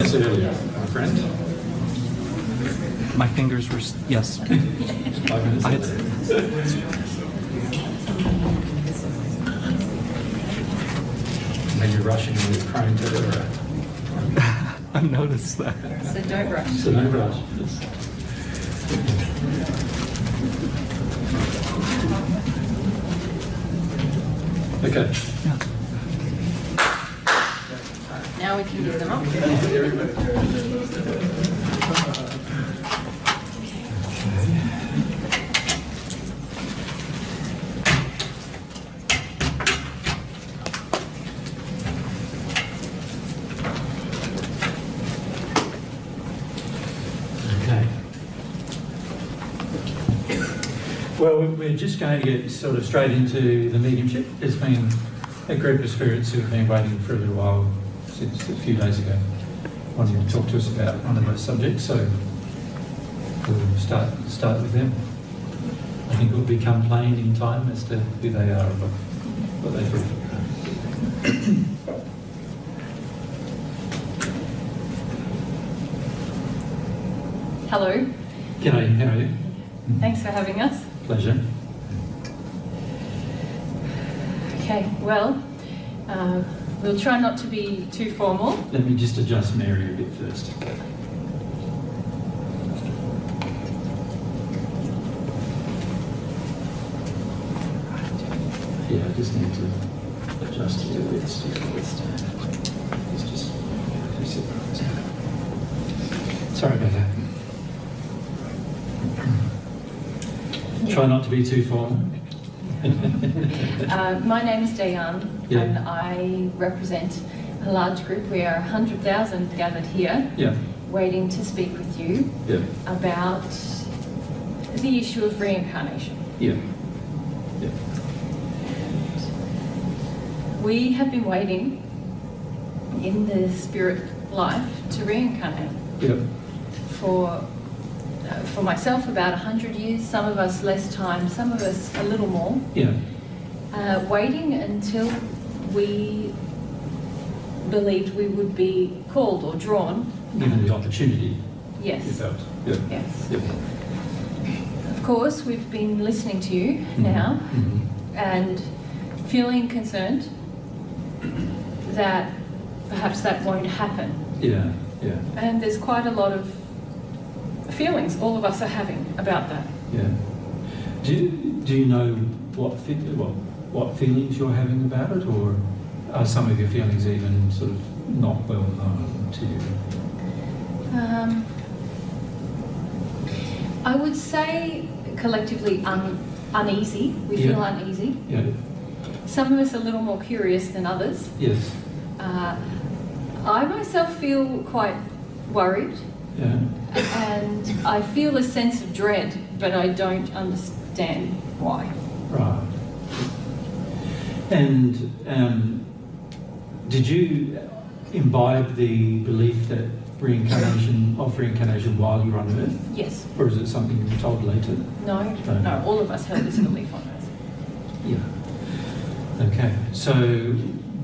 Earlier, my friend. My fingers were, yes. 5 minutes. And you're rushing with prone to error. I've noticed that. So don't rush. So don't rush. Okay. Yeah. Now we can give them up. Okay. Well, we're just going to get sort of straight into the mediumship. There's been a group of spirits who have been waiting for a little while, since a few days ago, wanting to talk to us about one of those subjects. So we'll start with them. I think it will become plain in time as to who they are and what they do. Hello. G'day, how are you? Thanks for having us. Pleasure. Okay, well, we'll try not to be too formal. Let me just adjust Mary a bit first. Yeah, I just need to adjust a little bit. It's just sorry about that. Try not to be too formal. My name is Dayan, Yeah. and I represent a large group. We are 100,000 gathered here, Yeah, waiting to speak with you yeah, about the issue of reincarnation. yeah, yeah. We have been waiting in the spirit life to reincarnate Yeah. for myself about 100 years, some of us less time, some of us a little more, Yeah, waiting until we believed we would be called or drawn. given the opportunity, you Yes, felt. Yeah. yes. Yeah. Of course, we've been listening to you now and feeling concerned that perhaps that won't happen. Yeah, yeah, And there's quite a lot of feelings all of us are having about that. yeah. Do you know what feelings you're having about it, or are some of your feelings even sort of not well known to you? I would say collectively uneasy. We feel uneasy. Yeah. Some of us a little more curious than others. Yes. I myself feel quite worried, Yeah. and I feel a sense of dread, but I don't understand why. Right. And did you imbibe the belief that reincarnation while you're on Earth, Yes. or is it something you were told later? No. No. All of us held this belief on Earth. Yeah. Okay. So,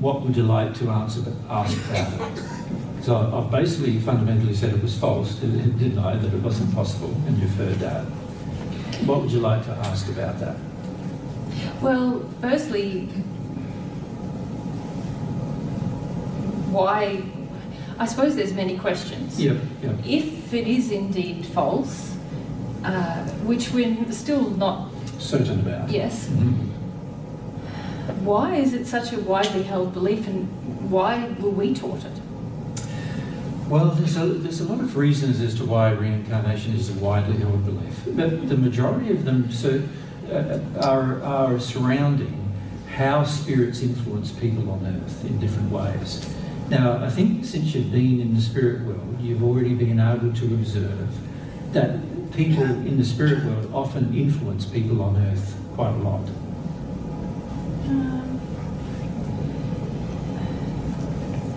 what would you like to ask about it? So I've basically fundamentally said it was false, didn't I? That it wasn't possible, and you've heard that. What would you like to ask about that? Well, firstly, why? I suppose there's many questions. Yeah, yeah. If it is indeed false, which we're still not Certain about. yes, Mhm. why is it such a widely held belief, and why were we taught it? Well, there's a lot of reasons as to why reincarnation is a widely held belief, but the majority of them are surrounding how spirits influence people on Earth in different ways. Now, I think since you've been in the spirit world, you've already been able to observe that people in the spirit world often influence people on Earth quite a lot.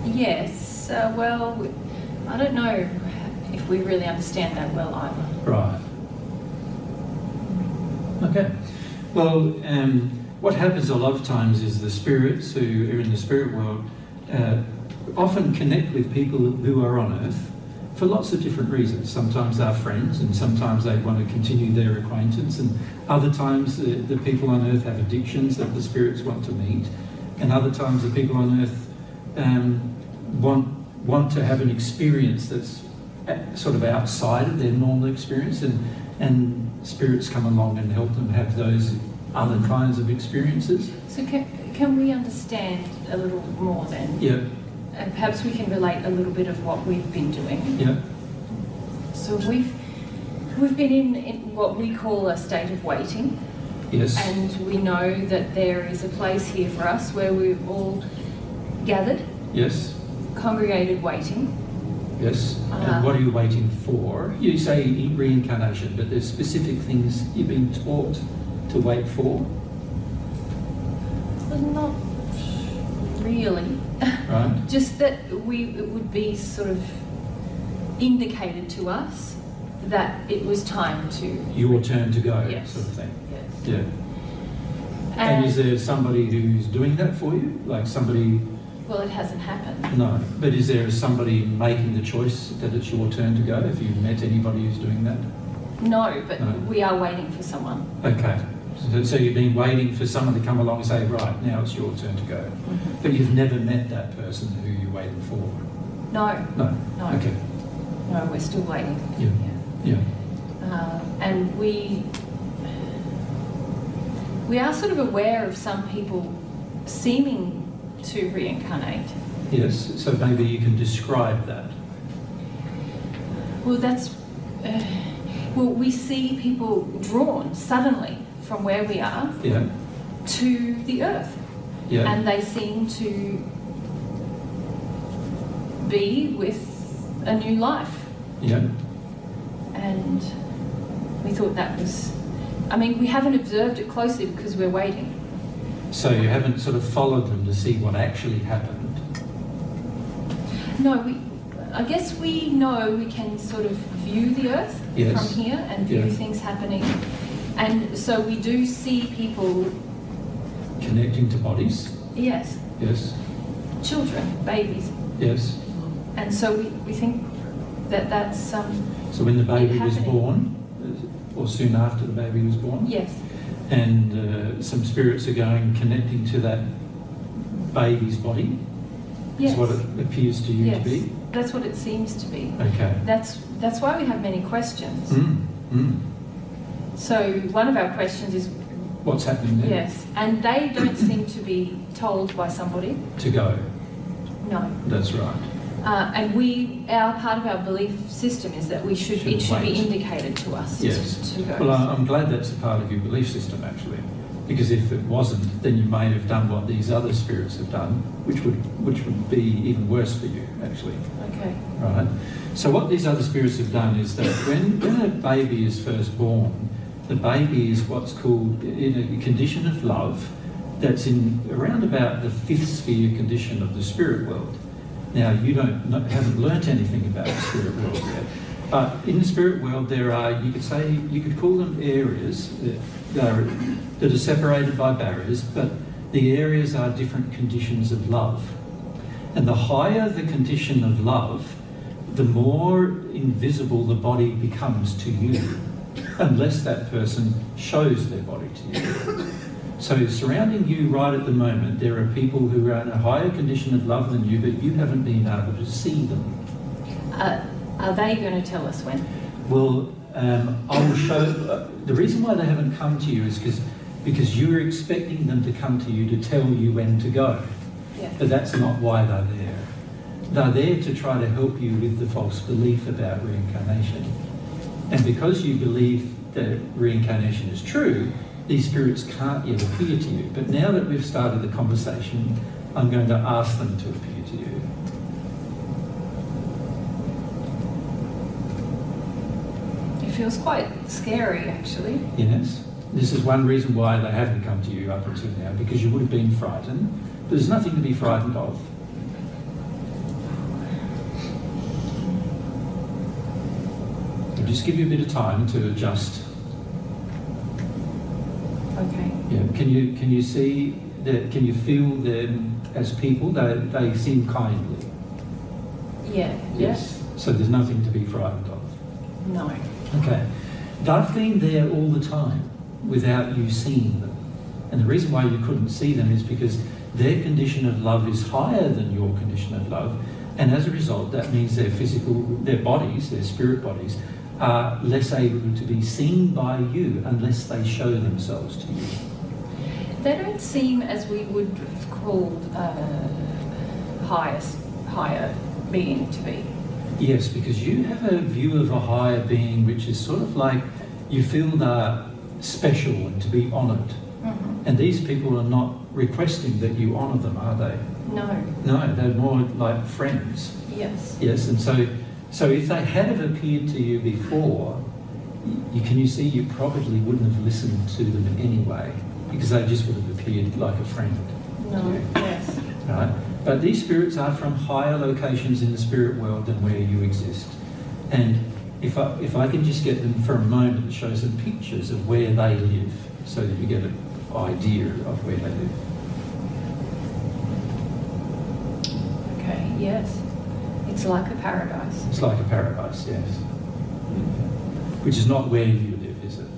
Yes. Well, I don't know if we really understand that well either. Right. Okay. Well, what happens a lot of times is the spirits who are in the spirit world often connect with people who are on Earth for lots of different reasons. Sometimes they're friends, and sometimes they want to continue their acquaintance, and other times the people on Earth have addictions that the spirits want to meet, and other times the people on Earth want to have an experience that's sort of outside of their normal experience, and spirits come along and help them have those other kinds of experiences. So can we understand a little more then? Yeah. And perhaps we can relate a little bit of what we've been doing. Yeah. So we've been in what we call a state of waiting. Yes. And we know that there is a place here for us where we're all gathered. Yes. Congregated waiting. Yes. And what are you waiting for? You say reincarnation, but there's specific things you've been taught to wait for? Well, not really. Right. Just that it would be sort of indicated to us that it was time to... Your turn to go, yes. sort of thing. Yes. Yeah. And is there somebody who's doing that for you? Like somebody... Well, it hasn't happened. No. But is there somebody making the choice that it's your turn to go? Have you met anybody who's doing that? No, but No. we are waiting for someone. Okay. So you've been waiting for someone to come along and say, right, now it's your turn to go. Mm-hmm. But you've never met that person who you're waiting for? No. No? No. Okay. No, we're still waiting. Yeah. And we are sort of aware of some people seeming to reincarnate. Yes, so maybe you can describe that. Well, that's... well, we see people drawn suddenly from where we are Yeah. to the earth. Yeah. And they seem to be with a new life. Yeah. And we thought that was... I mean, we haven't observed it closely because we're waiting. So you haven't sort of followed them to see what actually happened? No, I guess we know we can sort of view the earth Yes. from here and view Yeah. things happening. And so we do see people... Connecting to bodies? Yes. Yes. Children, babies. Yes. And so we think that that's... So when the baby was happening. born, or soon after the baby was born? Yes. And some spirits are going, connecting to that baby's body? Yes. Is what it appears to you Yes. to be? That's what it seems to be. Okay. That's why we have many questions. Mm. So one of our questions is... What's happening there? Yes. And they don't seem to be told by somebody. To go. No. That's right. And our part of our belief system is that it should be wait. indicated to us Yes. to go. Well, I'm glad that's a part of your belief system, actually, because if it wasn't, then you may have done what these other spirits have done, which would be even worse for you, actually. Okay. Right. So what these other spirits have done is that when a baby is first born, the baby is what's called in a condition of love that's in around about the fifth sphere condition of the spirit world. Now, you haven't learnt anything about the spirit world yet, but in the spirit world there are, you could call them areas that are separated by barriers, but the areas are different conditions of love. And the higher the condition of love, the more invisible the body becomes to you, unless that person shows their body to you. So surrounding you right at the moment, there are people who are in a higher condition of love than you, but you haven't been able to see them. Are they going to tell us when? Well, I will show... the reason why they haven't come to you is because you're expecting them to come to you to tell you when to go. Yeah. But that's not why they're there. They're there to try to help you with the false belief about reincarnation. And because you believe that reincarnation is true, these spirits can't yet appear to you. But now that we've started the conversation, I'm going to ask them to appear to you. It feels quite scary, actually. Yes. This is one reason why they haven't come to you up until now, because you would have been frightened. There's nothing to be frightened of. I'll just give you a bit of time to adjust. Okay. Yeah. Can you see that? Can you feel them as people? They seem kindly. Yeah. Yes. So there's nothing to be frightened of. No. Okay. They've been there all the time without you seeing them. And the reason why you couldn't see them is because their condition of love is higher than your condition of love. And as a result, that means their bodies, their spirit bodies, are less able to be seen by you unless they show themselves to you. They don't seem as we would have called higher being to be. Yes, because you have a view of a higher being which is sort of like you feel they're special and to be honoured. Mm-hmm. And these people are not requesting that you honour them, are they? No. No, they're more like friends. Yes. Yes, and so if they had have appeared to you before, you see you probably wouldn't have listened to them anyway, because they just would have appeared like a friend. No. Yes. Right? But these spirits are from higher locations in the spirit world than where you exist. And if I can just get them for a moment to show some pictures of where they live, so that you get an idea of where they live. Okay. Yes. It's like a paradise. It's like a paradise, yes. Which is not where you live, is it?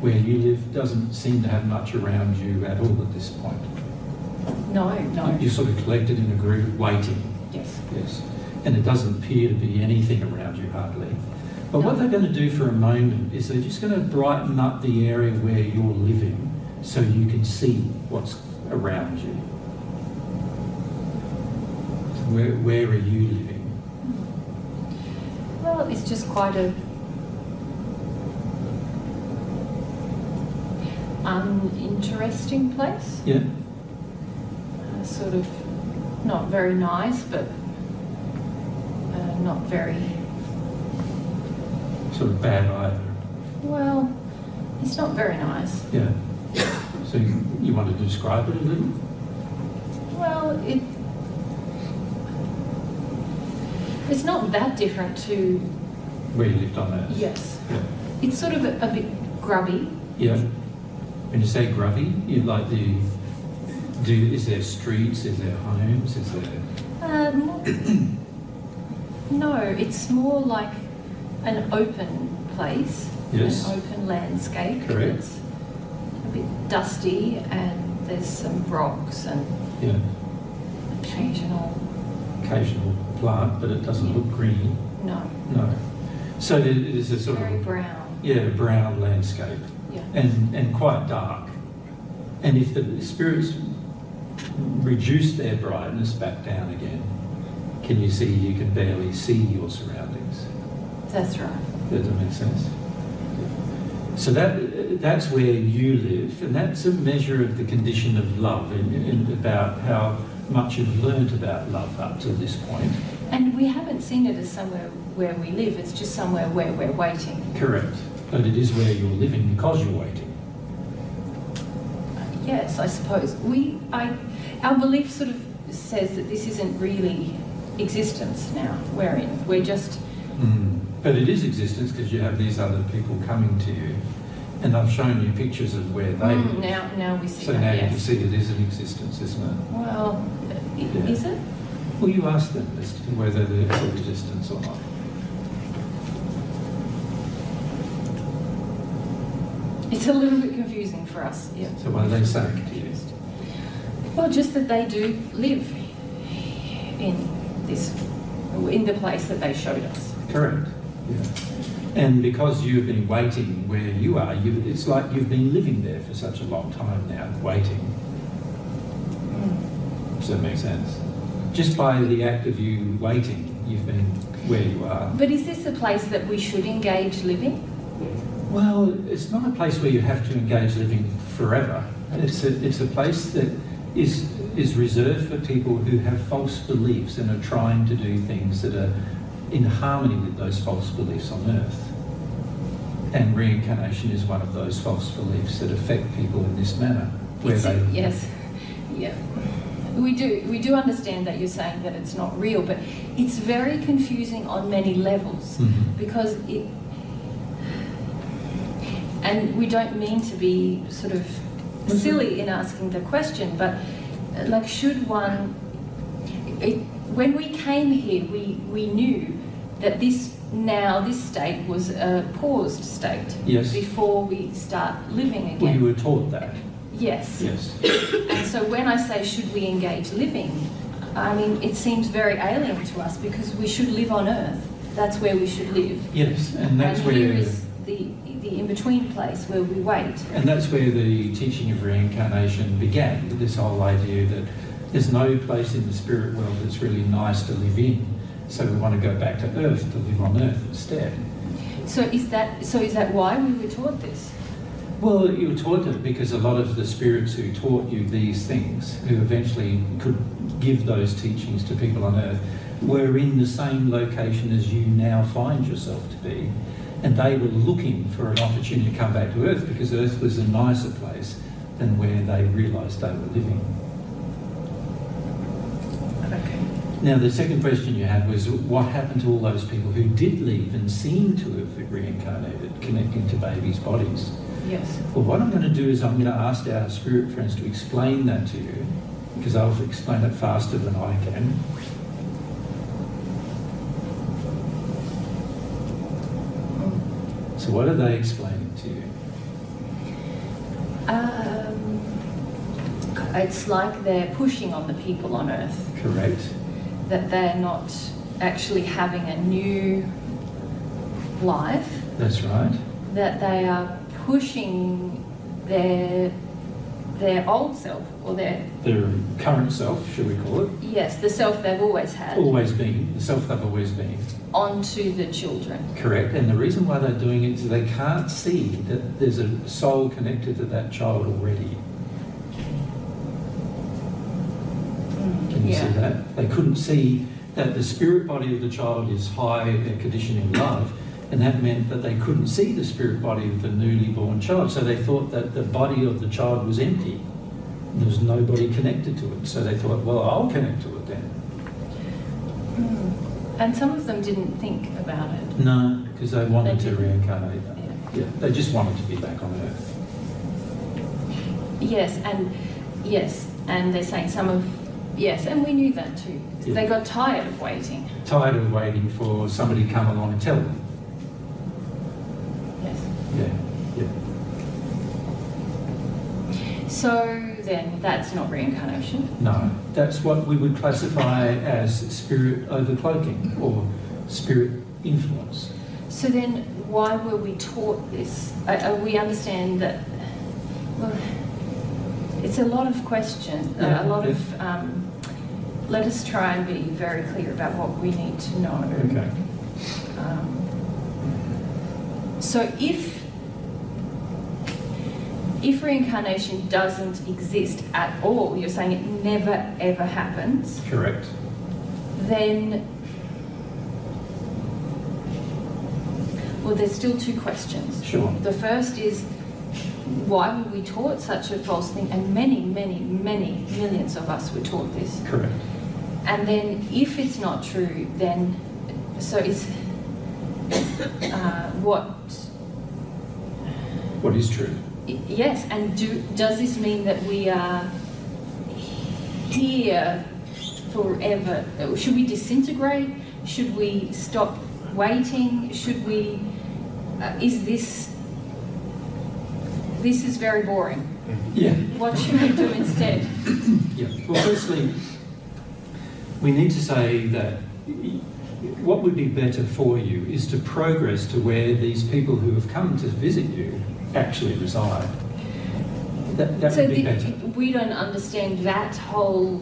Where you live doesn't seem to have much around you at all at this point. No. No. You're sort of collected in a group, waiting. Yes. Yes. And it doesn't appear to be anything around you hardly. But what they're going to do for a moment is they're just going to brighten up the area where you're living so you can see what's around you. Where are you living? Well, it's just quite a uninteresting place. Yeah? Sort of not very nice, but not very... Sort of bad either. Well, it's not very nice. Yeah. So you want to describe it a little? Well, it's not that different to... Where you lived on that? Yes. Yeah. It's sort of a bit grubby. Yeah. When you say grubby, you like is there streets, is there homes, is there... No, it's more like an open place. Yes. An open landscape. Correct. It's a bit dusty and there's some rocks and Yeah. occasional... Occasional plant, but it doesn't look green. No. No. So it is a sort Very of... brown. Yeah, brown landscape. Yeah. And quite dark. And if the spirits reduce their brightness back down again, can you see you can barely see your surroundings? That's right. Does that make sense? So that's where you live, and that's a measure of the condition of love and about how much you've learnt about love up to this point. And we haven't seen it as somewhere where we live, it's just somewhere where we're waiting. Correct. But it is where you're living because you're waiting. Yes, I suppose. Our belief sort of says that this isn't really existence now we're in. We're just... But it is existence because you have these other people coming to you. And I've shown you pictures of where they live. Now we see So that, now yes. you can see it is an existence, isn't it? Well, Yeah. is it? Well, you ask them as to whether there's a existence or not. It's a little bit confusing for us. Yeah. So what are they saying to you? Well, just that they do live in the place that they showed us. Correct. Yeah. And because you've been waiting where you are, it's like you've been living there for such a long time now, waiting. Does that make sense? Just by the act of you waiting, you've been where you are. But is this a place that we should engage living? Well, it's not a place where you have to engage living forever. It's a place that is reserved for people who have false beliefs and are trying to do things that are in harmony with those false beliefs on earth. And reincarnation is one of those false beliefs that affect people in this manner. Yes. Yeah. We do understand that you're saying that it's not real, but it's very confusing on many levels because it... And we don't mean to be sort of silly in asking the question, but like should one... when we came here, we knew that this state was a paused state. Yes. Before we start living again. Well, you were taught that. Yes. Yes. And so when I say should we engage living, I mean it seems very alien to us because we should live on Earth. That's where we should live. Yes, and that's and where... here is the in-between place where we wait. And that's where the teaching of reincarnation began, with this whole idea that there's no place in the spirit world that's really nice to live in, so we want to go back to Earth to live on Earth instead. So is that why we were taught this? Well, you were taught it because a lot of the spirits who taught you these things, who eventually could give those teachings to people on Earth, were in the same location as you now find yourself to be. And they were looking for an opportunity to come back to Earth because Earth was a nicer place than where they realised they were living. Okay. Now, the second question you had was what happened to all those people who did leave and seem to have reincarnated, connecting to babies' bodies? Yes. Well, what I'm going to do is I'm going to ask our spirit friends to explain that to you, because I'll explain it faster than I can. So what are they explaining to you? It's like they're pushing on the people on Earth. Correct. That they're not actually having a new life. That's right. That they are pushing their old self or their current self, should we call it? Yes, the self they've always had. Always been, the self they've always been. Onto the children. Correct. And the reason why they're doing it is they can't see that there's a soul connected to that child already. Can you see that? They couldn't see that the spirit body of the child is high in conditioning love, and that meant that they couldn't see the spirit body of the newly born child. So they thought that the body of the child was empty. There was nobody connected to it. So they thought, well, I'll connect to it then. And some of them didn't think about it. No, because they wanted to reincarnate. Yeah. They just wanted to be back on Earth. Yes, and they're saying and we knew that too. Yeah. They got tired of waiting. Tired of waiting for somebody to come along and tell them. Yes. Yeah. So then that's not reincarnation. No, that's what we would classify as spirit overcloaking or spirit influence. So then why were we taught this? We understand that, well, it's a lot of questions, let us try and be very clear about what we need to know. Okay. So if reincarnation doesn't exist at all, you're saying it never ever happens. Correct. Then, well, there's still two questions. Sure. The first is, why were we taught such a false thing? And many, many, many millions of us were taught this. Correct. And then, if it's not true, then so it's What is true? Yes, and does this mean that we are here forever? Should we disintegrate? Should we stop waiting? Should we? Is this is very boring. Yeah. What should we do instead? Yeah. Well, firstly, we need to say that what would be better for you is to progress to where these people who have come to visit you actually reside. That would be better. We don't understand that whole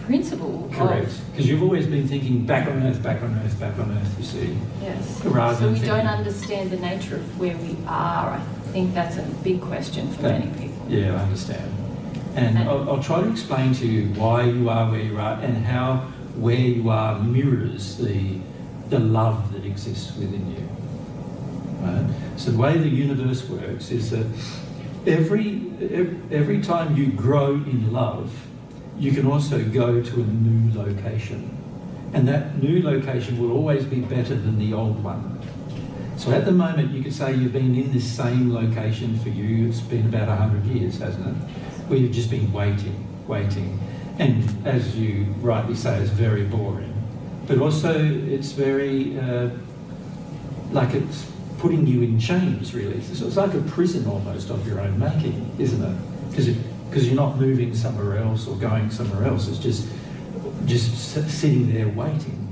principle. Correct. Because you've always been thinking back on Earth, back on Earth, back on Earth, you see. Yes. Rather so than we don't thinking, understand the nature of where we are. I think that's a big question for many people. Yeah, I understand. And I'll try to explain to you why you are where you are and how where you are mirrors the love that exists within you. Right? So the way the universe works is that every time you grow in love, you can also go to a new location. And that new location will always be better than the old one. So at the moment, you could say you've been in this same location for you, it's been about 100 years, hasn't it? Where you've just been waiting. And as you rightly say, it's very boring. But also it's very, like it's putting you in chains, really. So it's like a prison almost of your own making, isn't it? Because you're not moving somewhere else or going somewhere else. It's just sitting there waiting.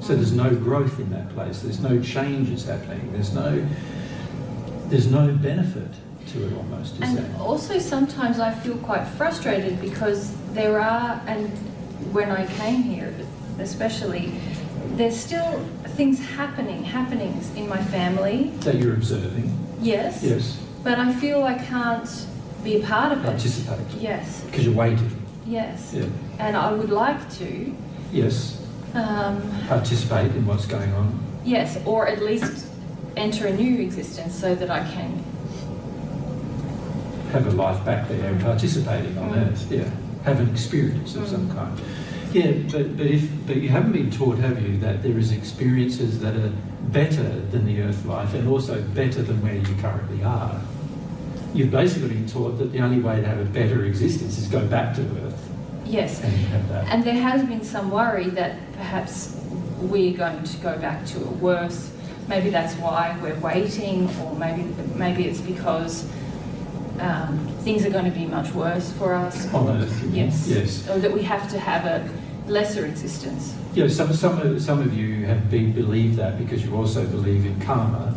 So there's no growth in that place. There's no changes happening. There's no benefit to it almost, is And there? also sometimes I feel quite frustrated because there are, and when I came here especially, there's still things happenings in my family. That you're observing. Yes. Yes. But I feel I can't be a part of it. Participate. Yes. Because you're waiting. Yes. Yeah. And I would like to. Yes. Participate in what's going on. Yes, or at least enter a new existence so that I can Have a life back there and participating on Earth. Yeah. Have an experience of some kind. Yeah, but you haven't been taught, have you, that there is experiences that are better than the Earth life and also better than where you currently are. You've basically been taught that the only way to have a better existence is go back to Earth. Yes, And have that. and there has been some worry that perhaps we're going to go back to a worse. Maybe that's why we're waiting, or maybe it's because things are going to be much worse for us. On Earth. Yes. Yes. Or that we have to have a lesser existence. Yeah, some of you have believed that because you also believe in karma,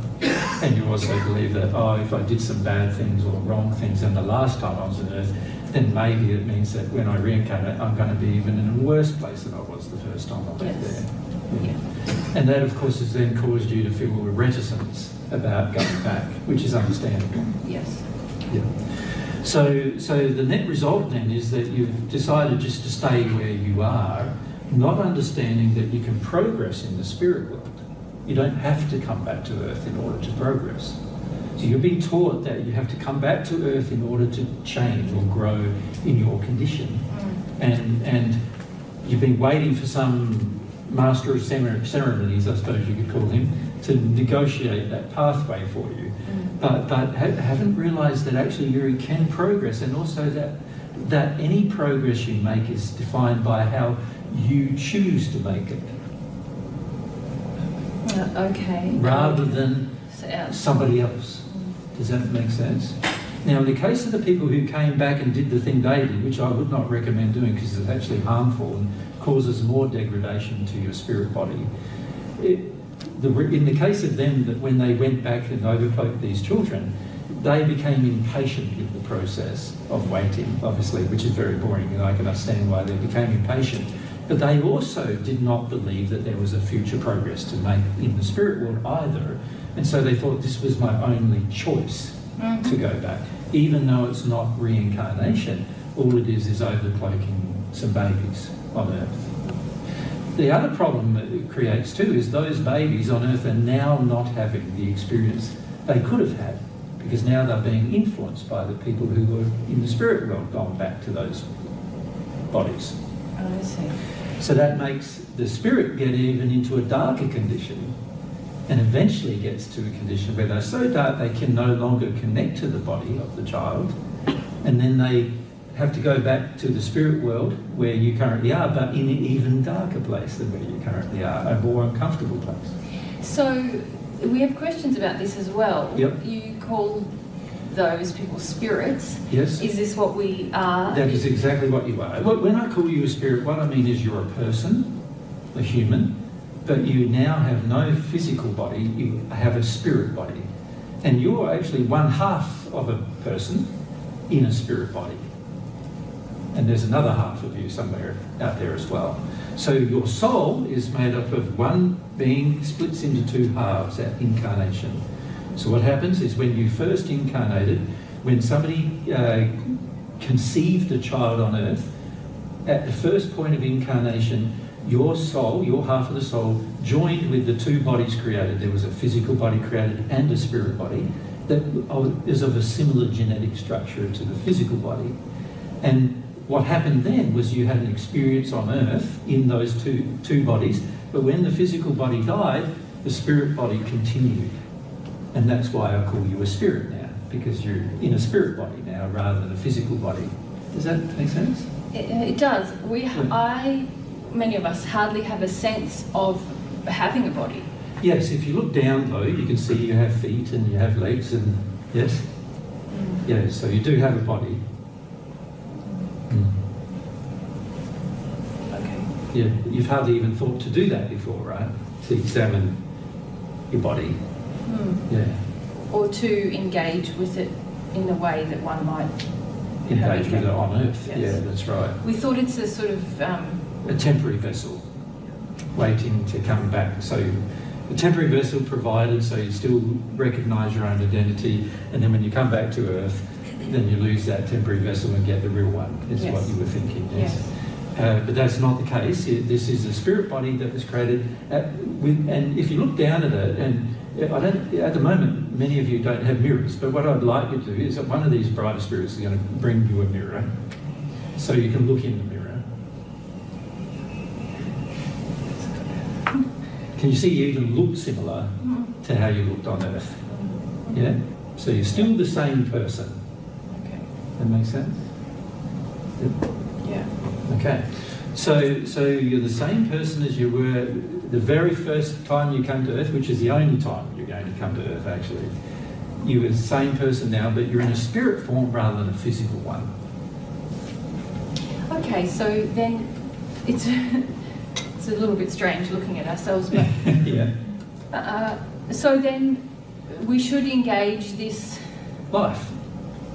and you also believe that, oh, if I did some bad things or wrong things in the last time I was on Earth, then maybe it means that when I reincarnate, I'm going to be even in a worse place than I was the first time I went Yes. there. Yeah. And that, of course, has then caused you to feel a reticence about going back, which is understandable. Yes. Yeah. So the net result then is that you've decided just to stay where you are, not understanding that you can progress in the spirit world. You don't have to come back to Earth in order to progress. So you're being taught that you have to come back to Earth in order to change or grow in your condition. And you've been waiting for some master of ceremonies, I suppose you could call him, to negotiate that pathway for you. But haven't realised that actually you can progress, and also that any progress you make is defined by how you choose to make it, Okay. rather than So, somebody else. Does that make sense? Now, in the case of the people who came back and did the thing they did, which I would not recommend doing because it's actually harmful and causes more degradation to your spirit body, in the case of them, that when they went back and overcloaked these children, they became impatient with the process of waiting, obviously, which is very boring, and I can understand why they became impatient. But they also did not believe that there was a future progress to make in the spirit world either. And so they thought this was my only choice to go back. Even though it's not reincarnation, all it is overcloaking some babies on Earth. The other problem that it creates too is those babies on Earth are now not having the experience they could have had, because now they're being influenced by the people who were in the spirit world gone back to those bodies. I see. So that makes the spirit get even into a darker condition, and eventually gets to a condition where they're so dark they can no longer connect to the body of the child, and then they have to go back to the spirit world where you currently are, but in an even darker place than where you currently are, a more uncomfortable place. So we have questions about this as well. Yep. You call those people spirits. Yes? Is this what we are? That is exactly what you are. When I call you a spirit, what I mean is you're a person, a human, but you now have no physical body, you have a spirit body. And you're actually one half of a person in a spirit body. And there's another half of you somewhere out there as well. So your soul is made up of one being, splits into two halves at incarnation. So what happens is when you first incarnated, when somebody conceived a child on Earth, at the first point of incarnation, your soul, your half of the soul, joined with the two bodies created. There was a physical body created and a spirit body that is of a similar genetic structure to the physical body. And what happened then was you had an experience on Earth in those two bodies, but when the physical body died, the spirit body continued. And that's why I call you a spirit now, because you're in a spirit body now rather than a physical body. Does that make sense? It does. Many of us hardly have a sense of having a body. Yes, if you look down though, you can see you have feet and you have legs and, yes? Yeah, so you do have a body. Okay. Yeah, you've hardly even thought to do that before, right? To examine your body. Yeah. Or to engage with it in the way that one might Engage with it on Earth. Yes. Yeah, that's right. We thought it's a sort of... A temporary vessel waiting to come back. So a temporary vessel provided so you still recognise your own identity, and then when you come back to Earth, then you lose that temporary vessel and get the real one, is Yes. what you were thinking. Yes. But that's not the case. This is a spirit body that was created, and if you look down at it, and at the moment, many of you don't have mirrors, but what I'd like you to do is that one of these brighter spirits is going to bring you a mirror, so you can look in the mirror. Can you see you even look similar to how you looked on Earth? Yeah? So you're still the same person. Okay. That makes sense? Yeah. Okay. So you're the same person as you were the very first time you came to Earth, which is the only time you're going to come to Earth, actually. You were the same person now, but you're in a spirit form rather than a physical one. Okay, so then it's a little bit strange looking at ourselves, but Yeah. so then we should engage this Life.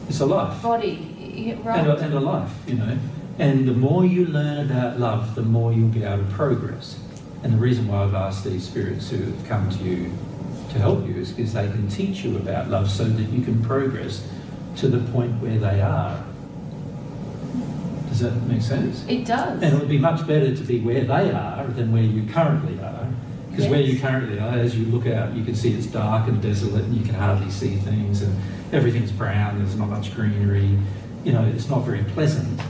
It's a life. body, right? And a life, you know. And the more you learn about love, the more you'll be able to progress. And the reason why I've asked these spirits who have come to you to help you is because they can teach you about love so that you can progress to the point where they are. Does that make sense? It does. And it would be much better to be where they are than where you currently are. Because where you currently are, as you look out, you can see it's dark and desolate and you can hardly see things and everything's brown, there's not much greenery. You know, it's not very pleasant.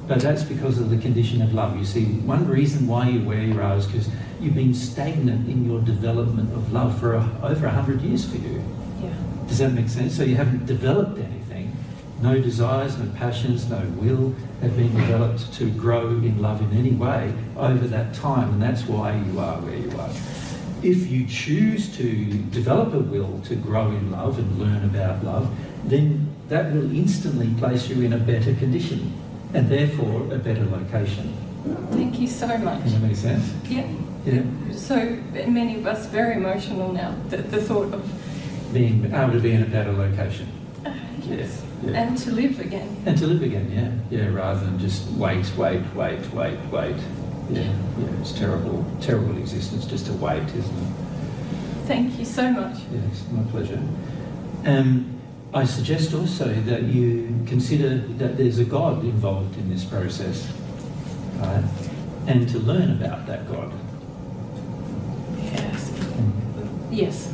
But that's because of the condition of love. You see, one reason why you're where you are is because you've been stagnant in your development of love for over 100 years for you. Yeah. Does that make sense? So you haven't developed anything. No desires, no passions, no will have been developed to grow in love in any way over that time, and that's why you are where you are. If you choose to develop a will to grow in love and learn about love, then that will instantly place you in a better condition, and therefore a better location. Thank you so much. Does that make sense? Yeah. Yeah. So many of us very emotional now, the thought of... Being able to be in a better location. Yes. Yeah. And to live again. And to live again, yeah. Yeah, rather than just wait. Yeah, it's terrible existence just to wait, isn't it? Thank you so much. Yes, my pleasure. I suggest also that you consider that there's a God involved in this process, right? And to learn about that God. Yes. Yes.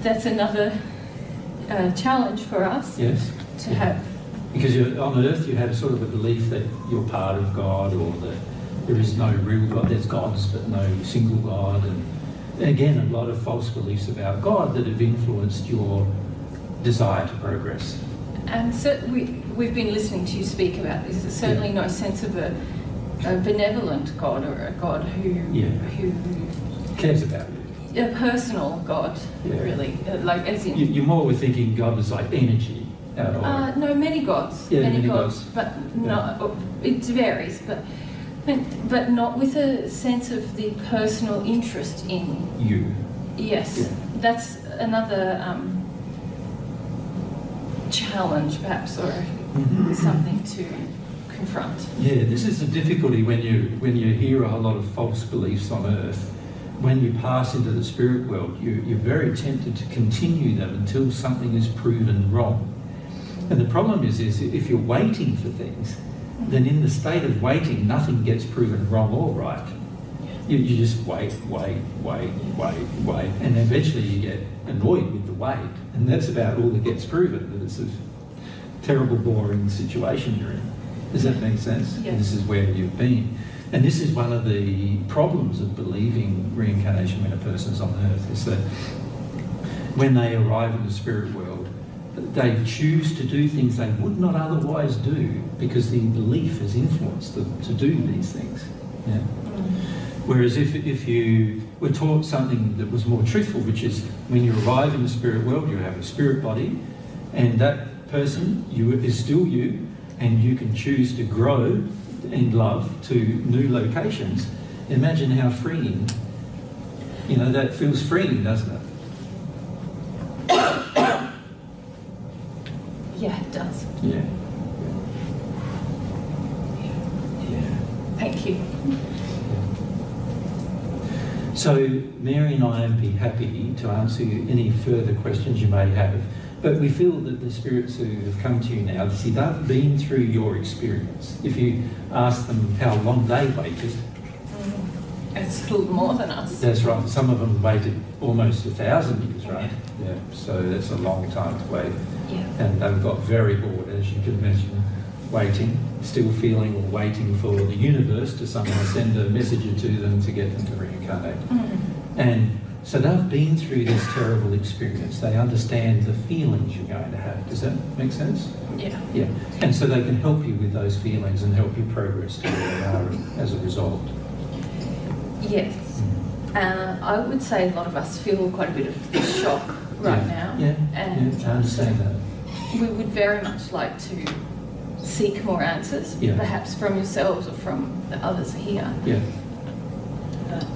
That's another challenge for us. Yes. To have. Because on Earth you have sort of a belief that you're part of God, or that there is no real God. There's gods, but no single God. And again, a lot of false beliefs about God that have influenced your desire to progress. And so we've been listening to you speak about this. There's certainly no sense of a benevolent God, or a God who cares about you. A personal God, really. Like, as in... You more were thinking God was like energy out of... no, many gods. Yeah, many gods. But no, it varies. But not with a sense of the personal interest in... You. Yes. Yeah. That's another challenge, perhaps, or something to confront. Yeah, this is the difficulty when you hear a whole lot of false beliefs on Earth. When you pass into the spirit world, you're very tempted to continue them until something is proven wrong. And the problem is if you're waiting for things, then in the state of waiting, nothing gets proven wrong or right. You just wait, and eventually you get annoyed with the wait, and that's about all that gets proven, that it's a terrible, boring situation you're in. Does that make sense? Yes. And this is where you've been. And this is one of the problems of believing reincarnation when a person's on Earth, is that when they arrive in the spirit world, they choose to do things they would not otherwise do because the belief has influenced them to do these things. Yeah? Whereas if you were taught something that was more truthful, which is when you arrive in the spirit world, you have a spirit body, and that person is still you, and you can choose to grow in love to new locations. Imagine how freeing, that feels freeing, doesn't it? Yeah, it does. Yeah. Yeah. Thank you. So Mary and I would be happy to answer any further questions you may have, but we feel that the spirits who have come to you now, see, they've been through your experience. If you ask them how long they waited, it's a little more than us. that's right. Some of them waited almost 1,000 years, right? Yeah. So that's a long time to wait. Yeah. And they've got very bored, as you can imagine, waiting, still feeling or waiting for the universe to somehow send a messenger to them to get them to reincarnate. And so they've been through this terrible experience. They understand the feelings you're going to have. Does that make sense? Yeah. Yeah. And so they can help you with those feelings and help you progress to where you are as a result. Yes. I would say a lot of us feel quite a bit of shock right now. Yeah. And I understand that. we would very much like to seek more answers, perhaps from yourselves or from the others here. Yeah.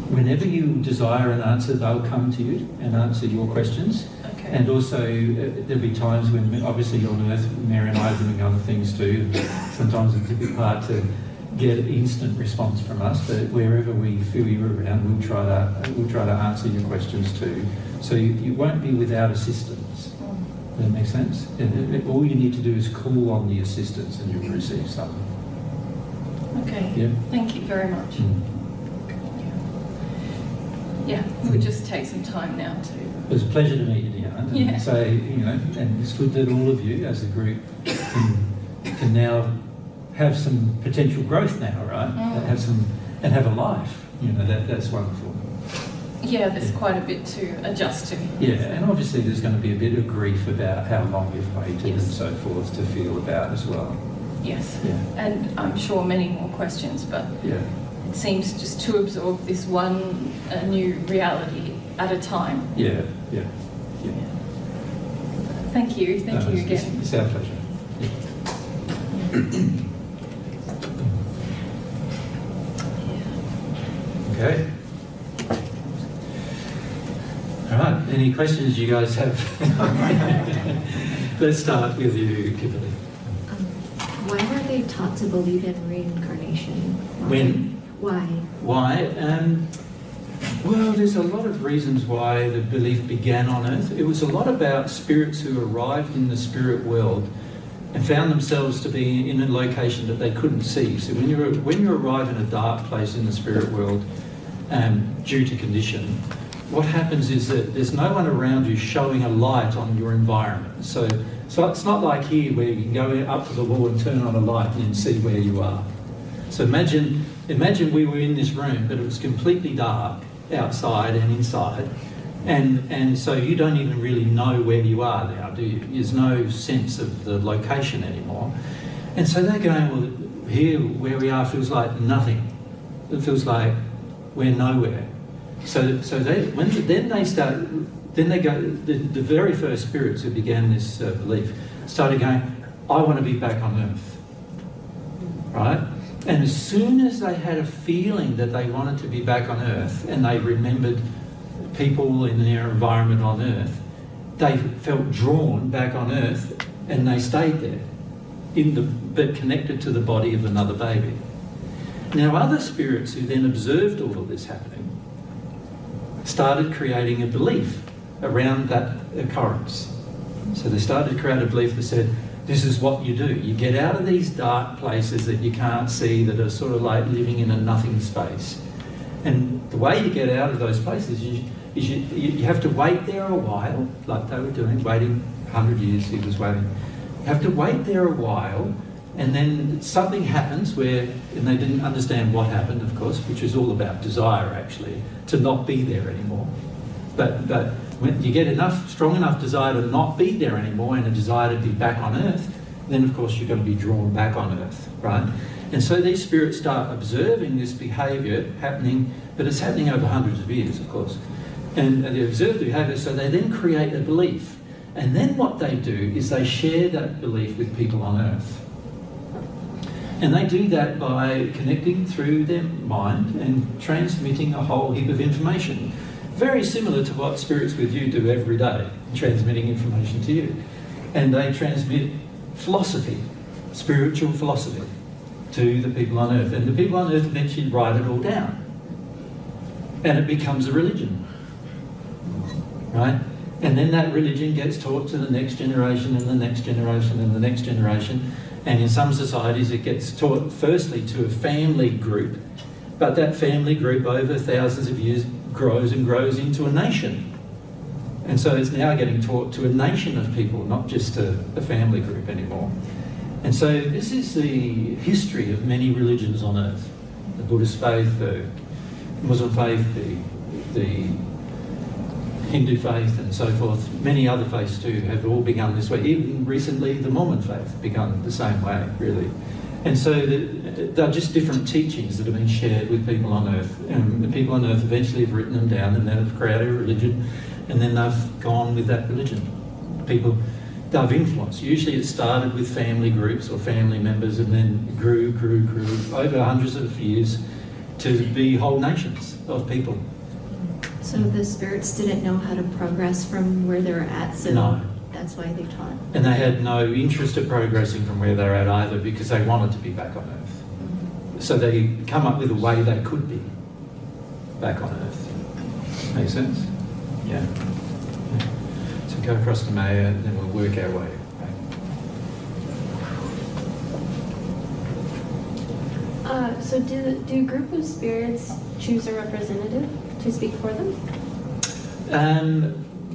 Whenever you desire an answer, they'll come to you and answer your questions. Okay. And also, there'll be times when, obviously on Earth, Mary and I are doing other things too. Sometimes it's a bit hard to get an instant response from us, but wherever we feel you're around, we'll try to answer your questions too. So you won't be without assistance. Does that make sense? And all you need to do is call on the assistance and you'll receive something. Okay. Yeah. Thank you very much. Yeah, we'll just take some time now to... It was a pleasure to meet you, Diane. And so, and it's good that all of you as a group can now have some potential growth now, right? Have a life. That's wonderful. Yeah, there's quite a bit to adjust to. Yeah, and obviously there's going to be a bit of grief about how long you've waited and so forth to feel about as well. Yes. Yeah. And I'm sure many more questions, but yeah. It seems just to absorb this one new reality at a time. Yeah. Thank you. Thank you again. It's our pleasure. Okay. All right. Any questions you guys have? Let's start with you, Kimberly. Why were they taught to believe in reincarnation? Why? Well, there's a lot of reasons why the belief began on Earth. It was a lot about spirits who arrived in the spirit world and found themselves to be in a location that they couldn't see. So when you arrive in a dark place in the spirit world, due to condition, what happens is that there's no one around you showing a light on your environment. So it's not like here where you can go up to the wall and turn on a light and then see where you are. So imagine we were in this room, but it was completely dark outside and inside, and so you don't even really know where you are now, do you? There's no sense of the location anymore. And so they're going, well, here where we are feels like nothing. It feels like we're nowhere. So the very first spirits who began this belief started going, I want to be back on Earth, right? And as soon as they had a feeling that they wanted to be back on Earth and they remembered people in their environment on Earth, they felt drawn back on Earth and they stayed there, but connected to the body of another baby. Now other spirits who then observed all of this happening started creating a belief around that occurrence. So they started to create a belief that said, this is what you do. You get out of these dark places that you can't see, that are sort of like living in a nothing space. And the way you get out of those places is you have to wait there a while, like they were doing, waiting 100 years, he was waiting. You have to wait there a while, and then something happens and they didn't understand what happened, of course, which is all about desire, actually, to not be there anymore. But when you get strong enough desire to not be there anymore and a desire to be back on earth, then of course you're going to be drawn back on earth, right? And so these spirits start observing this behaviour happening, but it's happening over hundreds of years, of course. And they observe the behaviour, so they then create a belief. And then what they do is they share that belief with people on earth. And they do that by connecting through their mind and transmitting a whole heap of information. Very similar to what spirits with you do every day, transmitting information to you. And they transmit philosophy, spiritual philosophy, to the people on earth. And the people on earth eventually write it all down. And it becomes a religion, right? And then that religion gets taught to the next generation and the next generation and the next generation. And in some societies it gets taught firstly to a family group, but that family group over thousands of years grows and grows into a nation. And so it's now getting taught to a nation of people, not just a family group anymore. And so this is the history of many religions on earth. The Buddhist faith, the Muslim faith, the Hindu faith and so forth. Many other faiths too have all begun this way. Even recently the Mormon faith begun the same way, really. And so they're just different teachings that have been shared with people on earth. And the people on earth eventually have written them down and then have created a religion, and then they've gone with that religion. People they've influenced. Usually it started with family groups or family members and then grew over hundreds of years to be whole nations of people. So the spirits didn't know how to progress from where they were at, so No. that's why they taught. And they had no interest in progressing from where they're at either, because they wanted to be back on earth. So they come up with a way they could be back on earth. Make sense? Yeah. So go across to Maya and then we'll work our way back. So do a group of spirits choose a representative to speak for them?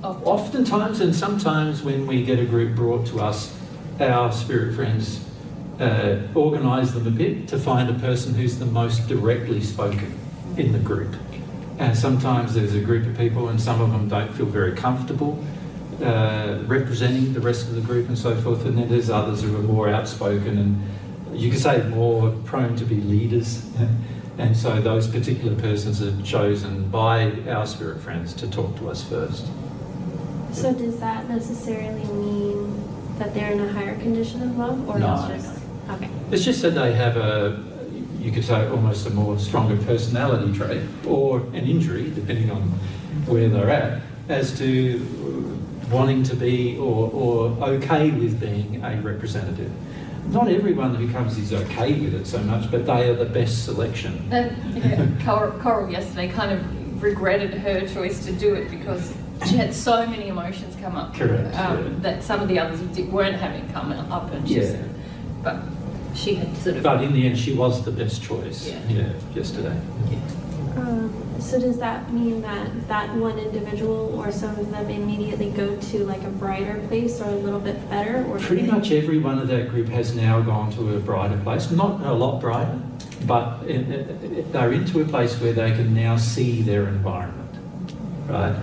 Oftentimes, and sometimes when we get a group brought to us, our spirit friends organise them a bit to find a person who's the most directly spoken in the group. And sometimes there's a group of people and some of them don't feel very comfortable representing the rest of the group and so forth, and then there's others who are more outspoken and you could say more prone to be leaders. And so those particular persons are chosen by our spirit friends to talk to us first. So does that necessarily mean that they're in a higher condition of love, or No. it's just okay? It's just that they have a, you could say almost a more stronger personality trait or an injury, depending on where they're at, as to wanting to be or okay with being a representative. Not everyone who comes is okay with it so much, but they are the best selection. Coral yesterday kind of regretted her choice to do it because she had so many emotions come up. Correct, yeah. That some of the others weren't having come up, and she Yeah. said, but she had sort of. But in the end, she was the best choice. Yeah. Yesterday. So does that mean that that one individual or some of them immediately go to like a brighter place or a little bit better? Or Pretty much every one of that group has now gone to a brighter place. Not a lot brighter, but they're into a place where they can now see their environment, right?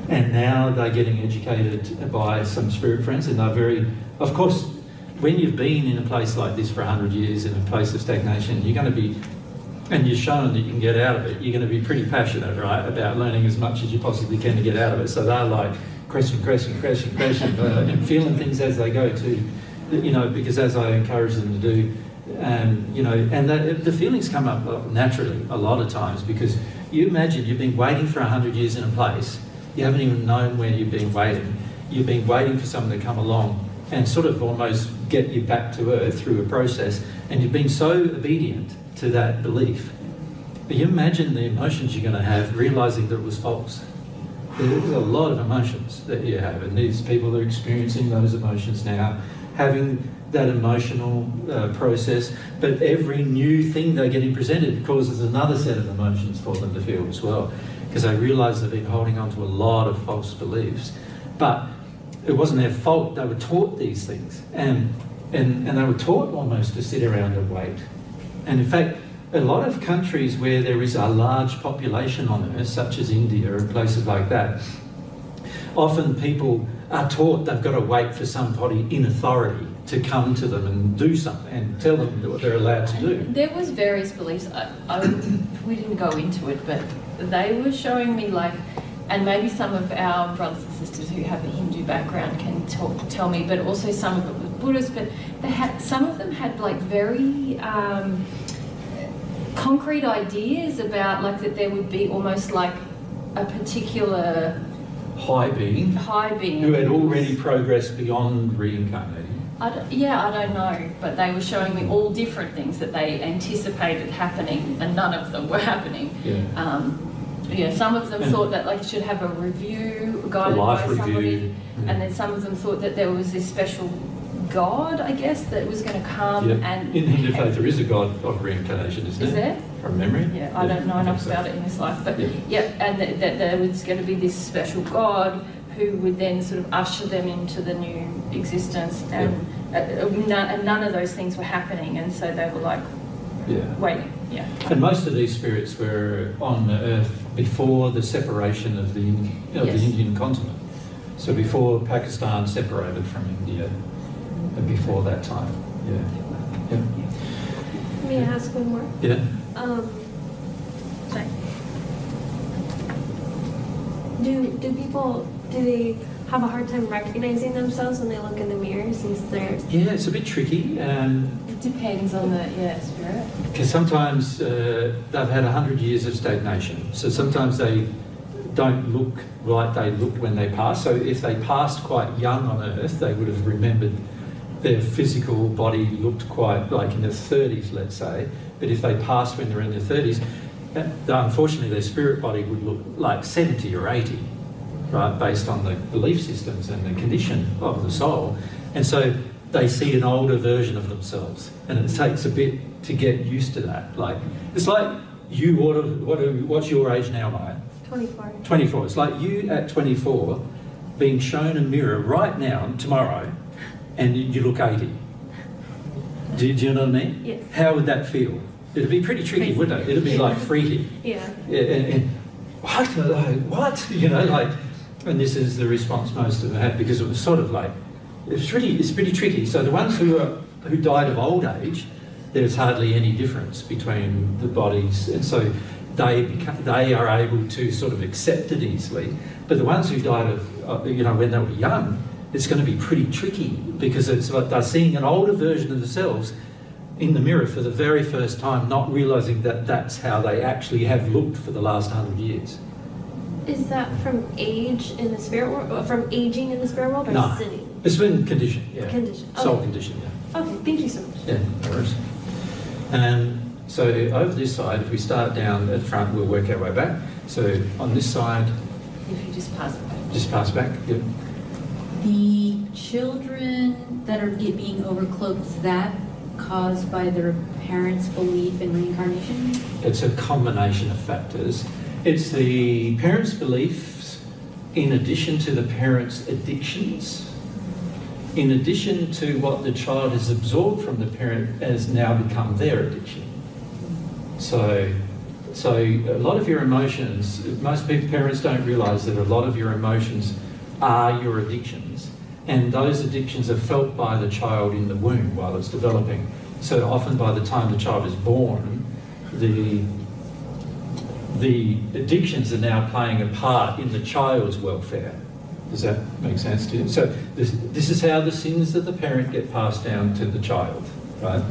And now they're getting educated by some spirit friends, and they're very, of course, when you've been in a place like this for 100 years, in a place of stagnation, you're going to be, and you're shown that you can get out of it, you're going to be pretty passionate, right, about learning as much as you possibly can to get out of it. So they're like question, and feeling things as they go too, you know, because as I encourage them to do, you know, and the feelings come up naturally a lot of times, because you imagine you've been waiting for 100 years in a place, you haven't even known where you've been waiting. You've been waiting for someone to come along and sort of almost get you back to earth through a process, and you've been so obedient to that belief. But you imagine the emotions you're going to have realising that it was false. There's a lot of emotions that you have, and these people are experiencing those emotions now, having that emotional process, but every new thing they're getting presented causes another set of emotions for them to feel as well, because they realise they've been holding on to a lot of false beliefs. But it wasn't their fault. They were taught these things, and they were taught almost to sit around and wait. And in fact, a lot of countries where there is a large population on earth, such as India and places like that, often people are taught they've got to wait for somebody in authority to come to them and do something and tell them what they're allowed to do. There was various beliefs. We didn't go into it, but they were showing me like, and maybe some of our brothers and sisters who have a Hindu background can tell me, but also some of it was Buddhist, but some of them had like very concrete ideas about like that there would be almost like a particular high being who had already progressed beyond reincarnating. I don't know, but they were showing me all different things that they anticipated happening, and none of them were happening. Some of them thought that like should have a review guided by somebody, and then some of them thought that there was this special God, I guess, that was going to come and... In Hindu faith, there is a God of reincarnation, isn't Is there? From memory? Yeah, I don't know enough about it in this life, but and that there was going to be this special God who would then sort of usher them into the new existence, and none of those things were happening, and so they were like waiting. And most of these spirits were on the earth before the separation of the Indian continent. So before Pakistan separated from India, and before that time. May I ask one more? Yeah. Sorry. Do people, do they have a hard time recognizing themselves when they look in the mirror, since they're... Yeah, it's a bit tricky. It depends on the spirit. Because sometimes they've had 100 years of stagnation. So sometimes they don't look like they looked when they passed. So if they passed quite young on Earth, they would have remembered their physical body looked quite like in their 30s, let's say. But if they passed when they're in their 30s, unfortunately their spirit body would look like 70 or 80, right, based on the belief systems and the condition of the soul. And so they see an older version of themselves, and it takes a bit to get used to that. Like, it's like you, what's your age now, Maya? 24. 24. It's like you at 24 being shown a mirror right now, tomorrow, and you look 80. Do you know what I mean? Yes. How would that feel? It'd be pretty tricky, wouldn't it? It'd be like freaky. And what? You know, like, and this is the response most of them had, because it was sort of like, it's pretty tricky. So the ones who died of old age, there's hardly any difference between the bodies, and so they are able to sort of accept it easily. But the ones who died of when they were young, it's going to be pretty tricky, because it's like they're seeing an older version of themselves in the mirror for the very first time, not realising that that's how they actually have looked for the last 100 years. Is that from age in the spirit world, from aging in the spirit world, or No. sitting? It's been condition, Condition. Soul Okay. condition, Okay, thank you so much. Yeah, no worries. So over this side, if we start down at the front, we'll work our way back. So on this side, If you just pass it back. just pass back. Yep. The children that are being overcloaked, is that caused by their parents' belief in reincarnation? It's a combination of factors. It's the parents' beliefs in addition to the parents' addictions, in addition to what the child has absorbed from the parent has now become their addiction. So a lot of your emotions, most parents don't realise that a lot of your emotions are your addictions, and those addictions are felt by the child in the womb while it's developing. So often by the time the child is born, the addictions are now playing a part in the child's welfare. Does that make sense to you? So this is how the sins of the parent get passed down to the child, right?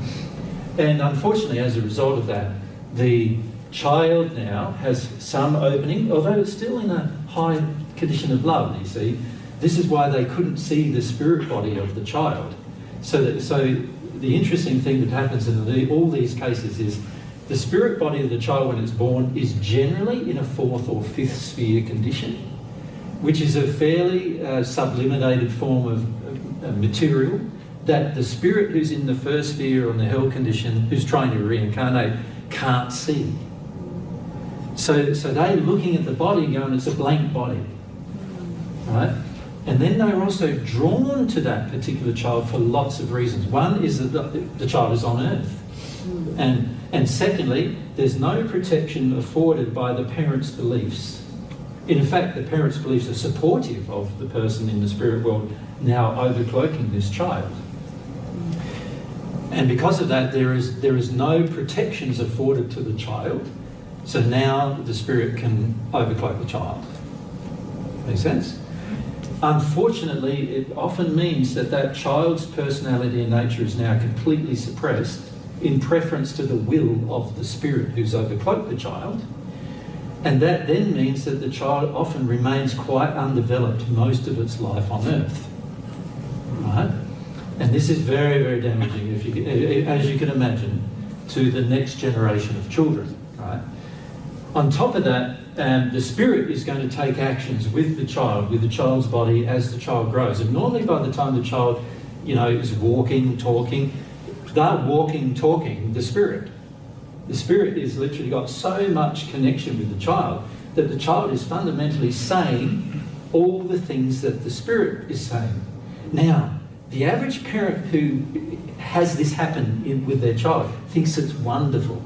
And unfortunately, as a result of that, the child now has some opening, although it's still in a high condition of love, you see. This is why they couldn't see the spirit body of the child. So the interesting thing that happens in all these cases is the spirit body of the child when it's born is generally in a 4th or 5th sphere condition, which is a fairly sublimated form of material that the spirit who's in the 1st sphere or in the hell condition, who's trying to reincarnate, can't see. So they're looking at the body and going, it's a blank body, right? And then they're also drawn to that particular child for lots of reasons. One is that the child is on earth. And secondly, there's no protection afforded by the parents' beliefs In fact, the parents' beliefs are supportive of the person in the spirit world now overcloaking this child. And because of that, there is no protections afforded to the child. So now the spirit can overcloak the child. Make sense? Unfortunately, it often means that that child's personality and nature is now completely suppressed in preference to the will of the spirit who's overcloaked the child. And that then means that the child often remains quite undeveloped most of its life on earth. Right? And this is very, very damaging, as you can imagine, to the next generation of children. Right? On top of that, the spirit is going to take actions with the child's body as the child grows. And normally by the time the child, is walking, talking, they're walking, talking, the spirit. The spirit is literally got so much connection with the child that the child is fundamentally saying all the things that the spirit is saying. Now, the average parent who has this happen with their child thinks it's wonderful.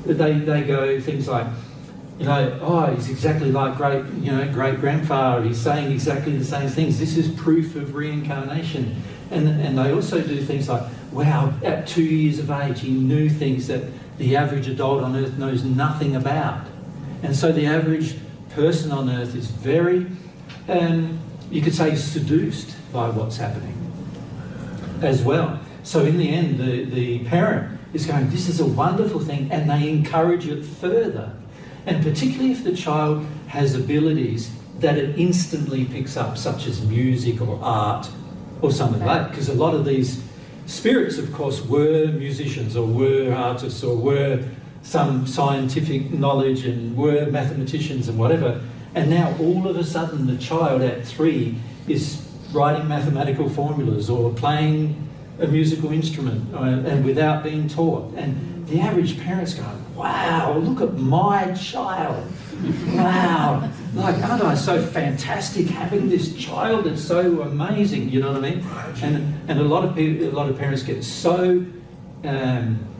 They go things like, oh, he's exactly like great-grandfather. He's saying exactly the same things. This is proof of reincarnation. And they also do things like, wow, at 2 years of age, he knew things that the average adult on earth knows nothing about. And so the average person on earth is very, you could say, seduced by what's happening as well. So in the end, the parent is going, this is a wonderful thing, and they encourage it further. And particularly if the child has abilities that it instantly picks up, such as music or art or something like that, because a lot of these spirits, of course, were musicians or were artists or were some scientific knowledge and were mathematicians and whatever. And now all of a sudden the child at 3 is writing mathematical formulas or playing a musical instrument and without being taught. And the average parent's going, wow, look at my child. Wow. Like, aren't I so fantastic having this child? It's so amazing, you know what I mean? And a lot of parents get so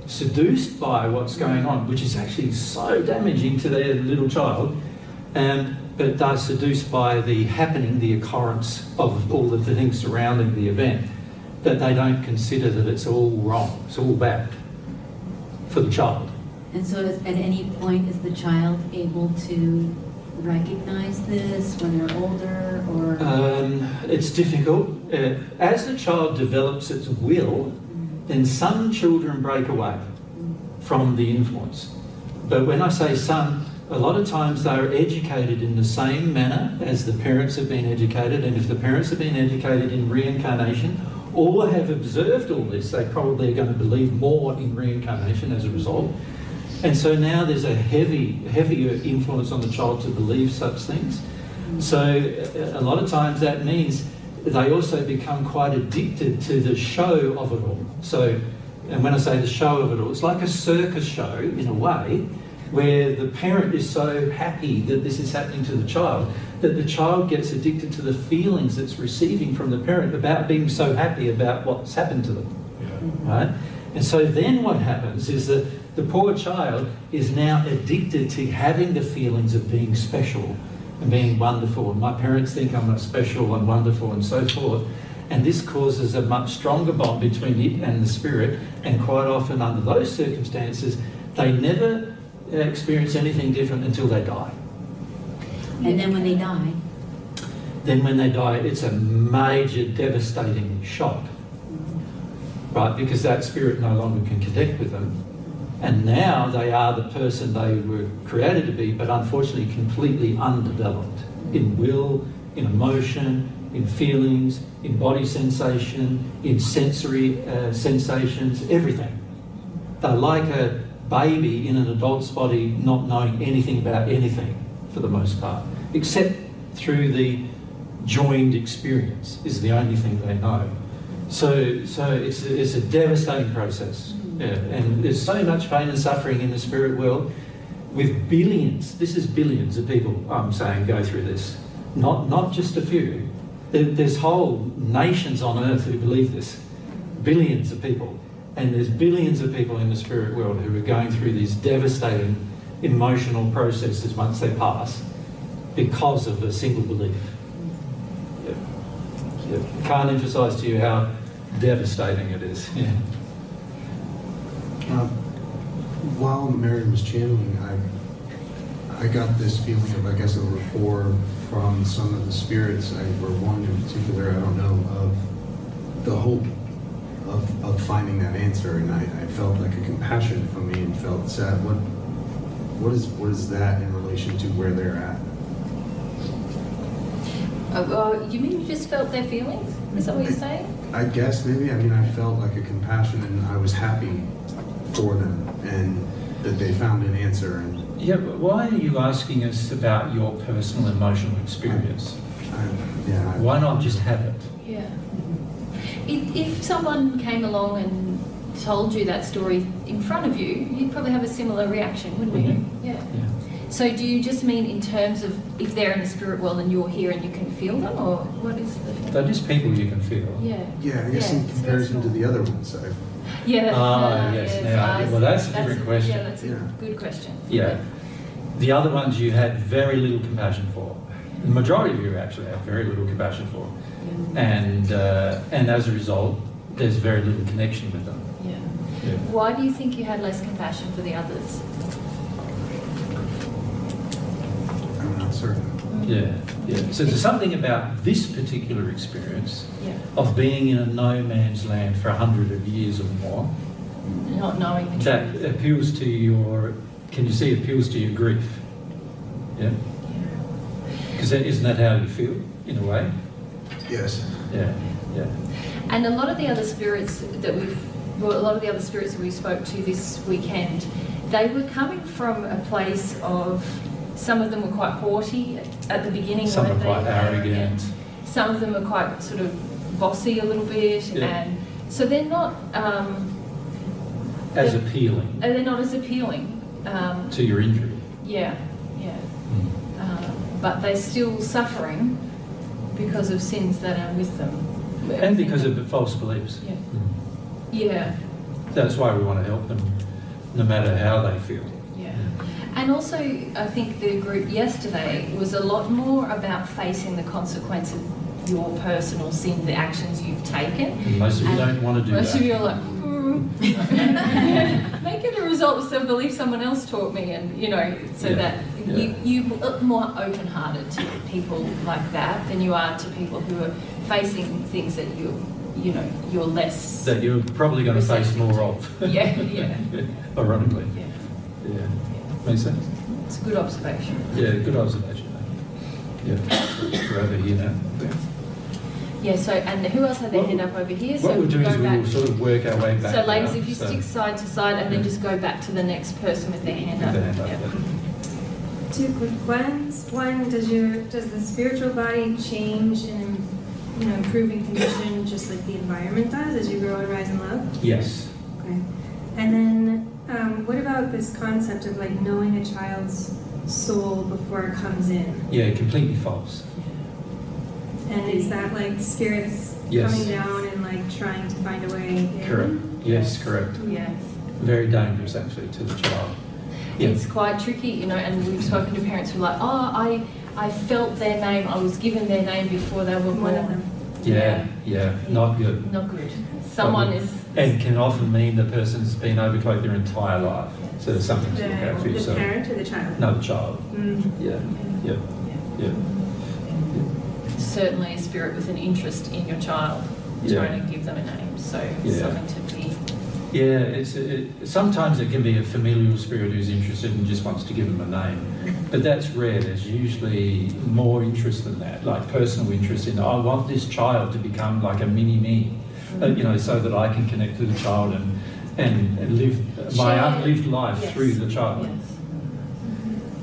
seduced by what's going on, which is actually so damaging to their little child. But they're seduced by the happening, the occurrence of all of the things surrounding the event, that they don't consider that it's all wrong, it's all bad for the child. And so at any point is the child able to recognize this when they're older, or? It's difficult. As the child develops its will, then some children break away from the influence. But when I say some, a lot of times they're educated in the same manner as the parents have been educated, and if the parents have been educated in reincarnation or have observed all this, they probably are going to believe more in reincarnation as a result. And so now there's a heavier influence on the child to believe such things. So a lot of times that means they also become quite addicted to the show of it all. So, and when I say the show of it all, it's like a circus show in a way, where the parent is so happy that this is happening to the child, that the child gets addicted to the feelings it's receiving from the parent about being so happy about what's happened to them. Yeah. Right? And so then what happens is that the poor child is now addicted to having the feelings of being special and being wonderful. And my parents think I'm special and wonderful and so forth. And this causes a much stronger bond between it and the spirit. And quite often under those circumstances, they never experience anything different until they die. And then when they die? Then when they die, it's a major devastating shock. Right? Because that spirit no longer can connect with them. And now they are the person they were created to be, but unfortunately completely undeveloped in will, in emotion, in feelings, in body sensation, in sensory sensations, everything. They're like a baby in an adult's body not knowing anything about anything for the most part, except through the joined experience is the only thing they know. So it's a devastating process. Yeah, and there's so much pain and suffering in the spirit world with billions, this is billions of people, I'm saying, go through this. Not just a few. There's whole nations on earth who believe this. Billions of people. And there's billions of people in the spirit world who are going through these devastating emotional processes once they pass. because of a single belief. Yeah. Yeah. Can't emphasise to you how devastating it is. Yeah. While Mary was channeling, I got this feeling of, I guess, a rapport from some of the spirits, or one in particular, I don't know, of the hope of finding that answer, and I felt like a compassion from me and felt sad. What is that in relation to where they're at? You mean you just felt their feelings? Is that what you're saying? I guess maybe. I mean, I felt like a compassion, and I was happy for them, and that they found an answer. And Yeah, but why are you asking us about your personal emotional experience? Why not just have it? Yeah. If someone came along and told you that story in front of you, you'd probably have a similar reaction, wouldn't you? Yeah. So do you just mean in terms of if they're in the spirit world and you're here and you can feel them, or what is the... They're just people you can feel. Yeah. Yeah, I guess in comparison to the other ones, Yeah. Yes. Well, that's a different question. Yeah, that's a good question. Yeah. The other ones you had very little compassion for. The majority of you actually have very little compassion for. And as a result, there's very little connection with them. Yeah. Why do you think you had less compassion for the others? I'm not certain. Yeah. So there's something about this particular experience of being in a no man's land for 100 years or more. Not knowing the that truth. appeals to your, can you see, appeals to your grief? Yeah? Because isn't that how you feel, in a way? Yes. Yeah. And a lot of the other spirits that we spoke to this weekend, they were coming from a place of, some of them were quite haughty at the beginning. Some are quite arrogant. Some of them are quite sort of bossy a little bit, and so they're not as appealing. They're not as appealing to your injury. Yeah. But they're still suffering because of sins that are with them. And because of false beliefs. Yeah. That's why we want to help them, no matter how they feel. Yeah. And also, I think the group yesterday was a lot more about facing the consequence of your personal sin, the actions you've taken. And most of you don't want to do that. Most of you are like, make it a result of some belief someone else taught me, and that you're more open-hearted to people like that than you are to people who are facing things that you're less... That you're probably going to face more of. Yeah. Ironically. Yeah. Makes sense? It's a good observation. Yeah, good observation. Yeah. We're over here now. Yeah, so, and who else had their hand up over here? What we'll do is we'll sort of work our way back. So ladies, if you stick side to side and then just go back to the next person with their hand up. Two quick ones. One, does the spiritual body change and improve in condition just like the environment does as you grow and rise in love? Yes. Okay. And then what about this concept of like knowing a child's soul before it comes in? Yeah, completely false. And is that like spirits coming down and like trying to find a way in? Correct. Yes, correct. Yes. Very dangerous actually to the child. Yeah. It's quite tricky, and we've spoken to parents who are like, I felt their name, I was given their name before they were born. Yeah, not good. Not good. Someone is... And can often mean the person's been overcloaked their entire life. So there's something to look out for yourself. The parent or the child? No, the child. Yeah. Certainly a spirit with an interest in your child, trying to give them a name. So something to be... Yeah, sometimes it can be a familial spirit who's interested and just wants to give them a name. But that's rare. There's usually more interest than that, like personal interest in, I want this child to become like a mini-me, so that I can connect to the child and live my unlived life through the child. Yes.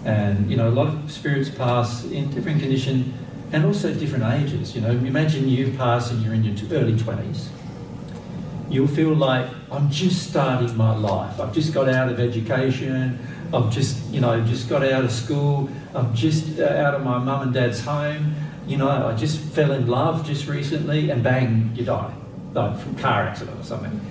And, a lot of spirits pass in different condition and also different ages. Imagine you pass and you're in your early 20s. You'll feel like, I'm just starting my life. I've just got out of education. I've just got out of school. I'm just out of my mum and dad's home. I just fell in love just recently, and bang, you die, like from a car accident or something.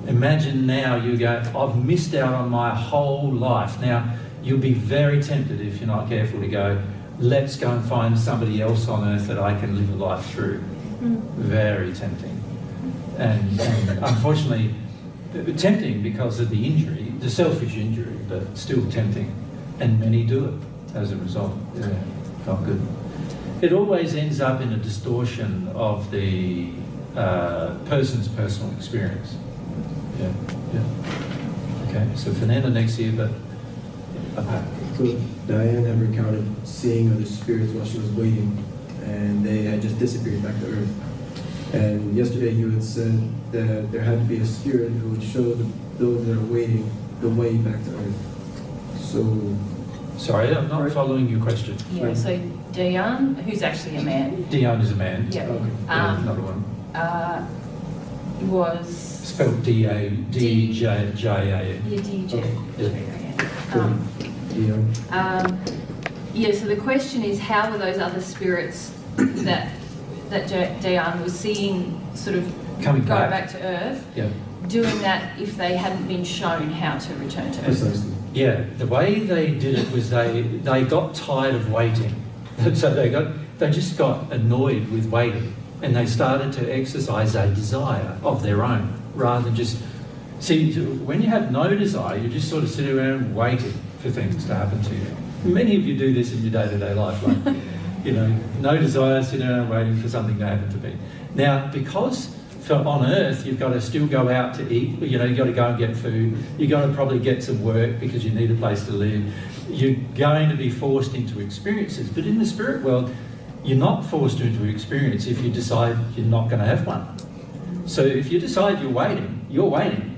Imagine now you go, I've missed out on my whole life. Now, you'll be very tempted, if you're not careful, to go, let's go and find somebody else on earth that I can live a life through. Very tempting. And unfortunately, tempting because of the injury, the selfish injury, but still tempting. And many do it as a result. Yeah, not good. It always ends up in a distortion of the person's personal experience. Yeah, yeah. Okay, so Fernanda next year, but... So Diane had recounted seeing other spirits while she was waiting, and they had just disappeared back to Earth. And yesterday you had said that there had to be a spirit who would show those that are waiting the way back to Earth. So... Sorry, I'm not following your question. Yeah, so Dion, who's actually a man. Dion is a man. Yeah. Okay. Another one. Was... Spelled D-A-D-J-J-A-N. Yeah, D-J. Yeah, so the question is, how were those other spirits that Dion was seeing sort of Coming go back to Earth, Yeah. doing that if they hadn't been shown how to return to Earth? Precisely. Yeah, the way they did it was they got tired of waiting. So they just got annoyed with waiting, and they started to exercise a desire of their own, rather than just... See, when you have no desire, you just sort of sit around waiting for things to happen to you. Many of you do this in your day-to-day life, like, you know, no desire, sit around waiting for something to happen to me. Now, because on Earth you've got to still go out to eat, you know, you've got to go and get food, you've got to probably get some work because you need a place to live, you're going to be forced into experiences. But in the spirit world, you're not forced into an experience if you decide you're not going to have one. So if you decide you're waiting, you're waiting.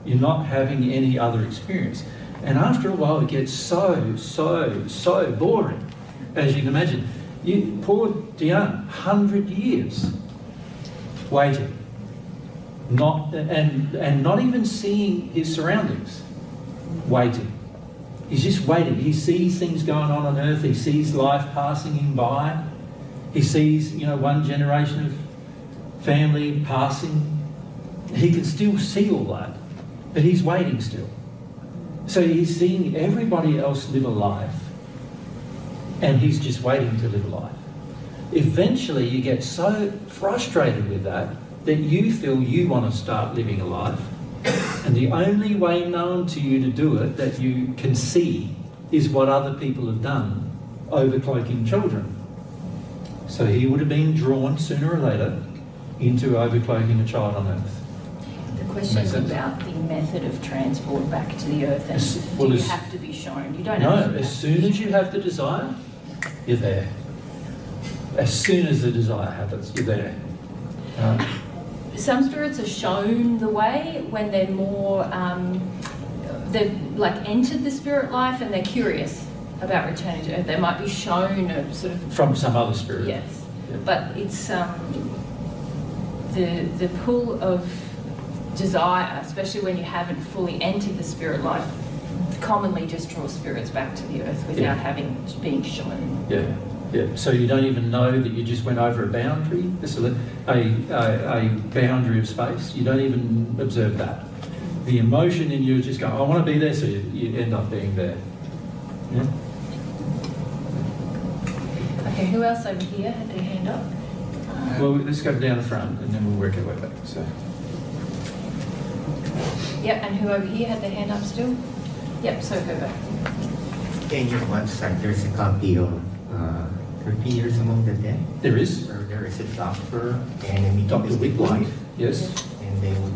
You're not having any other experience. And after a while, it gets so boring. As you can imagine, poor Dion, 100 years waiting, and not even seeing his surroundings, waiting. He's just waiting. He sees things going on Earth. He sees life passing him by. He sees, you know, one generation of family passing. He can still see all that, but he's waiting still. So he's seeing everybody else live a life, and he's just waiting to live a life. Eventually you get so frustrated with that you feel you want to start living a life, and the only way known to you to do it that you can see is what other people have done, overcloaking children. So he would have been drawn sooner or later into overcloaking a child on Earth. The question is about the method of transport back to the Earth, and do you have to be shown? You don't have to. No, as soon as you have the desire, you're there. As soon as the desire happens, you're there. Some spirits are shown the way when they're more, they've like entered the spirit life and they're curious about returning to Earth. They might be shown a sort of... From some other spirit. Yes. Yeah. But it's the pull of desire, especially when you haven't fully entered the spirit life, commonly just draws spirits back to the Earth without being shown. Yeah. Yeah. So you don't even know that you just went over a boundary, a boundary of space. You don't even observe that. The emotion in you is just going, I want to be there, so you end up being there. Yeah. Okay, who else over here had their hand up? Well, let's go down the front and then we'll work our way back. So. Yep, and who over here had their hand up still? Yep, so Herbert. In your website, there's a copy of 30 Years Among the Dead. There is. Where there is a doctor and a Dr. mediumistic wife. Yes. And they would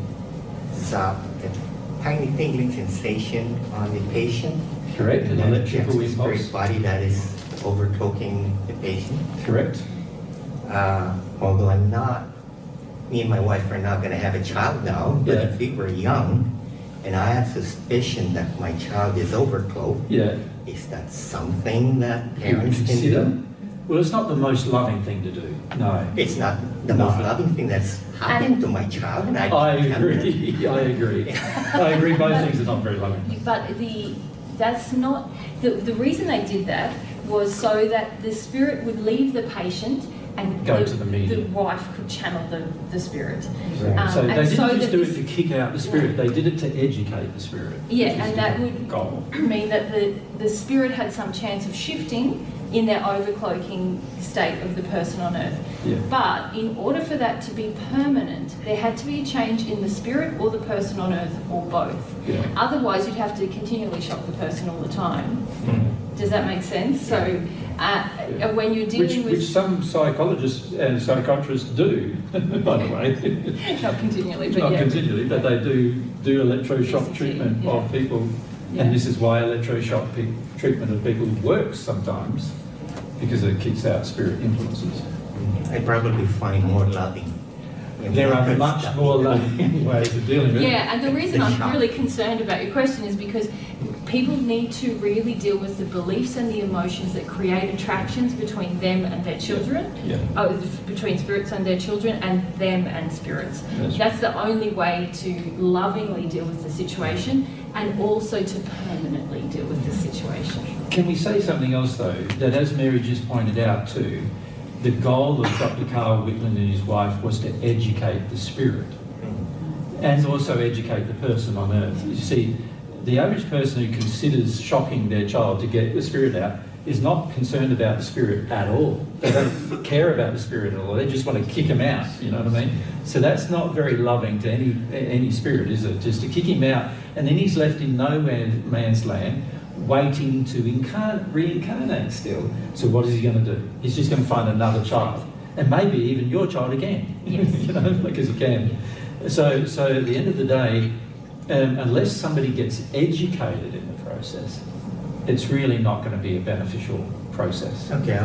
zap a tiny tingling sensation on the patient. Correct. And An then check electrical the impulse. spirit body that is overcloaking the patient. Correct. Although me and my wife are not going to have a child now, but if we were young, and I have suspicion that my child is overcloaked, is that something that parents can do? Well, it's not the most loving thing to do, no. It's not the most loving thing that's happened to my child. And I agree. I agree. I agree, both things are not very loving. But that's not, the reason they did that was so that the spirit would leave the patient and go to the medium. The wife could channel the spirit. So they didn't just do it to kick out the spirit, they did it to educate the spirit. Yeah, and that would mean that the spirit had some chance of shifting in their overcloaking state of the person on earth. Yeah. But in order for that to be permanent, there had to be a change in the spirit or the person on earth, or both. Yeah. Otherwise, you'd have to continually shock the person all the time. Does that make sense? So when you're dealing with... Which some psychologists and psychiatrists do, by the way. Not continually, but Not yeah. continually, but they do electroshock treatment of people. Yeah. And this is why electroshock treatment of people works sometimes, because it kicks out spirit influences. I probably find more loving. There are much more loving ways of dealing with it. Yeah, and the reason I'm really concerned about your question is because people need to really deal with the beliefs and the emotions that create attractions between them and their children. Yeah. Between spirits and their children, and them and spirits. That's That's the only way to lovingly deal with the situation, and also to permanently deal with the situation. Can we say something else though, that as Mary just pointed out too, the goal of Dr. Carl Whitman and his wife was to educate the spirit and also educate the person on earth. You see, the average person who considers shocking their child to get the spirit out is not concerned about the spirit at all. They don't care about the spirit at all. They just want to kick him out, you know what I mean? So that's not very loving to any spirit, is it? Just to kick him out, and then he's left in no man's land, waiting to reincarnate still. So what is he going to do? He's just going to find another child, and maybe even your child again. Yes. You know, because he can. So at the end of the day, unless somebody gets educated in the process, it's really not going to be a beneficial process. Okay,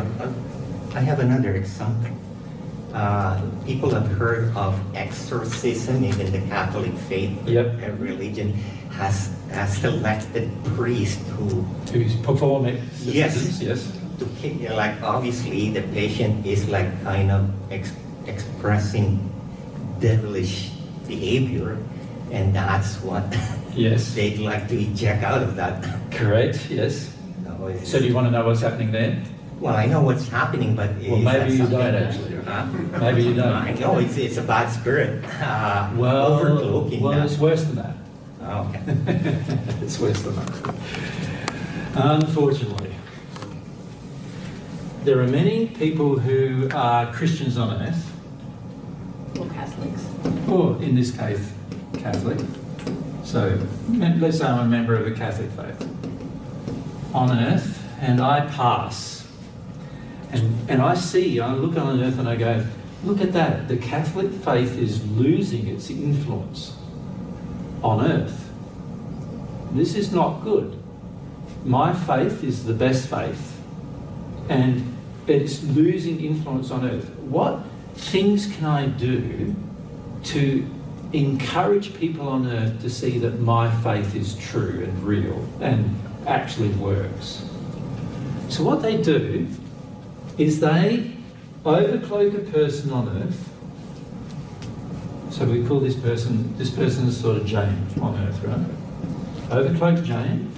I have another example. People have heard of exorcism. Even the Catholic faith religion has selected priests who's performing exorcisms. Yes. To kick, like obviously the patient is like kind of expressing devilish behavior, and that's what they'd like to eject out of that. Correct. Yes. So do you want to know what's happening there? Well, I know what's happening, but well, maybe you don't actually. Maybe you don't. I know it's a bad spirit. Well, it's worse than that. Oh, okay. It's worse than that. Unfortunately, there are many people who are Christians on earth, Or Catholics. or in this case, Catholic. So let's say I'm a member of the Catholic faith on earth, and I pass. And I look on earth and I go, look at that, the Catholic faith is losing its influence on earth. This is not good. My faith is the best faith, and it's losing influence on earth. What things can I do to encourage people on earth to see that my faith is true and real and actually works? So what they do is they overcloak a person on earth. So we call this person is sort of Jane on earth, right? Overcloak Jane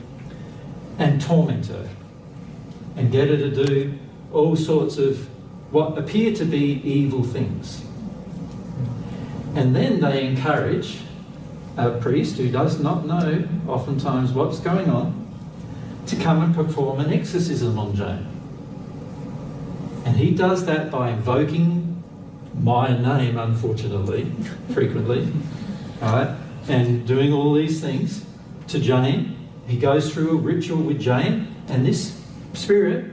and torment her and get her to do all sorts of what appear to be evil things. And then they encourage a priest who does not know oftentimes what's going on to come and perform an exorcism on Jane. And he does that by invoking my name, unfortunately, frequently, right? And doing all these things to Jane. He goes through a ritual with Jane, and this spirit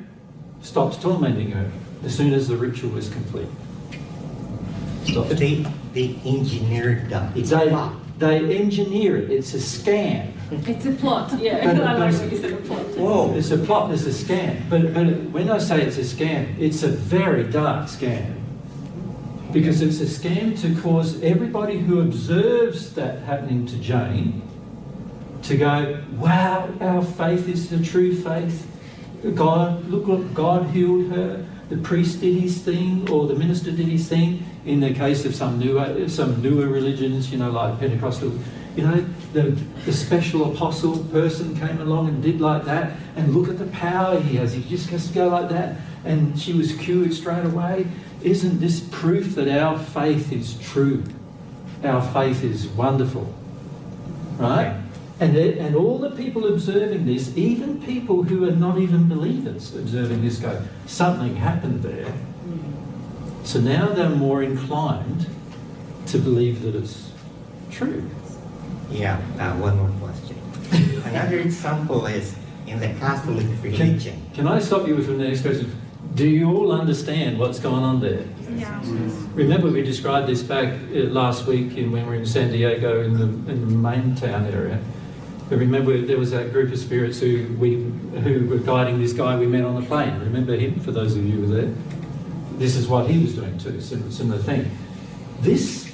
stops tormenting her as soon as the ritual is complete. Stops. They engineered that. They engineer it. It's a scam. It's a plot, yeah. But I like what you said, a plot. Whoa, it's a plot, it's a scam. But when I say it's a scam, it's a very dark scam. Because it's a scam to cause everybody who observes that happening to Jane to go, wow, our faith is the true faith. God, look what God healed her. The priest did his thing, or the minister did his thing. In the case of some newer religions, like Pentecostal, the special apostle person came along and did like that, and look at the power he has. He just has to go like that, and she was cured straight away. Isn't this proof that our faith is true? Our faith is wonderful, right? And all the people observing this, even people who are not even believers observing this, go, something happened there. So now they're more inclined to believe that it's true. Yeah, one more question. Another example is in the Catholic religion. Can I stop you with the next question? Do you all understand what's going on there? Yeah. Remember we described this back last week when we were in San Diego in the main town area. But remember there was that group of spirits who were guiding this guy we met on the plane. Remember him, for those of you who were there? This is what he was doing too, similar thing. This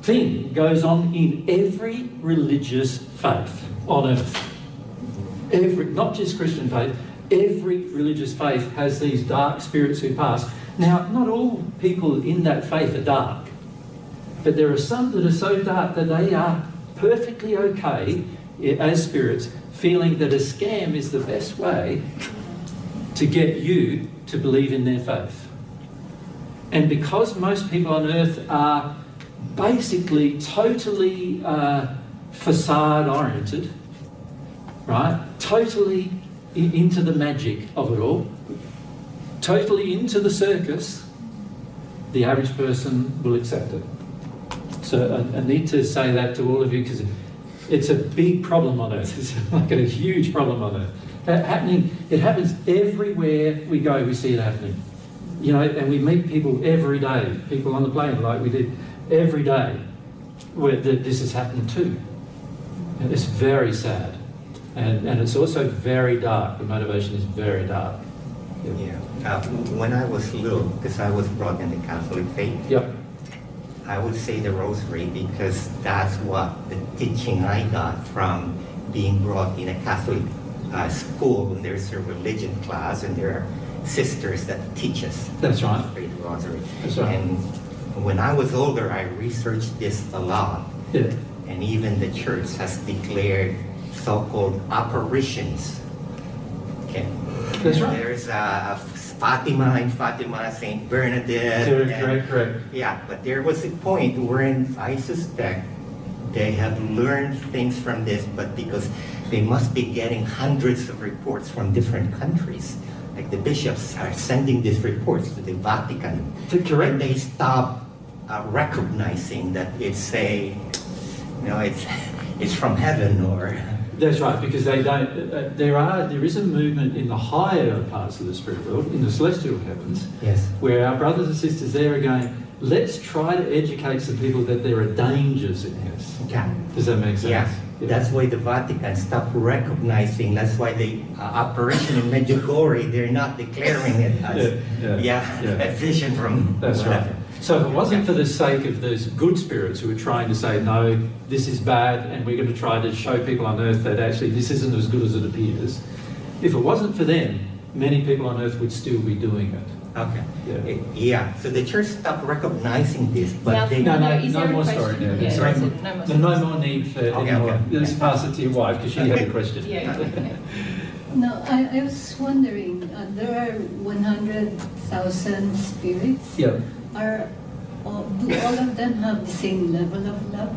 thing goes on in every religious faith on earth. Not just Christian faith, every religious faith has these dark spirits who pass. Now, not all people in that faith are dark, but there are some that are so dark that they are perfectly okay as spirits, feeling that a scam is the best way to get you to believe in their faith. And because most people on earth are basically totally facade-oriented, right? Totally into the magic of it all, totally into the circus, the average person will accept it. So I need to say that to all of you because it's a big problem on earth. It's like a huge problem on earth. It happens everywhere we go, we see it happening. You know, and we meet people every day, people on the plane like we did every day, where this is happening too. And it's very sad. And it's also very dark. The motivation is very dark. Yeah. When I was little, because I was brought in the Catholic faith, Yep. I would say the rosary because that's what the teaching I got from being brought in a Catholic school. And there's a religion class, and there are sisters that teach us. That's right. Pray the rosary. That's right. And when I was older, I researched this a lot. Yeah. And even the church has declared so-called apparitions. Okay. That's right. There's Fatima in Fatima, Saint Bernadette. Correct. Yeah, but there was a point wherein I suspect they have learned things from this, but because they must be getting hundreds of reports from different countries. Like the bishops are sending these reports to the Vatican. Correct. And they stop recognizing that it's it's from heaven or... That's right, because they don't. There is a movement in the higher parts of the spirit world, in the celestial heavens, Yes. where our brothers and sisters there are going, let's try to educate some people that there are dangers in this. Yeah. Does that make sense? Yeah. That's why the Vatican stopped recognizing. That's why the apparition in Medjugorje, they're not declaring it as a vision from That's whatever. right. So if it wasn't for the sake of those good spirits who are trying to say, no, this is bad, and we're going to try to show people on earth that actually this isn't as good as it appears, if it wasn't for them, many people on earth would still be doing it. Okay. Yeah. So the church stopped recognizing this, but Now, they... is No there a more question? story now. Yeah, Sorry. no more No more need for Okay, any more. okay. Let's pass it to your wife, because she had a question. Yeah. No, I was wondering, there are 100,000 spirits. Yeah. Do all of them have the same level of love?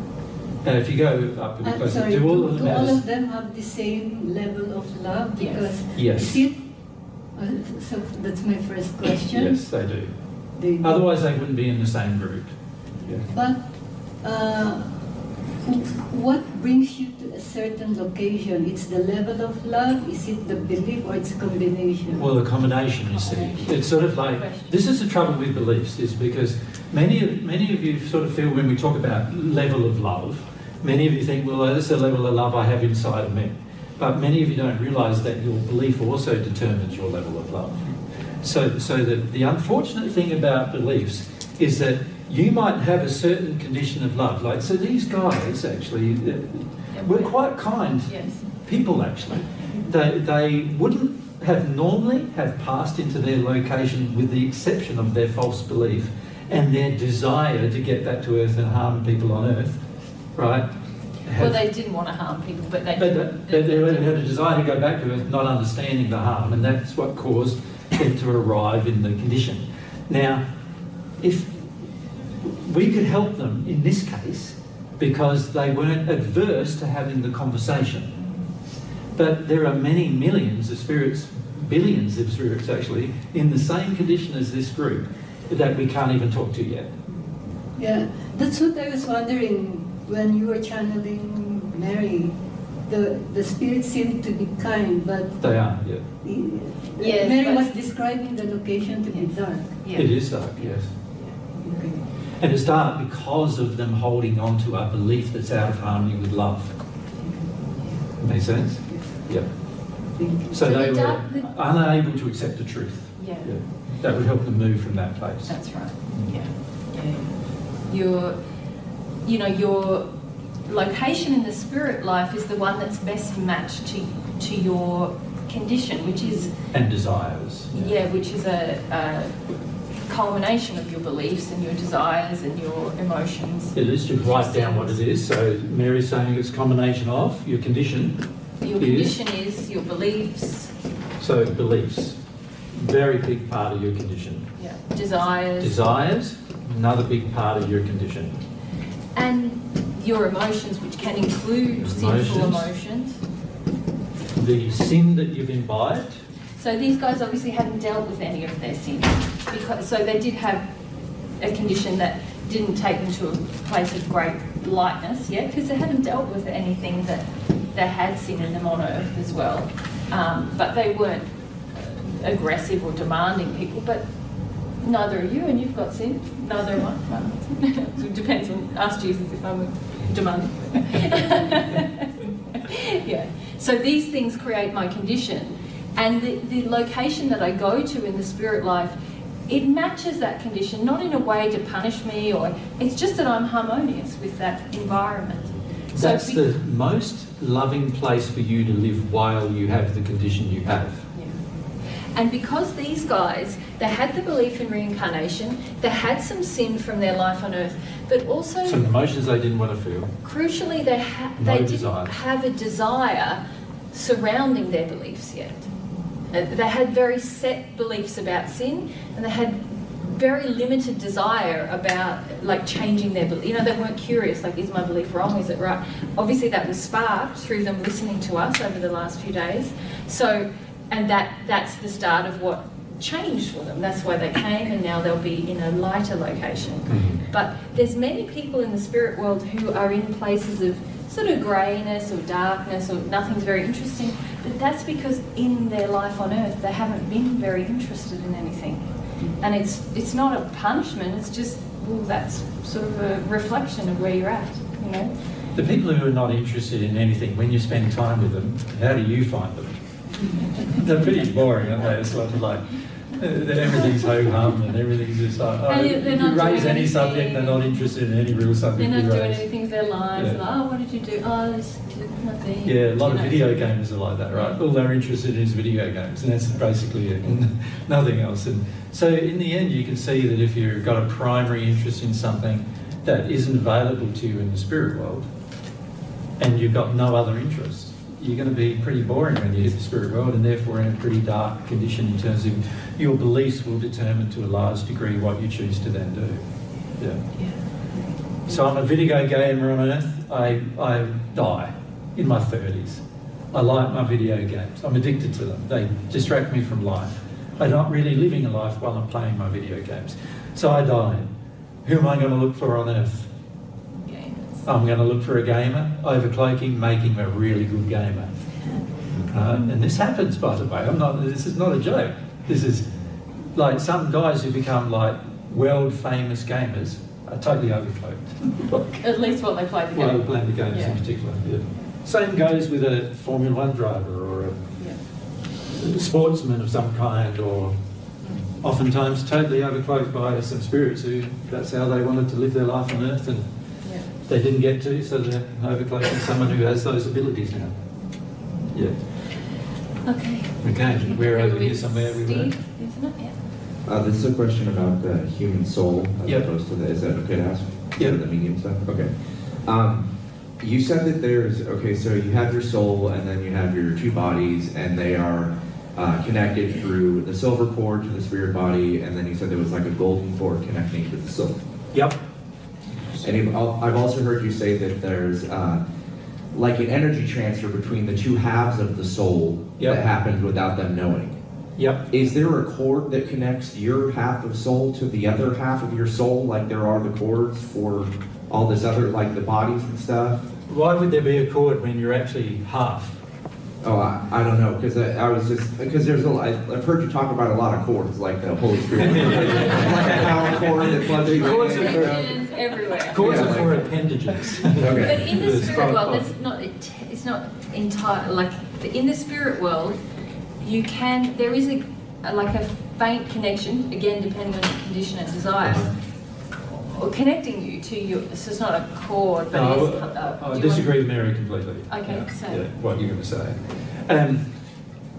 If you go up a bit closer, Sorry, do all of them do all have of them have the same level of love? Yes. Because Yes. is it? So that's my first question. Yes, they do. They do. Otherwise, they wouldn't be in the same group. Yeah. But what brings you to a certain location? It's the level of love? Is it the belief, or it's a combination? Well, a combination, you see. It's sort of like, this is the trouble with beliefs, is because many of you sort of feel when we talk about level of love, many of you think, well, this is the level of love I have inside of me. But many of you don't realise that your belief also determines your level of love. So the unfortunate thing about beliefs is that you might have a certain condition of love. Like, so these guys actually were quite kind people, actually. They wouldn't have normally have passed into their location with the exception of their false belief and their desire to get back to earth and harm people on earth, right? Well, they didn't want to harm people, but they had a desire to go back to earth, not understanding the harm, and that's what caused them to arrive in the condition. Now, if we could help them in this case, because they weren't adverse to having the conversation. But there are many millions of spirits, billions of spirits actually, in the same condition as this group that we can't even talk to yet. Yeah, that's what I was wondering when you were channeling Mary. The spirits seem to be kind, but They are, yeah. Yes, Mary but- was describing the location to be dark. Yeah. It is dark, yes. Okay. And it's dark because of them holding on to a belief that's out of harmony with love. Make sense? Yeah. So So they the were dark- unable to accept the truth. Yeah. That would help them move from that place. That's right. Yeah. Your location in the spirit life is the one that's best matched to your condition, which is And desires. which is a culmination of your beliefs and your desires and your emotions. It is to write down what it is. So Mary's saying it's a combination of your condition. Your condition is your beliefs. So beliefs, very big part of your condition. Yeah. Desires. Desires, another big part of your condition. And your emotions, which can include sinful emotions. The sin that you've imbibed. So these guys obviously hadn't dealt with any of their sin, so they did have a condition that didn't take them to a place of great lightness yet, because they hadn't dealt with anything that they had sin in them on earth as well. But they weren't aggressive or demanding people, but neither are you, and you've got sin. Neither am I. So it depends on, ask Jesus if I'm demanding. Yeah. So these things create my condition. And the location that I go to in the spirit life, it matches that condition, not in a way to punish me, or it's just that I'm harmonious with that environment. That's the most loving place for you to live while you have the condition you have. And because these guys, they had the belief in reincarnation, they had some sin from their life on earth, but also Some emotions they didn't want to feel. crucially they didn't have a desire surrounding their beliefs yet. They had very set beliefs about sin, and they had very limited desire about like changing their belief. You know, they weren't curious, like, is my belief wrong, is it right? Obviously that was sparked through them listening to us over the last few days. So, and that's the start of what changed for them. That's why they came, and now they'll be in a lighter location. But there's many people in the spirit world who are in places of sort of greyness or darkness, or nothing's very interesting, but that's because in their life on earth they haven't been very interested in anything. And it's not a punishment, it's just, well, that's sort of a reflection of where you're at, you know. The people who are not interested in anything, when you spend time with them, how do you find them? They're pretty boring, aren't they? It's like everything's ho-hum and everything's just like, if you raise any subject, they're not interested in any real subject. They're not doing anything with their lives. Yeah. Like, oh, what did you do? Oh, this nothing. Yeah, a lot of video games are like that, right? All they're interested in is video games, and that's basically it, and nothing else. And so in the end, you can see that if you've got a primary interest in something that isn't available to you in the spirit world, and you've got no other interest, you're going to be pretty boring when you hit the spirit world, and therefore in a pretty dark condition in terms of your beliefs will determine to a large degree what you choose to then do. Yeah. So I'm a video gamer on Earth. I die in my 30s. I like my video games. I'm addicted to them. They distract me from life. I'm not really living a life while I'm playing my video games. So I die. Who am I going to look for on Earth? I'm going to look for a gamer, overcloaking, making a really good gamer. And this happens, by the way. This is not a joke. This is like some guys who become like world famous gamers are totally overcloaked. At least what they play the game. Well, they play the games in particular. Yeah. Same goes with a Formula One driver or a sportsman of some kind, or oftentimes totally overcloaked by some spirits who that's how they wanted to live their life on Earth, and they didn't get to, so they're overcloaking someone who has those abilities now. Yeah. Okay, we're over here somewhere. Steve, isn't it? Yeah. This is a question about the human soul as opposed to the, is that okay to ask? Yeah. The medium stuff? Okay. You said that there's, so you have your soul and then you have your two bodies, and they are connected through the silver cord to the spirit body, and then you said there was like a golden cord connecting to the soul. Yep. And I've also heard you say that there's like an energy transfer between the two halves of the soul Yep. that happens without them knowing. Yep. Is there a cord that connects your half of soul to the other half of your soul, like there are the cords for all this other, like the bodies and stuff? Why would there be a cord when you're actually half? Oh, I don't know, because I was just, because there's I've heard you talk about a lot of cords, like the Holy Spirit. Like a power cord that plugs you Cords in. are Connections everywhere. Cords Yeah, are for appendages. But Okay. in the It's spirit world, quite- that's not, it's not entire, like, in the spirit world, you can, there is like a faint connection, again, depending on your condition and desire, or connecting you to your, so it's not a cord, but it is. No, do I you disagree with Mary completely. Okay, Yeah, so- yeah, what you're going to say.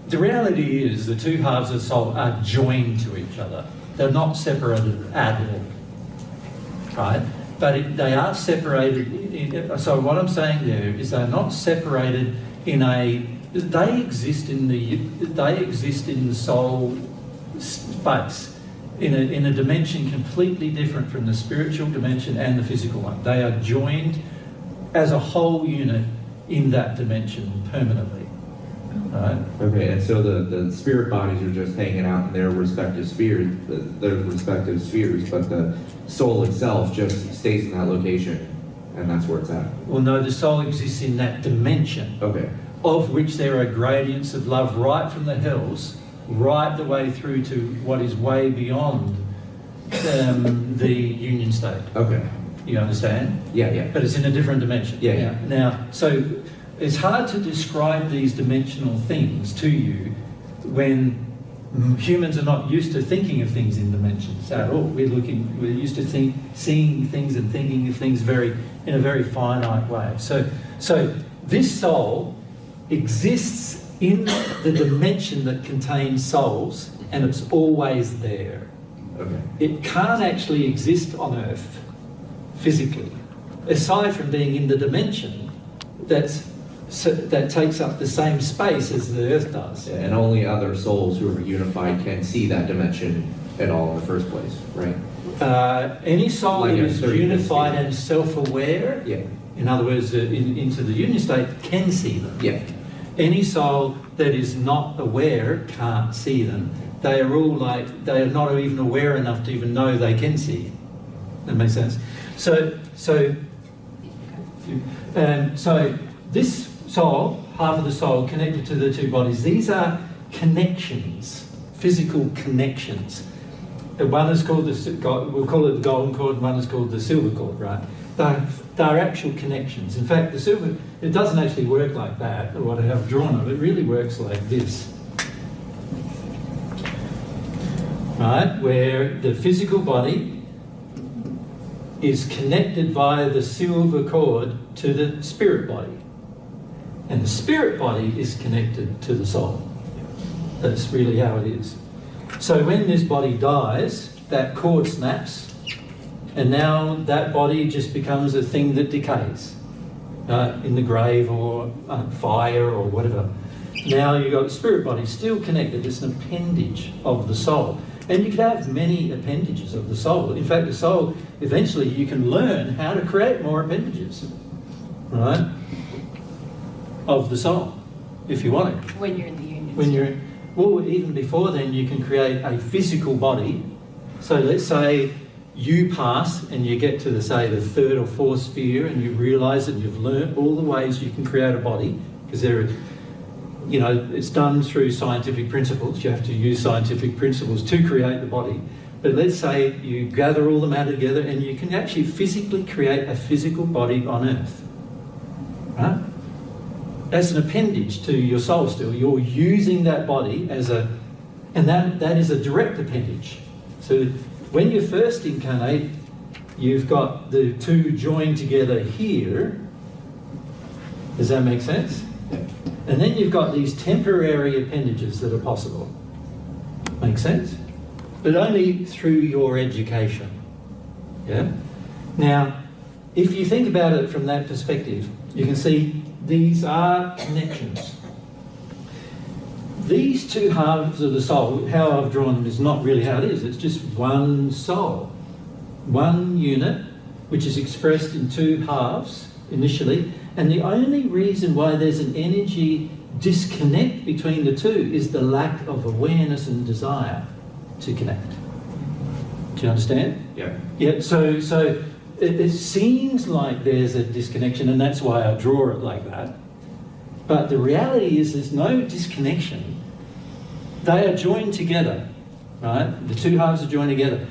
The reality is the two halves of the soul are joined to each other. They're not separated at all, right? But they are separated. So what I'm saying there is they're not separated in a. They exist in the soul space. In a dimension completely different from the spiritual dimension and the physical one. They are joined as a whole unit in that dimension permanently. Right? Okay, and so the spirit bodies are just hanging out in their respective spheres, but the soul itself just stays in that location, and that's where it's at. Well, no, the soul exists in that dimension, Okay. of which there are gradients of love right from the hells, right the way through to what is way beyond the union state. Okay. You understand? Yeah, yeah. But it's in a different dimension. Yeah, yeah. Now, so it's hard to describe these dimensional things to you when humans are not used to thinking of things in dimensions at all. We're used to seeing things and thinking of things in a very finite way. So this soul exists in the dimension that contains souls, and it's always there. Okay. It can't actually exist on Earth physically, aside from being in the dimension that takes up the same space as the Earth does. Yeah, and only other souls who are unified can see that dimension at all in the first place, right? Any soul Like that a is 30 unified scale. and self-aware, Yeah. in other words, into the union state, can see them. Yeah. Any soul that is not aware can't see them. They are all they are not even aware enough to even know they can see. That makes sense? So this soul, half of the soul, connected to the two bodies, these are connections, physical connections. One is called we'll call it the golden cord, and one is called the silver cord, right? They're actual connections. In fact, the silver, it doesn't actually work like that, or what I have drawn of it. It really works like this. Right? Where the physical body is connected via the silver cord to the spirit body. And the spirit body is connected to the soul. That's really how it is. So when this body dies, that cord snaps, and now that body just becomes a thing that decays in the grave or fire or whatever. Now you've got the spirit body still connected. It's an appendage of the soul. And you could have many appendages of the soul. In fact, the soul, eventually you can learn how to create more appendages, right, of the soul, if you want it. When you're in the union. Well, even before then, you can create a physical body. So let's say you pass and you get to the third or fourth sphere, and you realise that you've learnt all the ways you can create a body, because it's done through scientific principles. You have to use scientific principles to create the body. But let's say you gather all the matter together and you can actually physically create a physical body on Earth. Right? That's an appendage to your soul still. You're using that body and that is a direct appendage. So when you first incarnate, you've got the two joined together here. Does that make sense? Yeah. And then you've got these temporary appendages that are possible. Make sense? But only through your education. Yeah? Now, if you think about it from that perspective, you can see these are connections. These two halves of the soul, how I've drawn them is not really how it is. It's just one soul. One unit, which is expressed in two halves, initially, and the only reason why there's an energy disconnect between the two is the lack of awareness and desire to connect. Do you understand? Yeah. Yeah, so it seems like there's a disconnection, and that's why I draw it like that. But the reality is there's no disconnection. They are joined together, right? The two halves are joined together.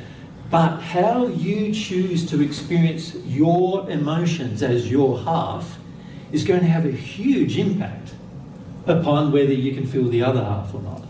But how you choose to experience your emotions as your half is going to have a huge impact upon whether you can feel the other half or not.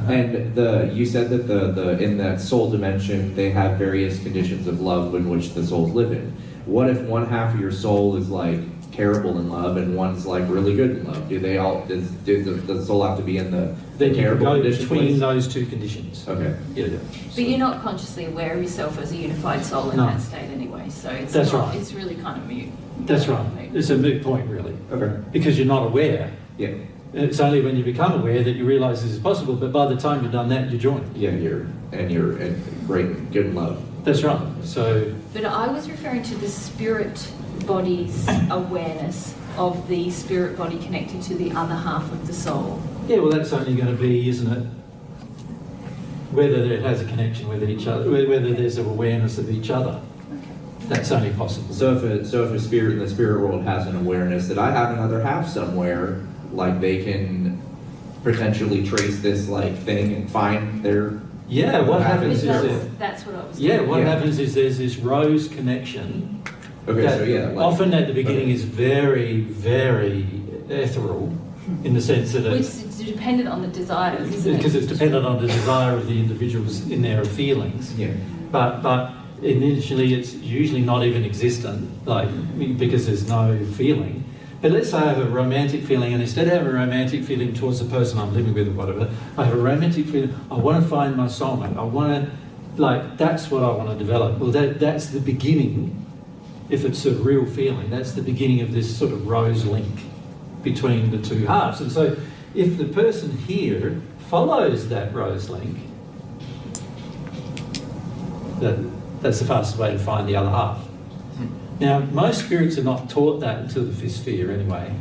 And you said that the in that soul dimension they have various conditions of love in which the souls live in. What if one half of your soul is like terrible in love and one's like really good in love? Do they all does the soul have to be in the terrible go condition between place? those two conditions? Okay. Yeah. But you're not consciously aware of yourself as a unified soul in No. that state anyway, so it's That's not, right. it's really kind of mute. That's right. It's a moot point, really. Okay. Because you're not aware. Yeah. It's only when you become aware that you realise this is possible, but by the time you've done that, you're joined. Yeah, you're great, good in love. That's right. So. But I was referring to the spirit body's awareness of the spirit body connected to the other half of the soul. Yeah, well, that's only going to be, isn't it? Whether it has a connection with each other, whether there's an awareness of each other. Okay. That's only possible. So if a spirit in the spirit world has an awareness that I have another half somewhere, like they can potentially trace this like thing and find their. Yeah, what happens is that's what I was. Yeah, what happens is there's this rose connection. Okay, that so yeah, like, often at the beginning is very, very ethereal, in the sense that Which it's is dependent on the desires, isn't it? because it's dependent on the desire of the individuals in their feelings. Yeah. But initially it's usually not even existent, like because there's no feeling. But let's say I have a romantic feeling, and instead of having a romantic feeling towards the person I'm living with or whatever, I have a romantic feeling, I want to find my soulmate. I want to, like, that's what I want to develop. Well, that's the beginning, if it's a real feeling, that's the beginning of this sort of rose link between the two halves. And so if the person here follows that rose link, that's the fastest way to find the other half. Now, most spirits are not taught that until the fifth sphere anyway,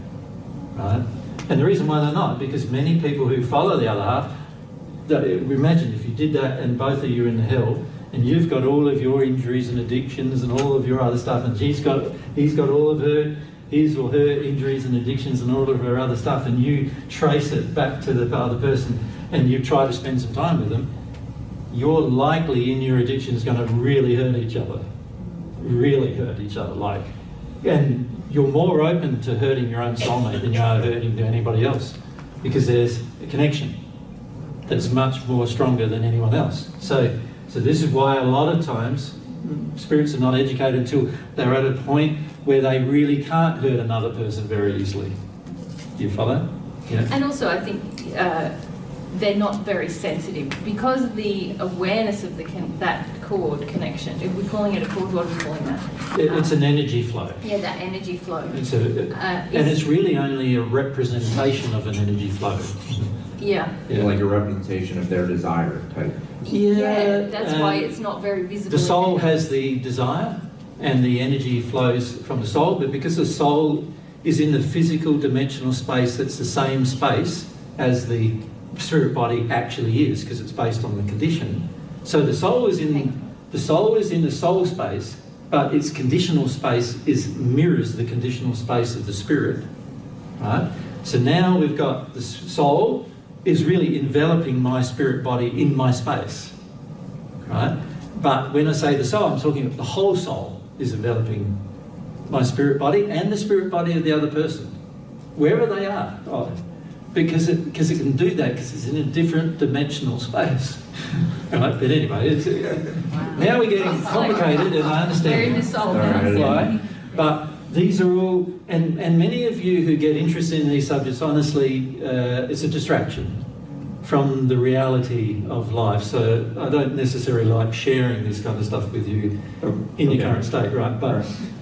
right? And the reason why they're not, because many people who follow the other half, imagine if you did that and both of you are in the hell, and you've got all of your injuries and addictions and all of your other stuff, and he's got all of his or her injuries and addictions and all of her other stuff, and you trace it back to the other person, and you try to spend some time with them, you're likely in your addictions going to really hurt each other. Really hurt each other, like, and you're more open to hurting your own soulmate than you are hurting anybody else, because there's a connection that's much more stronger than anyone else. So this is why a lot of times spirits are not educated until they're at a point where they really can't hurt another person very easily. Do you follow? Yeah. And also, I think they're not very sensitive because of the awareness of that cord connection. If we're calling it a cord, what are we calling that? It's an energy flow. Yeah, that energy flow. And it's really only a representation of an energy flow. Yeah. Like a representation of their desire type. Yeah, that's why it's not very visible. The soul has the desire and the energy flows from the soul, but because the soul is in the physical dimensional space that's the same space as the spirit body actually is, because it's based on the condition. So the soul is in the soul space, but its conditional space mirrors the conditional space of the spirit. Right? So now we've got the soul is really enveloping my spirit body in my space. Right? But when I say the soul, I'm talking about the whole soul is enveloping my spirit body and the spirit body of the other person, wherever they are. Because it can do that because it's in a different dimensional space. Right? But anyway, now we're getting complicated, and I understand. We're in the soul now. Right? But these are all, and many of you who get interested in these subjects, honestly, it's a distraction from the reality of life. So I don't necessarily like sharing this kind of stuff with you in your current state, right?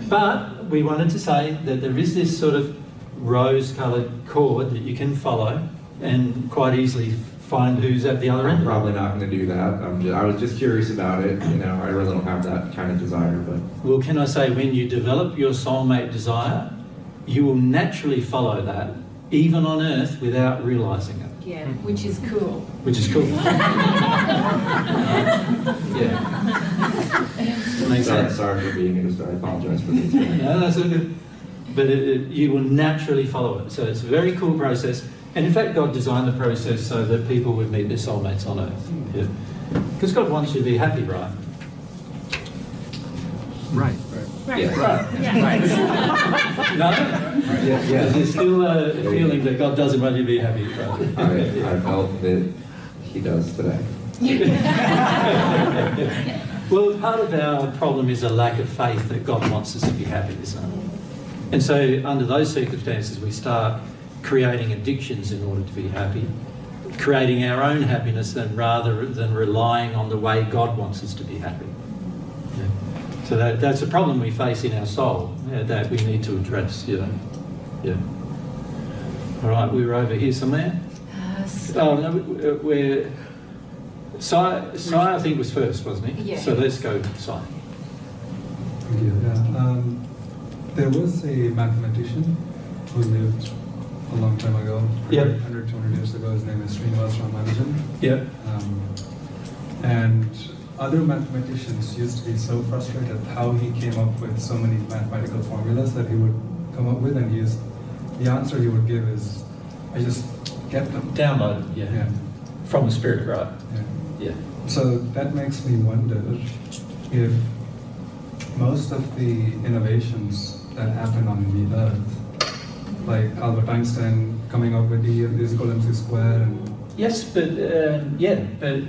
But we wanted to say that there is this sort of rose-coloured cord that you can follow and quite easily find who's at the other end. I'm probably not going to do that. I was just curious about it. You know, I really don't have that kind of desire. But Well, can I say, when you develop your soulmate desire, you will naturally follow that, even on Earth, without realising it. Yeah, which is cool. Which is cool. Yeah. Makes sense. sorry for being interested. I apologize for this. No, that's all good. But you will naturally follow it. So it's a very cool process. And in fact, God designed the process so that people would meet their soulmates on Earth. Yeah. Because God wants you to be happy, right? Right. Yeah, right. No? Yeah. There's still a feeling that God doesn't want you to be happy, right? I felt that he does today. Well, part of our problem is a lack of faith that God wants us to be happy, isn't it? And so under those circumstances, we start creating addictions in order to be happy, creating our own happiness rather than relying on the way God wants us to be happy. Yeah. So that's a problem we face in our soul that we need to address, you know. Yeah. All right, we were over here somewhere. Oh, no, we're... Si, I think, was first, wasn't he? Yeah. So let's go, Si. Thank you. Yeah. There was a mathematician who lived a long time ago, 100, 200 years ago. His name is Srinivas Ramanujan. Yep. And other mathematicians used to be so frustrated how he came up with so many mathematical formulas that he would come up with, and the answer he would give is, I just get them. Downloaded, yeah. From the Spirit, right? Yeah. Yeah. So that makes me wonder if most of the innovations that happen on the Earth, like Albert Einstein coming up with E is equal to MC squared, and yes, but but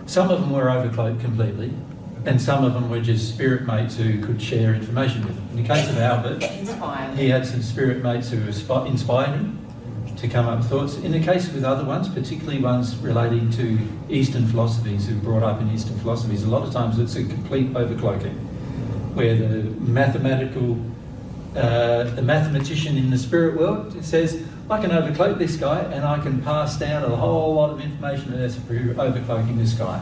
some of them were overcloaked completely, and some of them were just spirit mates who could share information with him. In the case of Albert, he had some spirit mates who inspired him to come up with thoughts. In the case with other ones, particularly ones relating to Eastern philosophies, who brought up in Eastern philosophies, a lot of times it's a complete overcloaking, where the mathematician in the spirit world says, I can overcloak this guy and I can pass down a whole lot of information through overcloaking this guy.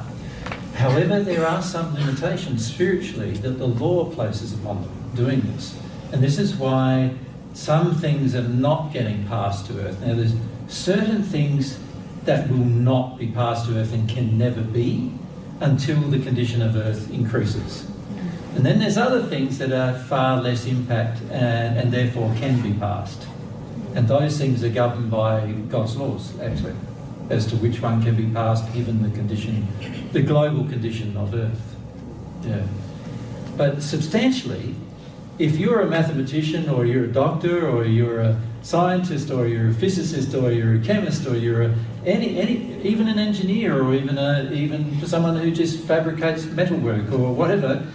However, there are some limitations spiritually that the law places upon them doing this. And this is why some things are not getting passed to Earth. Now, there's certain things that will not be passed to Earth and can never be until the condition of Earth increases. And then there's other things that are far less impact and therefore can be passed. And those things are governed by God's laws, actually, as to which one can be passed given the condition, the global condition of Earth. Yeah. But substantially, if you're a mathematician or you're a doctor or you're a scientist or you're a physicist or you're a chemist or you're even an engineer or even someone who just fabricates metalwork or whatever,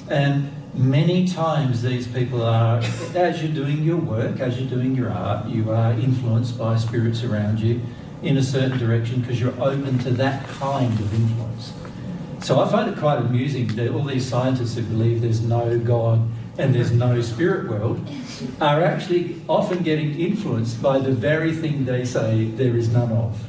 and many times these people are, as you're doing your work, as you're doing your art, you are influenced by spirits around you in a certain direction because you're open to that kind of influence. So I find it quite amusing that all these scientists who believe there's no God and there's no spirit world are actually often getting influenced by the very thing they say there is none of.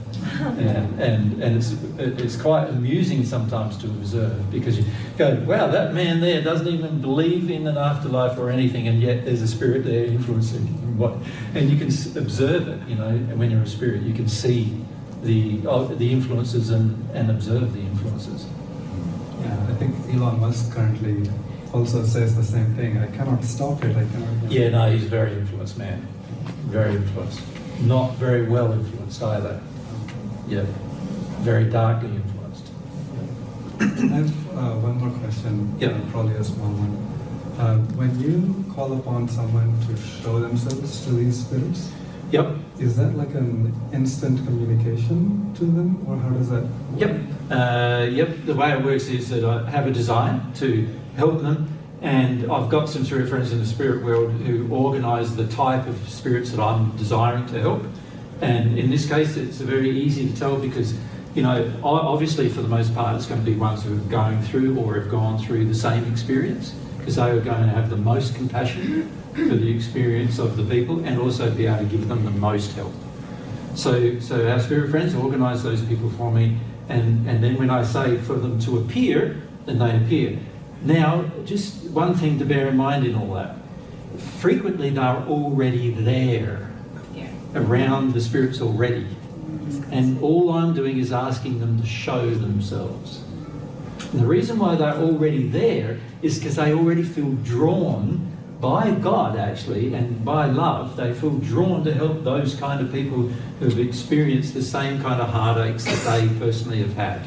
And it's quite amusing sometimes to observe, because you go, wow, that man there doesn't even believe in an afterlife or anything, and yet there's a spirit there influencing what, and you can observe it, you know, and when you're a spirit you can see the influences and observe the influences. Yeah, I think Elon Musk currently also says the same thing. I cannot stop it. I cannot. Yeah, no, he's a very influenced man. Very influenced. Not very well influenced either. Yeah, very darkly influenced. I have one more question. Yep. Probably a small one. When you call upon someone to show themselves to these spirits, yep, is that like an instant communication to them, or how does that work? Yep. Yep. The way it works is that I have a desire to help them, and I've got some spirit friends in the spirit world who organise the type of spirits that I'm desiring to help. And in this case, it's very easy to tell because, you know, obviously for the most part, it's going to be ones who are going through or have gone through the same experience, because they are going to have the most compassion for the experience of the people and also be able to give them the most help. So our spirit friends organise those people for me, and then when I say for them to appear, then they appear. Now, just one thing to bear in mind in all that, frequently they're already there, around the spirits already. And all I'm doing is asking them to show themselves. And the reason why they're already there is because they already feel drawn by God, actually, and by love. They feel drawn to help those kind of people who have experienced the same kind of heartaches that they personally have had.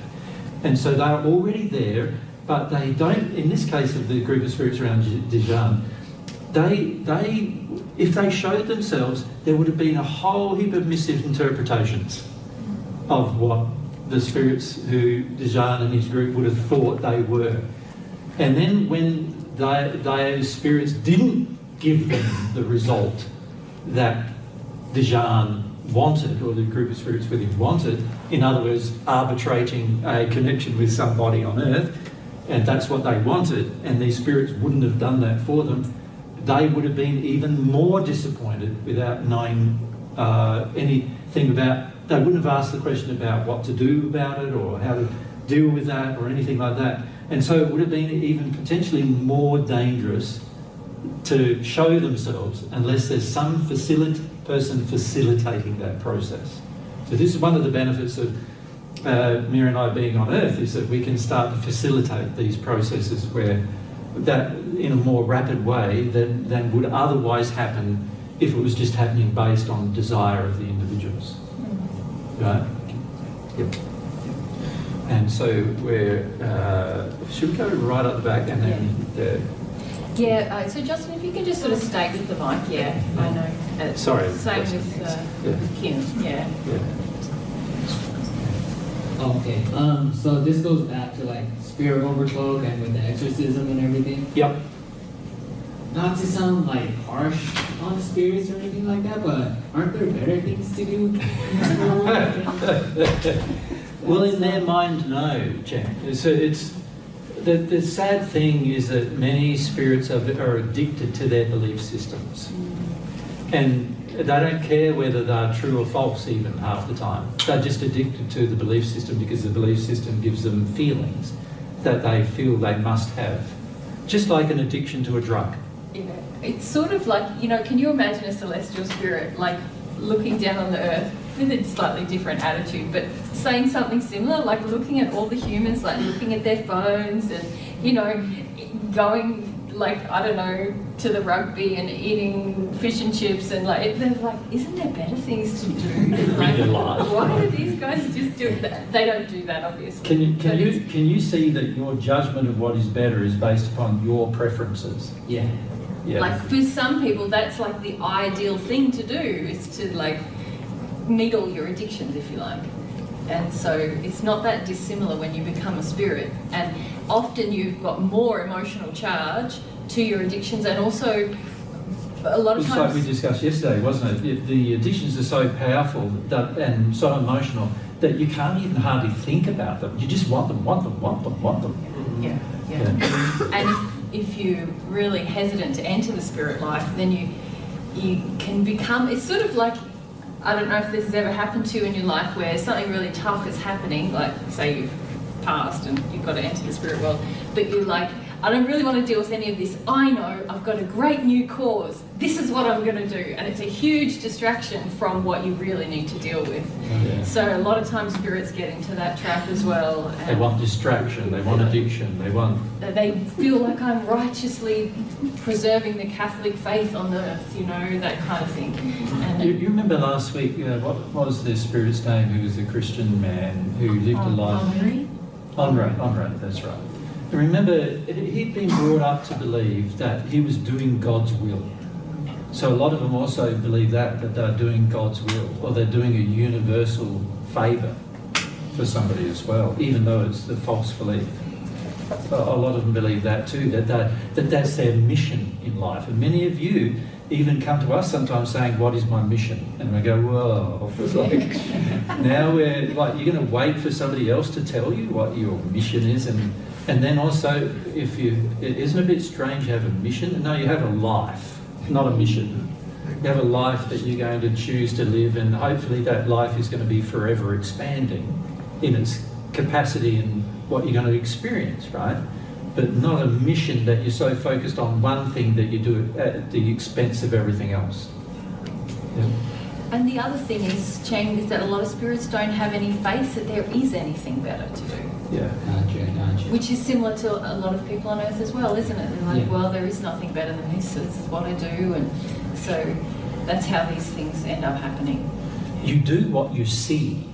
And so they're already there, but they don't, in this case of the group of spirits around Dijon, if they showed themselves, there would have been a whole heap of misinterpretations of what the spirits who Dijon and his group would have thought they were. And then when those spirits didn't give them the result that Dijon wanted, or the group of spirits with him wanted, in other words, arbitrating a connection with somebody on earth, and that's what they wanted, and these spirits wouldn't have done that for them, they would have been even more disappointed without knowing anything about. They wouldn't have asked the question about what to do about it or how to deal with that or anything like that. And so it would have been even potentially more dangerous to show themselves unless there's some person facilitating that process. So this is one of the benefits of Mira and I being on Earth, is that we can start to facilitate these processes where that in a more rapid way than would otherwise happen if it was just happening based on desire of the individuals. Right? Yep. And so we're, should we go right up the back and then so Justin, if you can just sort of stay with the mic, I know. Sorry. Same with Kim, Okay, so this goes back to like spirit overcloak and with the exorcism and everything. Yep. Not to sound like harsh on spirits or anything like that, but aren't there better things to do? Well, in their mind, no, Jack. So it's the sad thing is that many spirits are addicted to their belief systems, and they don't care whether they're true or false even half the time. They're just addicted to the belief system because the belief system gives them feelings that they feel they must have, just like an addiction to a drug. Yeah. It's sort of like, can you imagine a celestial spirit like looking down on the earth with a slightly different attitude, but saying something similar, like looking at all the humans, like looking at their phones and, going, like, I don't know, to the rugby and eating fish and chips, and like, they're like, isn't there better things to do? Like, why do these guys just do that? They don't do that, obviously. Can you see that your judgment of what is better is based upon your preferences? Yeah. Like for some people, that's like the ideal thing to do, is to like meet all your addictions, if you like. And so it's not that dissimilar when you become a spirit. And often you've got more emotional charge to your addictions, and also a lot of times... It's like we discussed yesterday, wasn't it? The addictions are so powerful and so emotional that you can't even hardly think about them. You just want them. Yeah. And if you're really hesitant to enter the spirit life, then you can become... It's sort of like... I don't know if this has ever happened to you in your life where something really tough is happening, like say you've passed and you've got to enter the spirit world, but you're like, I don't really want to deal with any of this. I know I've got a great new cause. This is what I'm going to do. And it's a huge distraction from what you really need to deal with. Yeah. So a lot of times spirits get into that trap as well. They want distraction, they want addiction, they feel like I'm righteously preserving the Catholic faith on earth, that kind of thing. And you remember last week, what was the spirit's name who was a Christian man who lived a life? Henri, that's right. And remember, he'd been brought up to believe that he was doing God's will. So a lot of them also believe that they're doing God's will, or they're doing a universal favour for somebody as well, even though it's the false belief. A lot of them believe that too, that that's their mission in life. And many of you even come to us sometimes saying, what is my mission? And we go, whoa, it's like, now we're like, you're going to wait for somebody else to tell you what your mission is. And then also, isn't it a bit strange to have a mission? No, you have a life, not a mission. You have a life that you're going to choose to live, and hopefully that life is going to be forever expanding in its capacity and what you're going to experience, right? But not a mission that you're so focused on one thing that you do it at the expense of everything else. Yeah. And the other thing is, Cheng, is that a lot of spirits don't have any faith that there is anything better to do. Yeah. Gotcha. Which is similar to a lot of people on Earth as well, isn't it? They're like, Yeah. well, there is nothing better than this is what I do. And so that's how these things end up happening. You do what you see,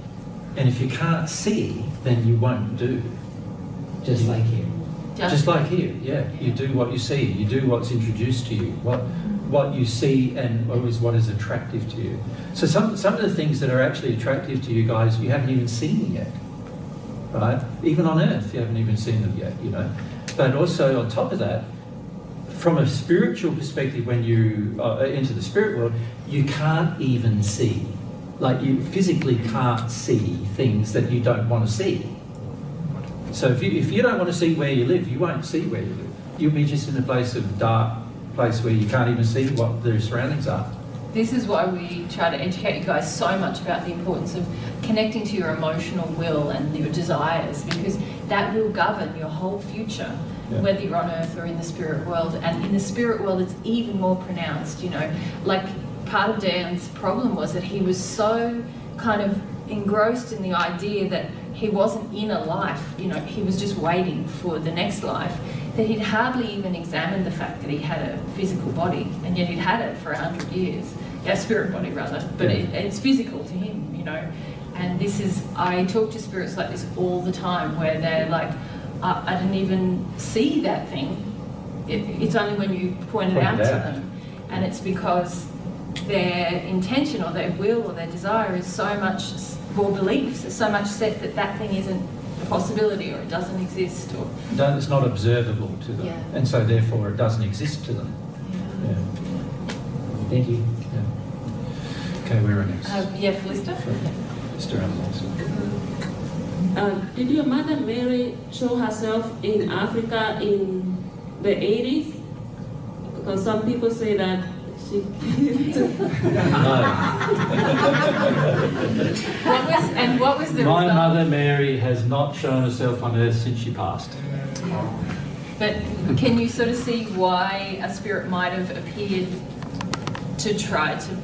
and if you can't see, then you won't do. Just like here. Just like here, yeah. You do what you see. You do what's introduced to you. What you see and what is attractive to you. So some of the things that are actually attractive to you guys, you haven't even seen yet, right? Even on Earth, you haven't even seen them yet, you know. But also on top of that, from a spiritual perspective, when you enter the spirit world, you can't even see. Like, you physically can't see things that you don't want to see. So if you don't want to see where you live, you won't see where you live. You'll be just in a place of dark, place where you can't even see what the surroundings are. This is why we try to educate you guys so much about the importance of connecting to your emotional will and your desires, because that will govern your whole future, whether you're on Earth or in the spirit world. And in the spirit world, it's even more pronounced, you know. Like, part of Dan's problem was that he was so kind of engrossed in the idea that he wasn't in a life, you know, he was just waiting for the next life, that he'd hardly even examined the fact that he had a physical body, and yet he'd had it for 100 years. Yeah, spirit body rather, but it's physical to him, you know. And this is, I talk to spirits like this all the time, where they're like, I didn't even see that thing. It's only when you point it out to them. And it's because their intention or their will or their desire is so much, or beliefs are so much set that that thing isn't a possibility, or it doesn't exist, or It's not observable to them, and so therefore it doesn't exist to them. Thank you. Okay, where are next? Felicita? Mr. Did your mother Mary show herself in Africa in the 80s? Because some people say that she... What was the My result? mother Mary has not shown herself on Earth since she passed. But can you sort of see why a spirit might have appeared to try to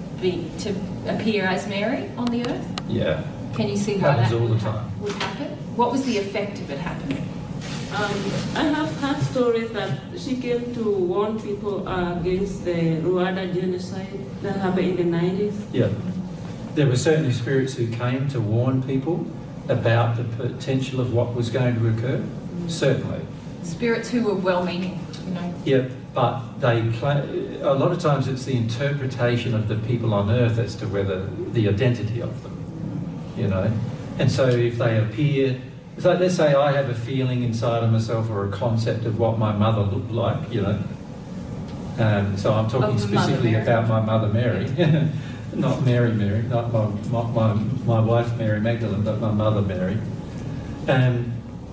appear as Mary on the Earth? Yeah. Can you see why Happens that all the time. would happen? What was the effect of it happening? I have heard stories that she came to warn people against the Rwanda genocide that happened in the 90s. Yeah. There were certainly spirits who came to warn people about the potential of what was going to occur. Certainly. Spirits who were well-meaning, you know. Yeah, but a lot of times it's the interpretation of the people on Earth as to whether the identity of them, you know. And so if they appear, so let's say I have a feeling inside of myself or a concept of what my mother looked like, you know. So I'm talking specifically about my mother Mary, not Mary, not my wife Mary Magdalene, but my mother Mary.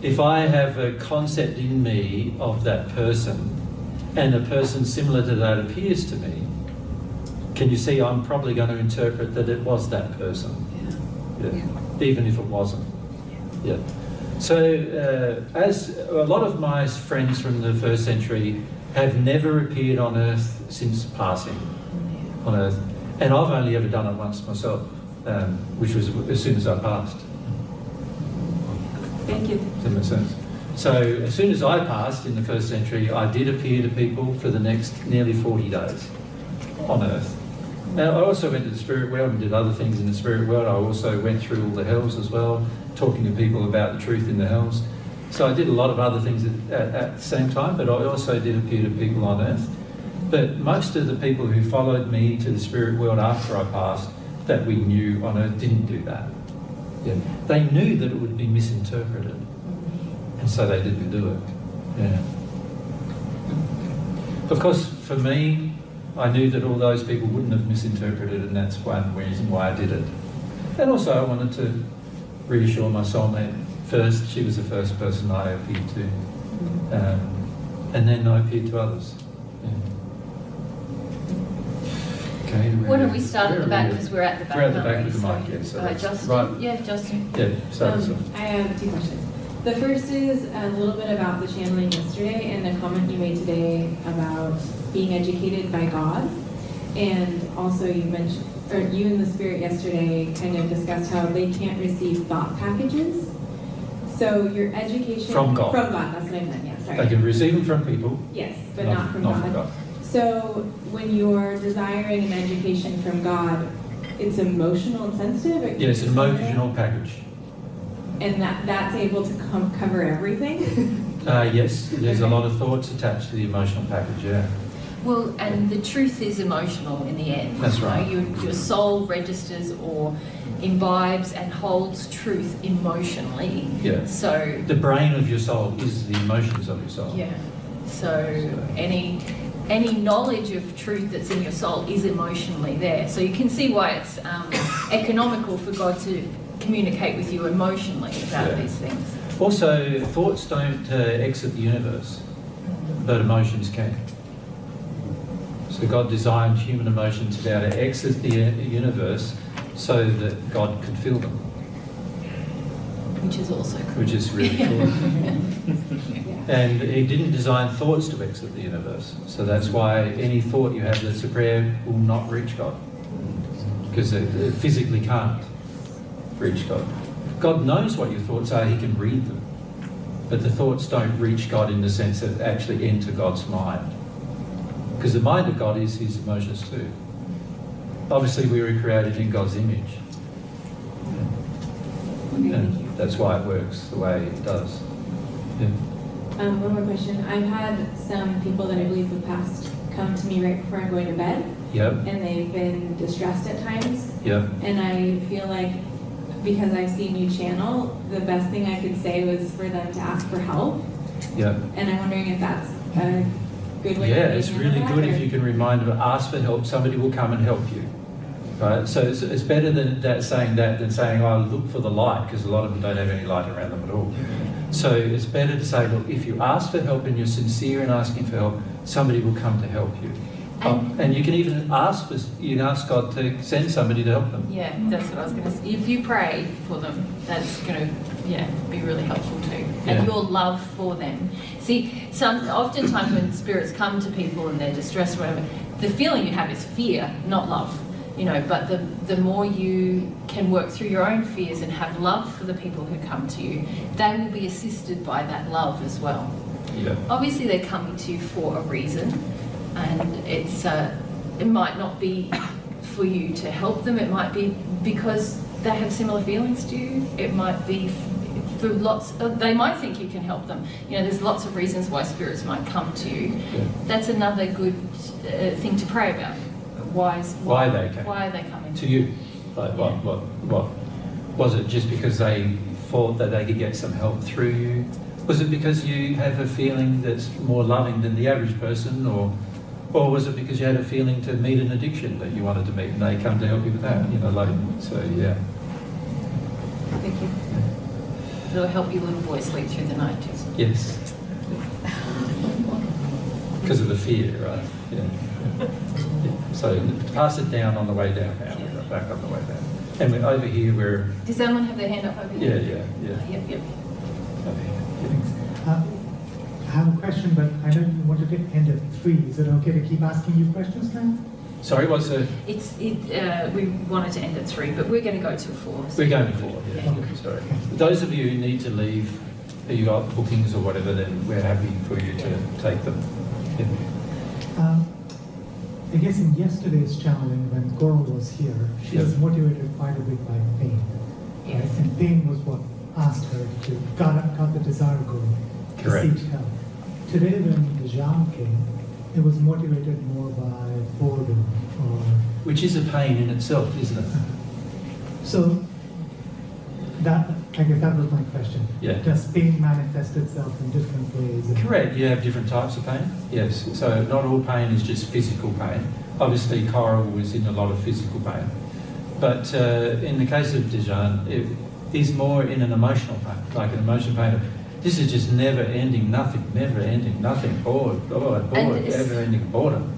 If I have a concept in me of that person, and a person similar to that appears to me, can you see I'm probably going to interpret that it was that person? Yeah. Even if it wasn't. Yeah. So as a lot of my friends from the first century have never appeared on Earth since passing on Earth, and I've only ever done it once myself, which was as soon as I passed. Thank you. Does that make sense? So as soon as I passed in the first century, I did appear to people for the next nearly 40 days on Earth. Now, I also went to the spirit world and did other things in the spirit world. I also went through all the hells as well, talking to people about the truth in the hells. So I did a lot of other things at the same time, but I also did appear to people on Earth. But most of the people who followed me to the spirit world after I passed, that we knew on Earth, didn't do that. Yeah. They knew that it would be misinterpreted, and so they didn't do it. Yeah. Of course, for me, I knew that all those people wouldn't have misinterpreted, and that's one reason why I did it. And also I wanted to reassure my soulmate first. She was the first person I appeared to, and then I appeared to others. Yeah. Okay. Why don't we start at the back because we're at the back. We're at the back aren't with we? the mic, yeah. So Justin? right. Yeah, Justin. Yeah, start us off. I have two questions. The first is a little bit about the channeling yesterday and the comment you made today about being educated by God. And also you mentioned, or you and the Spirit yesterday kind of discussed how they can't receive thought packages. So your education... From God. From God, that's what I meant, yeah, sorry. They can receive them from people. Yes, but not from God. So when you're desiring an education from God, it's emotional and sensitive? Yeah, it's an emotional package. And that's able to cover everything? Yes, there's a lot of thoughts attached to the emotional package, yeah. Well, and the truth is emotional in the end. That's right. Your soul registers or imbibes and holds truth emotionally. Yeah. So the brain of your soul is the emotions of your soul. yeah. So any knowledge of truth that's in your soul is emotionally there. So you can see why it's economical for God to communicate with you emotionally about these things. Also, thoughts don't exit the universe, but emotions can. So God designed human emotions to be able to exit the universe so that God could feel them. Which is also cool. Which is really cool. And He didn't design thoughts to exit the universe. So that's why any thought you have that's a prayer will not reach God. Because it physically can't reach God. God knows what your thoughts are, He can read them. But the thoughts don't reach God in the sense that actually enter God's mind. Because the mind of God is His emotions too. Obviously we were created in God's image. And that's why it works the way it does. Yeah. One more question. I've had some people that I believe have passed come to me right before I'm going to bed. Yep. And they've been distressed at times. Yep. And I feel like because I've seen you channel, the best thing I could say was for them to ask for help. Yep. And I'm wondering if that's a good way to Yeah, it's really good if you can remind them, ask for help, somebody will come and help you. Right? So it's better than saying that than saying, oh, look for the light, because a lot of them don't have any light around them at all. So it's better to say, look, if you ask for help and you're sincere in asking for help, somebody will come to help you. And you can even ask God to send somebody to help them. Yeah, that's what I was going to say. If you pray for them, that's going to be really helpful too. And your love for them. See, oftentimes when spirits come to people and they're distressed or whatever, the feeling you have is fear, not love. You know, but the more you can work through your own fears and have love for the people who come to you, they will be assisted by that love as well. Yeah. Obviously, they're coming to you for a reason, and it might not be for you to help them. It might be because they have similar feelings to you. It might be for they might think you can help them. You know, there's lots of reasons why spirits might come to you. Yeah. That's another good thing to pray about. Why are they coming to you? Like what was it? Just because they thought that they could get some help through you? Was it because you have a feeling that's more loving than the average person, or was it because you had a feeling to meet an addiction that you wanted to meet and they come to help you with that? You know, yeah. Thank you. It'll help your little boy sleep through the night too. Yes. Because of the fear, right? Yeah. So pass it down on the way down now, back on the way down. And we're over here, Does anyone have their hand up over here? Yeah. Yep. Over here. I have a question, but I know you wanted to end at 3. Is it okay to keep asking you questions now? Sorry, what's the... We wanted to end at 3, but we're going to go to 4. So. We're going to 4, yeah. Okay. Sorry. Those of you who need to leave, who you got bookings or whatever, then we're happy for you to take them. Yeah. I guess in yesterday's channeling, when Goro was here, she was motivated quite a bit by pain. Yes. Right? And pain was what asked her to got the desire going to seek help. Today, when the Jean came, it was motivated more by boredom. Which is a pain in itself, isn't it? So, I guess that was my question. Yeah. Does pain manifest itself in different ways? Correct. You have different types of pain. Yes. So not all pain is just physical pain. Obviously, Coral was in a lot of physical pain. But in the case of Dijon, it is more in an emotional pain, like an emotional pain of, this is just never ending, nothing, bored, never ending boredom.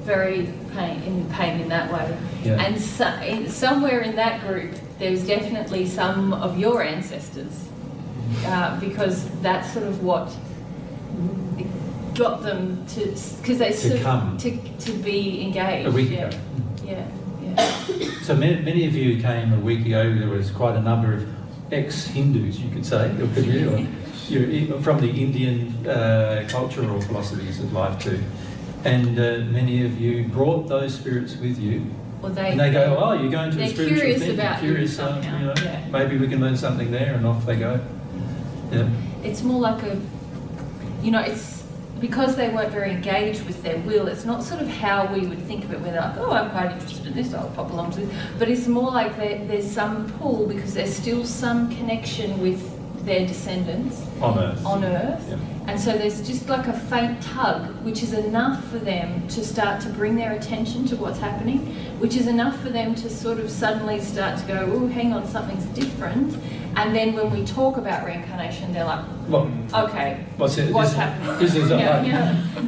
very in pain in that way. Yeah. And somewhere in that group, there's definitely some of your ancestors, because that's sort of what got them to, because they to be engaged. A week ago. Yeah. So many of you came a week ago. There was quite a number of ex-Hindus, you could say, or could you, or you're from the Indian culture or philosophies of life too. And many of you brought those spirits with you. Well, and they go, oh, you're going to a spiritual curious thing. about Curious, somehow. Yeah. Maybe we can learn something there, and off they go. Yeah. It's more like it's because they weren't very engaged with their will. It's not sort of how we would think of it, where they're like, oh, I'm quite interested in this, I'll pop along to this. But it's more like there's some pull, because there's still some connection with their descendants on Earth. Yeah. And so there's just like a faint tug, which is enough for them to start to bring their attention to what's happening, which is enough for them to sort of suddenly start to go, oh, hang on, something's different. And then when we talk about reincarnation, they're like, okay, what's happening? This is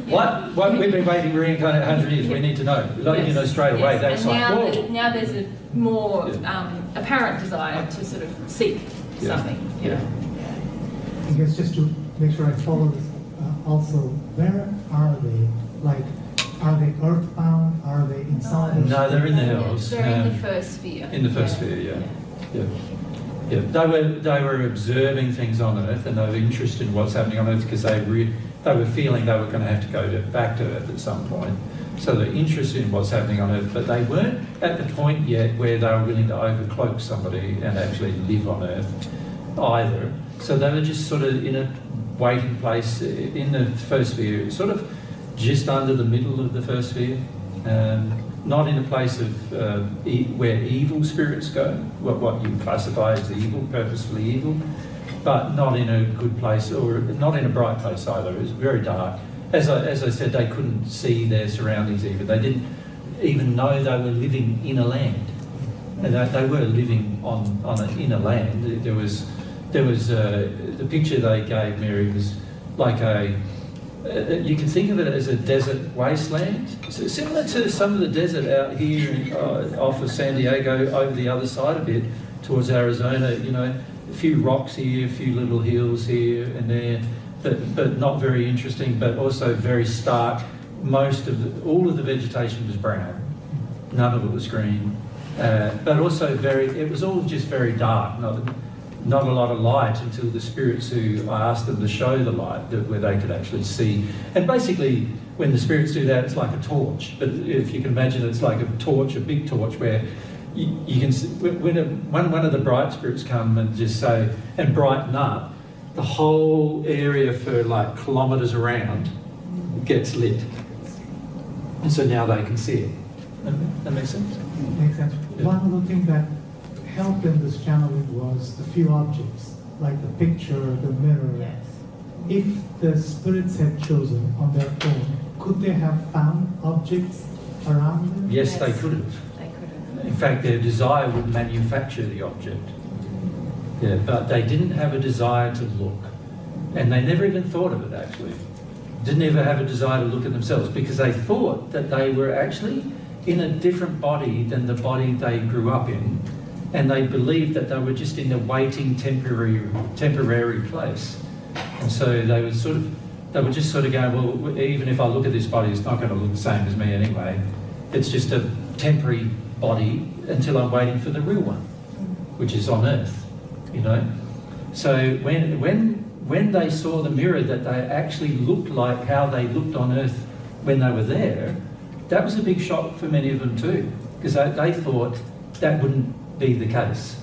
what we've been waiting reincarnate 100 years. We need to know, straight away. That's and now there's a more apparent desire to sort of seek something. I guess just to make sure I follow this, also, where are they? Like, are they earthbound? Are they inside? No, they're in the hills. They're in the first sphere. In the first sphere, yeah. They were observing things on Earth, and they were interested in what's happening on Earth, because they were feeling they were going to have to go back to Earth at some point. So they're interested in what's happening on Earth, but they weren't at the point yet where they were willing to overcloak somebody and actually live on Earth either. So they were just sort of in a waiting place in the first sphere, sort of just under the middle of the first sphere. Not in a place of where evil spirits go, what you classify as evil, purposefully evil, but not in a good place, or not in a bright place either. It was very dark. As I said, they couldn't see their surroundings even. They didn't even know they were living in a land. And they were living on an inner land. There was the picture they gave Mary was like you can think of it as a desert wasteland. So similar to some of the desert out here off of San Diego, over the other side a bit, towards Arizona, a few rocks here, a few little hills here and there, but not very interesting, but also very stark. All of the vegetation was brown. None of it was green. But also it was all just very dark. Not a lot of light until the spirits who I asked them to show the light, where they could actually see. And basically, when the spirits do that, it's like a torch. But if you can imagine, it's like a torch, a big torch, where you can see, when one of the bright spirits come and just say, and brighten up, the whole area for like kilometres around gets lit. And so now they can see it. That makes sense? Makes sense. Yeah. One other thing that helped in this channeling was the few objects, like the picture, the mirror. Yes. If the spirits had chosen on their own, could they have found objects around them? Yes, they could have. They could have. In fact, their desire would manufacture the object. Yeah, but they didn't have a desire to look. And they never even thought of it, actually. Didn't ever have a desire to look at themselves, because they thought that they were actually in a different body than the body they grew up in. And they believed that they were just in a waiting temporary place. And so they would just sort of go, well, even if I look at this body, it's not going to look the same as me anyway. It's just a temporary body until I'm waiting for the real one, which is on Earth, So when they saw the mirror, that they actually looked like how they looked on Earth when they were there, that was a big shock for many of them too, because they thought that wouldn't be the case,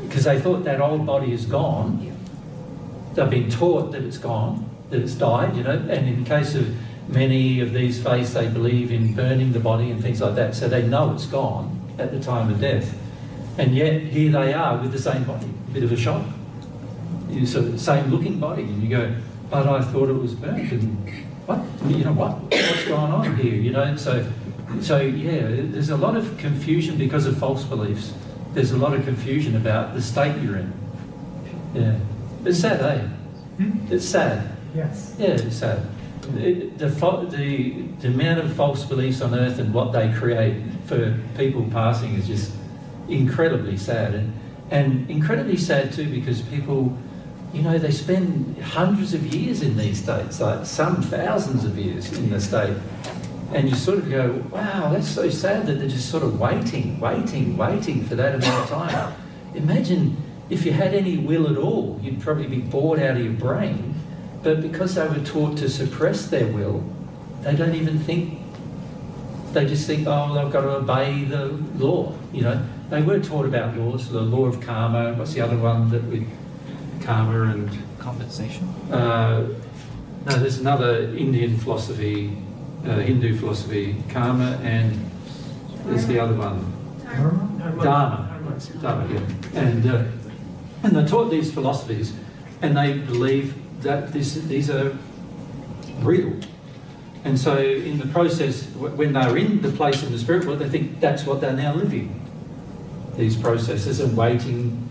because they thought that old body is gone. They've been taught that it's gone, that it's died, and in case of many of these faiths, they believe in burning the body and things like that, so they know it's gone at the time of death. And yet here they are with the same body. A bit of a shock. Same looking body, and you go, but I thought it was burnt, and what? What's going on here? So yeah, there's a lot of confusion because of false beliefs. There's a lot of confusion about the state you're in. Yeah. It's sad, eh? It's sad. Yes. Yeah, it's sad. the amount of false beliefs on earth and what they create for people passing is just incredibly sad. And incredibly sad too, because people, you know, they spend hundreds of years in these states, like some thousands of years in the state. And you sort of go, wow, that's so sad that they're just sort of waiting for that amount of time. Imagine if you had any will at all, you'd probably be bored out of your brain. But because they were taught to suppress their will, they don't even think, they just think, oh, they've got to obey the law, you know. They were taught about laws, the law of karma, what's the other one that we, karma and... Compensation? No, there's another Indian philosophy, Hindu philosophy, karma, and there's the other one. Dharma, yeah. And they taught these philosophies, and they believe that these are real. And so in the process, when they're in the place in the spirit world, they think that's what they're now living. These processes and waiting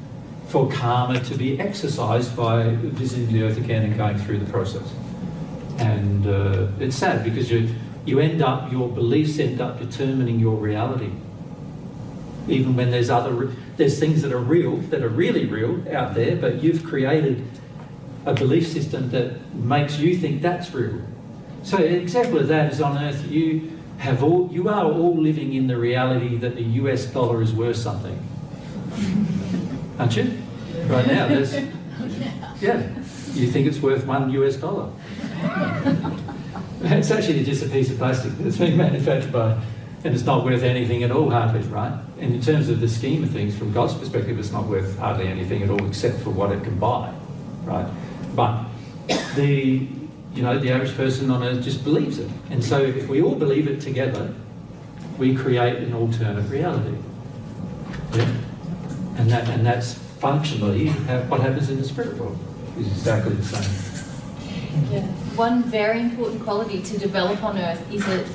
for karma to be exercised by visiting the earth again and going through the process. And it's sad because you end up, your beliefs end up determining your reality. Even when there's things that are real, that are really real out there, but you've created a belief system that makes you think that's real. So an example of that is on earth, you are all living in the reality that the US dollar is worth something. Aren't you? Right now, yeah, you think it's worth $1 US. It's actually just a piece of plastic that's been manufactured by, and it's not worth anything at all, hardly, right? And in terms of the scheme of things, from God's perspective, it's not worth hardly anything at all except for what it can buy, right? But the average person on earth just believes it. And so if we all believe it together, we create an alternate reality. Yeah? And that's functionally what happens in the spirit world, is exactly the same. Yeah. One very important quality to develop on earth is a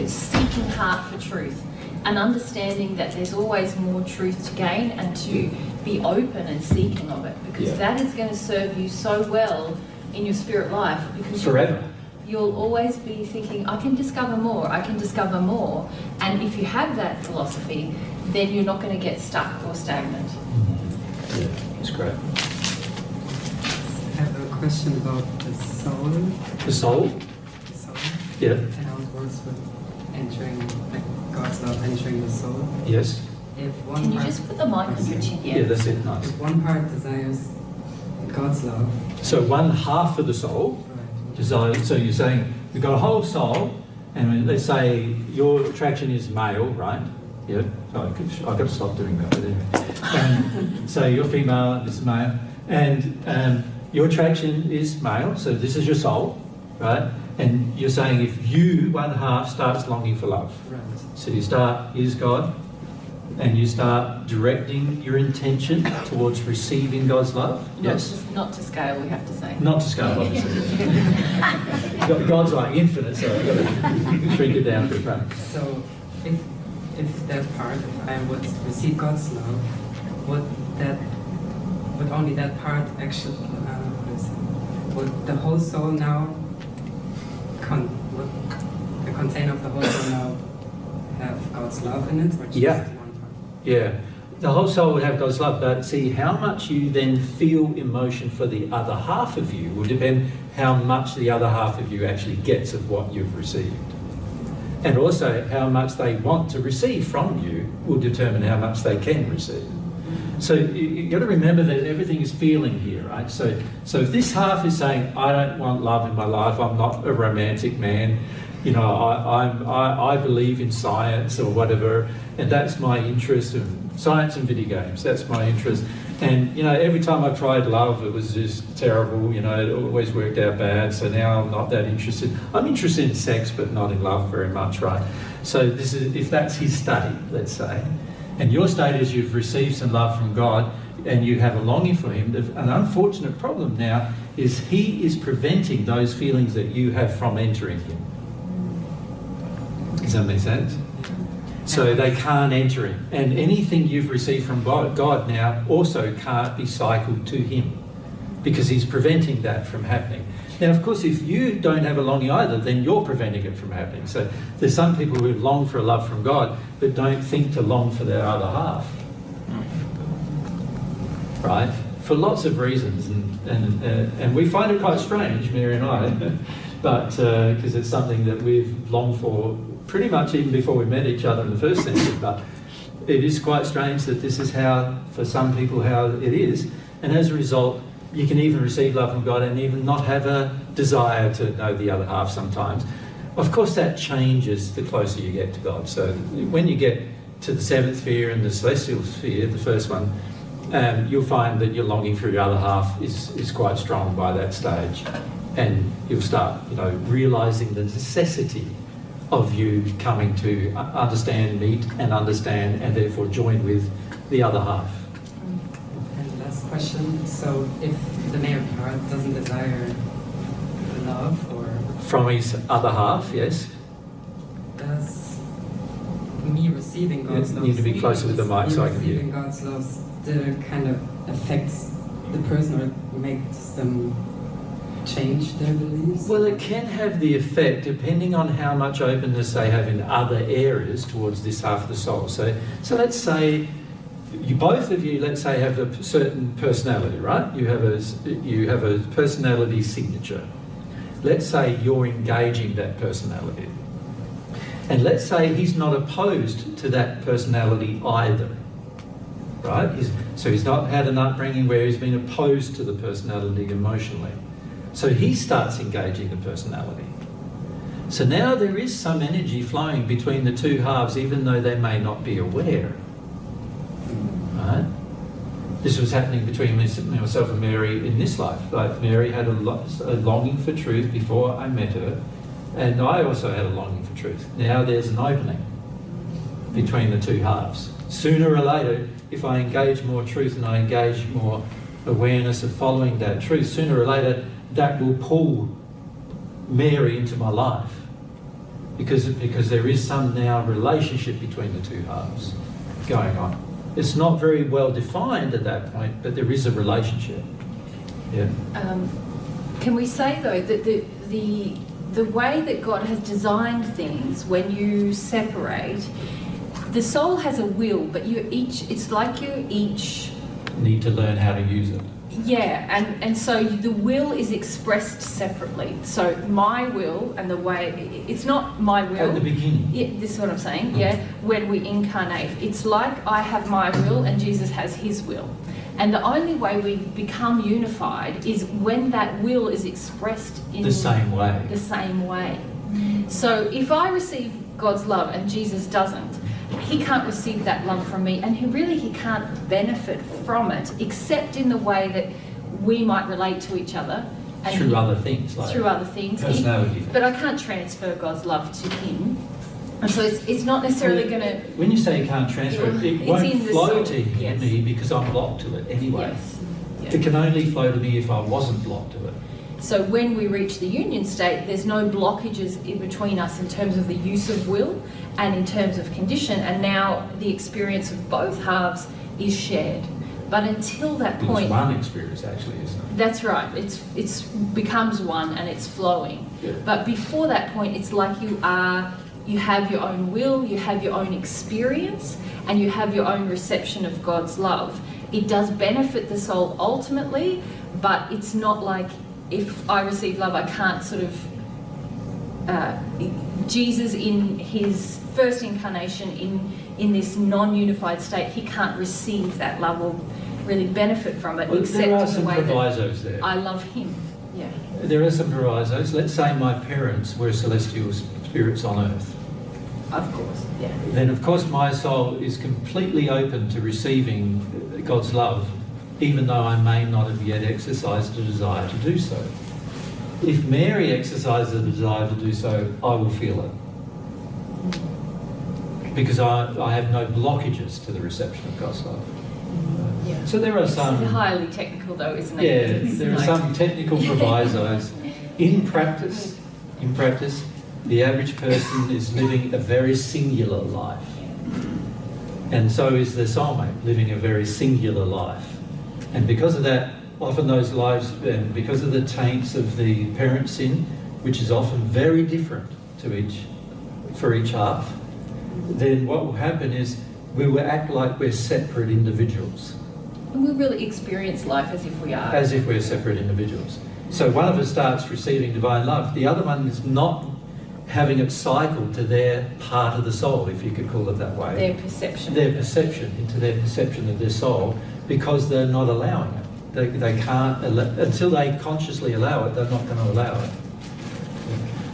seeking heart for truth, an understanding that there's always more truth to gain and to be open and seeking of it, because that is going to serve you so well in your spirit life, because forever. You'll always be thinking, I can discover more, I can discover more. And if you have that philosophy, then you're not going to get stuck or stagnant. Yeah, that's great. I have a question about the soul. The soul? The soul. Yeah. And how it works with entering, like God's love entering the soul. Yes. If one Can you part, just put the mic on your chin? Yeah, that's it, nice. If one part desires God's love. So one half of the soul desires, so you're saying you've got a whole soul, and let's say your attraction is male, right? Yeah, so I've got to stop doing that. But anyway. So you're female and this is male, and your attraction is male, so this is your soul, right? And you're saying if you, one half, starts longing for love. Right. So you start, here's God, and you start directing your intention towards receiving God's love. Yes? Not to scale, we have to say. Not to scale, obviously. God's like infinite, so I've got to shrink it down to a front. So if that part, if I would receive God's love, would only that part actually, would the whole soul now, would the container of the whole soul now have God's love in it? Or just one part? Yeah. The whole soul would have God's love, but see, how much you then feel emotion for the other half of you will depend how much the other half of you actually gets of what you've received. And also how much they want to receive from you will determine how much they can receive. So you've got to remember that everything is feeling here, right? So if this half is saying, I don't want love in my life, I'm not a romantic man, you know, I believe in science or whatever, and that's my interest in science and video games, that's my interest. And, you know, every time I tried love, it was just terrible, you know, it always worked out bad, so now I'm not that interested. I'm interested in sex, but not in love very much, right? So this is, if that's his state, let's say, and your state is you've received some love from God and you have a longing for him, an unfortunate problem now is he is preventing those feelings that you have from entering him. Does that make sense? So they can't enter him. And anything you've received from God now also can't be cycled to him because he's preventing that from happening. Now, of course, if you don't have a longing either, then you're preventing it from happening. So there's some people who long for a love from God, but don't think to long for their other half. Right? For lots of reasons. And we find it quite strange, Mary and I, but because it's something that we've longed for pretty much even before we met each other in the first century. But it is quite strange that this is how, for some people, how it is. And as a result, you can even receive love from God and even not have a desire to know the other half sometimes. Of course, that changes the closer you get to God. So when you get to the seventh sphere and the celestial sphere, the first one, you'll find that your longing for your other half is quite strong by that stage. And you'll start, realising the necessity of you coming to understand, meet and understand, and therefore join with the other half. Question. So if the male part doesn't desire love or from his other half, yes. Does me receiving God's love, need to be closer with the mic so I can hear. Receiving God's love still kind of affects the person or makes them change their beliefs? Well, it can have the effect depending on how much openness they have in other areas towards this half of the soul. So let's say both of you, let's say, have a certain personality, right? You have a personality signature. Let's say you're engaging that personality. And let's say he's not opposed to that personality either, right? He's not had an upbringing where he's been opposed to the personality emotionally. So he starts engaging the personality. So now there is some energy flowing between the two halves, even though they may not be aware. Right? This was happening between myself and Mary in this life. Like Mary had a longing for truth before I met her, and I also had a longing for truth. Now there's an opening between the two halves. Sooner or later, if I engage more truth and I engage more awareness of following that truth, sooner or later that will pull Mary into my life, because there is some now relationship between the two halves going on. It's not very well defined at that point, but there is a relationship. Yeah. Can we say though that the way that God has designed things, when you separate, the soul has a will, but it's like you each need to learn how to use it. Yeah, and so the will is expressed separately. So my will and the way, it's not my will. At the beginning. Yeah, this is what I'm saying, yeah. When we incarnate, it's like I have my will and Jesus has his will. And the only way we become unified is when that will is expressed in the same way. The same way. So if I receive God's love and Jesus doesn't, he can't receive that love from me, and he can't benefit from it, except in the way that we might relate to each other. And through other things. Like through other things. Personality. But I can't transfer God's love to him. And so it's not necessarily going to... When you say you can't transfer it, it won't flow to me because I'm blocked to it anyway. Yes. Yeah. It can only flow to me if I wasn't blocked to it. So when we reach the union state, there's no blockages in between us in terms of the use of will and in terms of condition, and now the experience of both halves is shared. But until that point... It's one experience actually, isn't it? That's right. It's becomes one and it's flowing. Yeah. But before that point, it's like you have your own will, you have your own experience, and you have your own reception of God's love. It does benefit the soul ultimately, but it's not like if I receive love, I can't sort of... Jesus in his first incarnation in this non-unified state, he can't receive that love or really benefit from it, except there are in the some way provisos that there. I love him. Yeah. There are some provisos. Let's say my parents were celestial spirits on earth. Of course, yeah. Then of course my soul is completely open to receiving God's love, even though I may not have yet exercised a desire to do so. If Mary exercises a desire to do so, I will feel it. Because I have no blockages to the reception of God's love. Yeah. So there are some... It's highly technical though, isn't it? Yeah, there are some technical provisos. In practice, the average person is living a very singular life. And so is their soulmate, living a very singular life. And because of that, often those lives, because of the taints of the parent sin, which is often very different for each half, then what will happen is we will act like we're separate individuals. And we really experience life as if we are. As if we're separate individuals. So one of us starts receiving divine love, the other one is not having it cycle to their part of the soul, if you could call it that way. Their perception. Into their perception of their soul, because they're not allowing it. They can't, until they consciously allow it, they're not going to allow it.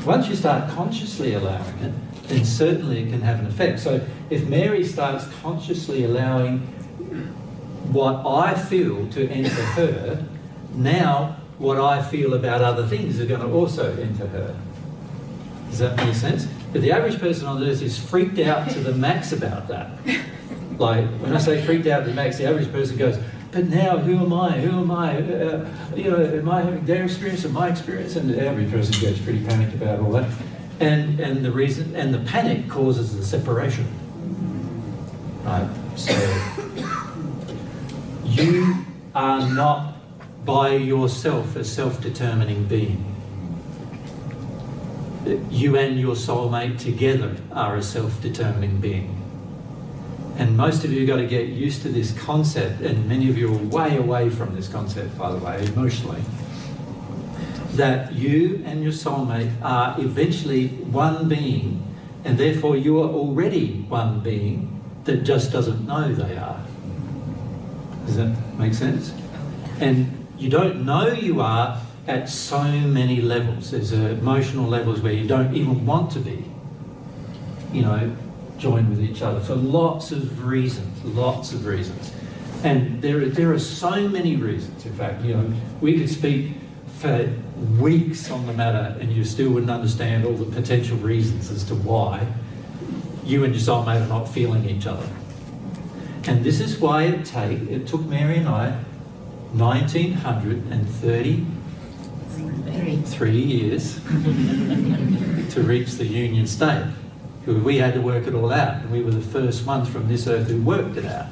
Once you start consciously allowing it, then certainly it can have an effect. So if Mary starts consciously allowing what I feel to enter her, now what I feel about other things are going to also enter her. Does that make sense? But the average person on earth is freaked out to the max about that. Like, when I say freaked out to the max, the average person goes, but now who am I? Who am I? Am I having their experience or my experience? And the average person gets pretty panicked about all that. And the reason, and the panic causes the separation. Right? So you are not by yourself a self-determining being. You and your soulmate together are a self-determining being. And most of you have got to get used to this concept, and many of you are way away from this concept, by the way, emotionally, that you and your soulmate are eventually one being, and therefore you are already one being that just doesn't know they are. Does that make sense? And you don't know you are at so many levels. There's emotional levels where you don't even want to be, joined with each other for lots of reasons. And there are so many reasons. In fact, we could speak for weeks on the matter and you still wouldn't understand all the potential reasons as to why you and your soulmate are not feeling each other. And this is why it took Mary and I 1933 years to reach the union state. We had to work it all out, and we were the first ones from this earth who worked it out.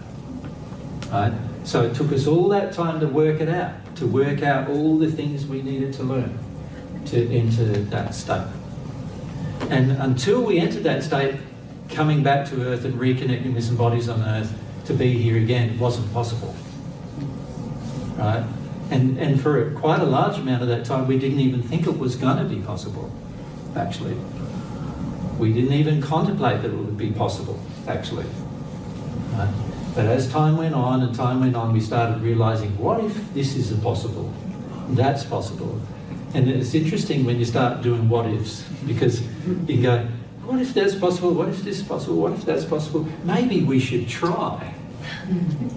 Right? So it took us all that time to work it out, to work out all the things we needed to learn to enter that state. And until we entered that state, coming back to earth and reconnecting with some bodies on earth to be here again wasn't possible. Right? And for quite a large amount of that time, we didn't even think it was going to be possible, actually. We didn't even contemplate that it would be possible, actually. Right? But as time went on, we started realising, what if this isn't possible? That's possible. And it's interesting when you start doing what ifs, because you can go, what if that's possible? What if this is possible? What if that's possible? Maybe we should try,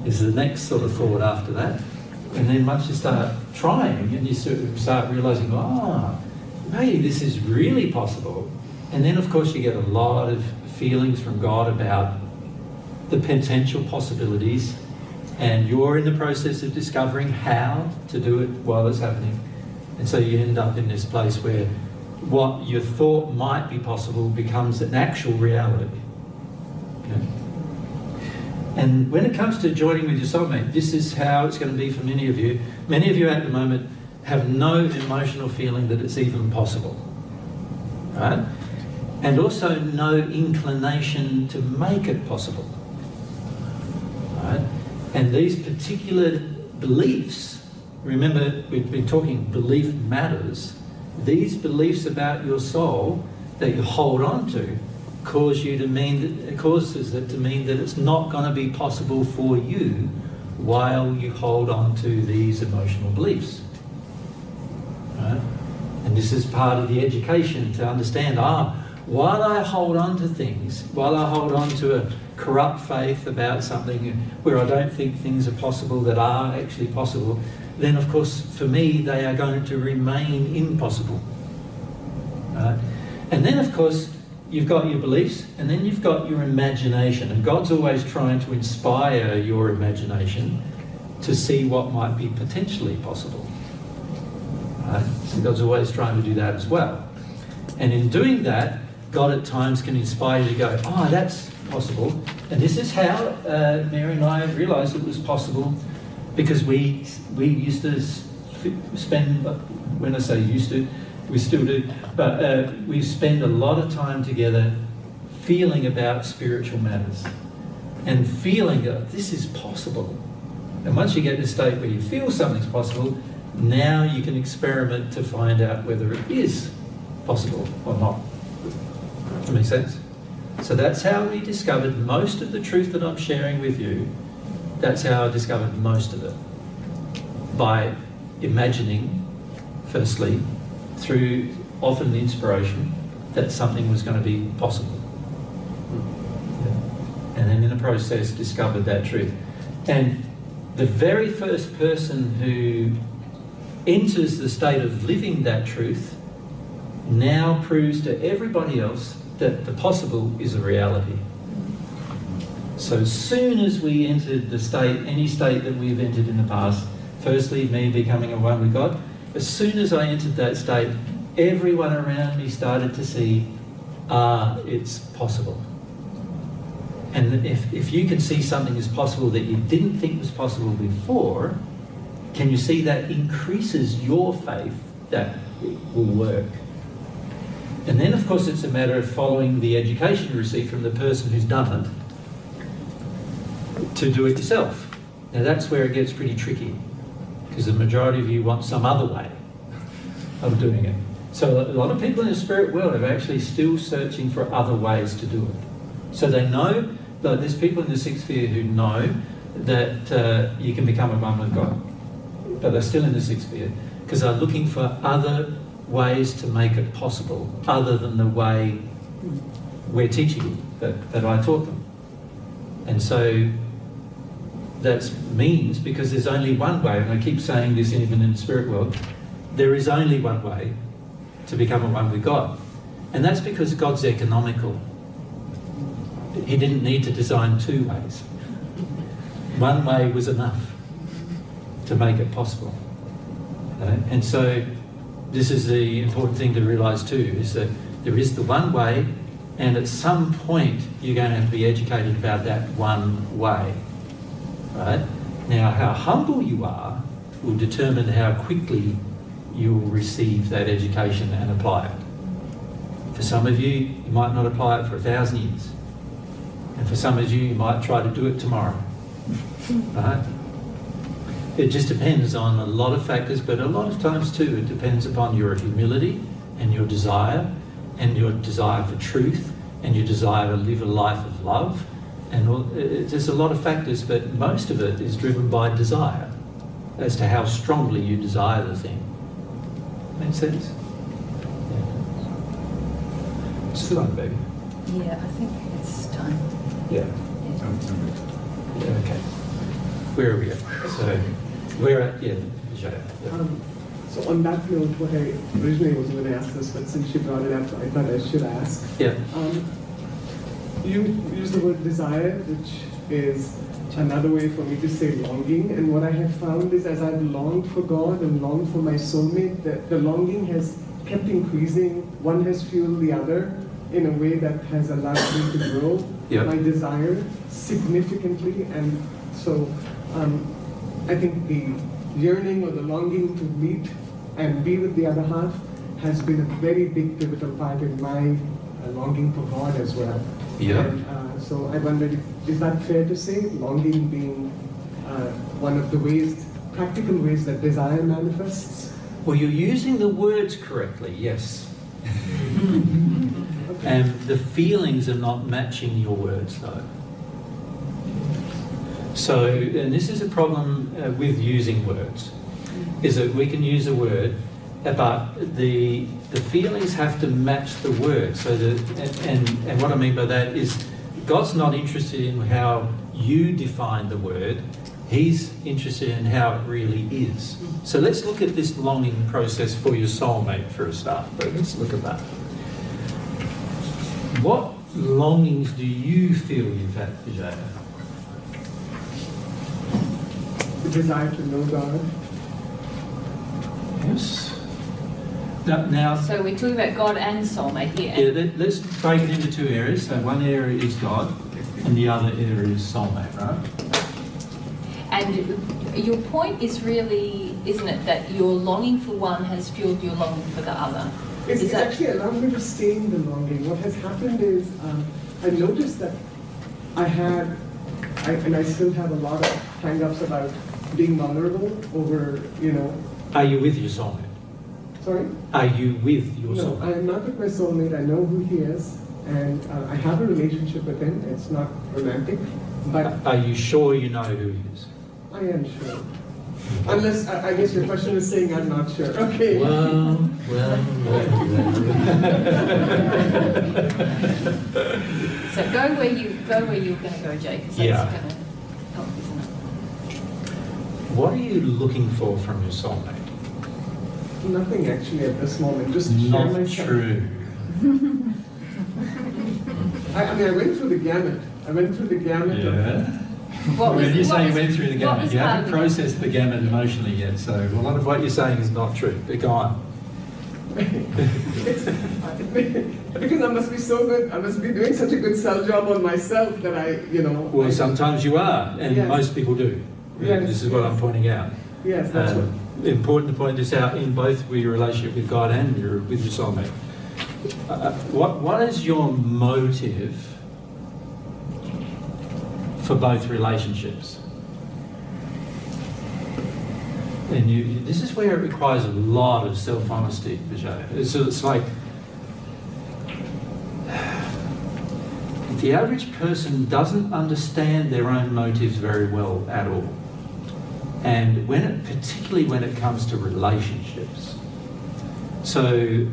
is the next sort of thought after that. And then once you start trying and you sort of start realising, maybe this is really possible. And then, of course, you get a lot of feelings from God about the potential possibilities, and you're in the process of discovering how to do it while it's happening. And so you end up in this place where what you thought might be possible becomes an actual reality. Okay? And when it comes to joining with your soulmate, this is how it's going to be for many of you. Many of you at the moment have no emotional feeling that it's even possible. Right? And also no inclination to make it possible. Right? And these particular beliefs, remember we've been talking belief matters, these beliefs about your soul that you hold on to causes it to mean that it's not going to be possible for you while you hold on to these emotional beliefs. Right? And this is part of the education to understand, while I hold on to things, while I hold on to a corrupt faith about something where I don't think things are possible that are actually possible, then of course for me they are going to remain impossible. Right? And then of course you've got your beliefs, and then you've got your imagination, and God's always trying to inspire your imagination to see what might be potentially possible. Right? So God's always trying to do that as well. And in doing that, God at times can inspire you to go, that's possible. And this is how Mary and I realised it was possible Because we used to spend, when I say used to, we still do, but we spend a lot of time together feeling about spiritual matters and feeling that this is possible. And once you get to a state where you feel something's possible, now you can experiment to find out whether it is possible or not. Does that make sense? So that's how we discovered most of the truth that I'm sharing with you. That's how I discovered most of it. By imagining, firstly, through often the inspiration, that something was going to be possible. Yeah. And then in the process discovered that truth. And the very first person who enters the state of living that truth now proves to everybody else that the possible is a reality. So as soon as we entered the state, any state that we've entered in the past, firstly me becoming a one with God, as soon as I entered that state, everyone around me started to see, it's possible. And if you can see something as possible that you didn't think was possible before, can you see that increases your faith that it will work? And then, of course, it's a matter of following the education you receive from the person who's done it to do it yourself. Now, that's where it gets pretty tricky, because the majority of you want some other way of doing it. So a lot of people in the spirit world are actually still searching for other ways to do it. So they know, like there's people in the sixth sphere who know that you can become a one with God, but they're still in the sixth sphere because they're looking for other ways to make it possible, other than the way we're teaching you, that I taught them. And so that means, because there's only one way, and I keep saying this even in the spirit world, there is only one way to become a one with God. And that's because God's economical. He didn't need to design two ways. One way was enough to make it possible. And so this is the important thing to realise too, is that there is the one way, and at some point you're going to have to be educated about that one way. Right? Now, how humble you are will determine how quickly you will receive that education and apply it. For some of you, you might not apply it for 1,000 years. And for some of you, you might try to do it tomorrow. Right? It just depends on a lot of factors, but a lot of times too, it depends upon your humility and your desire for truth and your desire to live a life of love. And there's a lot of factors, but most of it is driven by desire, as to how strongly you desire the thing. Make sense? Yeah. It's fun, baby. Yeah, I think it's time. Yeah. Yeah, okay. Where are we at? So, we're at, yeah, Jaya. Yeah. So on that note, what I originally was going to ask this, but since you brought it up, I thought I should ask. Yeah. You use the word desire, which is another way for me to say longing. And what I have found is, as I've longed for God and longed for my soulmate, that the longing has kept increasing. One has fueled the other in a way that has allowed me to grow my desire significantly. And so I think the yearning or the longing to meet and be with the other half has been a very big pivotal part in my longing for God as well. Yeah. And, so I wondered, is that fair to say, longing being one of the ways, practical ways that desire manifests? Well, you're using the words correctly, yes. And the feelings are not matching your words, though. So, and this is a problem with using words, is that we can use a word, but the feelings have to match the word. So and what I mean by that is, God's not interested in how you define the word. He's interested in how it really is. So let's look at this longing process for your soulmate for a start. But let's look at that. What longings do you feel you've had, Vijaya? The desire to know God. Yes. Now, so we're talking about God and soulmate here. Yeah, let's break it into two areas. So one area is God, and the other area is soulmate, right? And your point is really, isn't it, that your longing for one has fueled your longing for the other? It's actually allowed me to stay in the longing. What has happened is I noticed that and I still have a lot of hang-ups about being vulnerable over, Are you with your soulmate? Sorry? Are you with your No, soulmate? I am not with my soulmate. I know who he is, and I have a relationship with him. It's not romantic, but... Are you sure you know who he is? I am sure. Unless, I guess your question is saying I'm not sure. Okay. Well. So go where you're going to go, Jay, because that's going to help, isn't it? What are you looking for from your soulmate? Nothing actually at this moment. Just not share myself. True. I mean, I went through the gamut. When you say you went through the gamut, you haven't processed the gamut emotionally yet, so a lot of what you're saying is not true. But go on. Because I must be so good, I must be doing such a good sell job on myself that Well, sometimes you are, and most people do. Yes, this is what I'm pointing out. Yes, that's what. Important to point this out in both your relationship with God and with your soulmate. What is your motive for both relationships? And this is where it requires a lot of self-honesty, Vijay. It's like the average person doesn't understand their own motives very well at all. And particularly when it comes to relationships. So,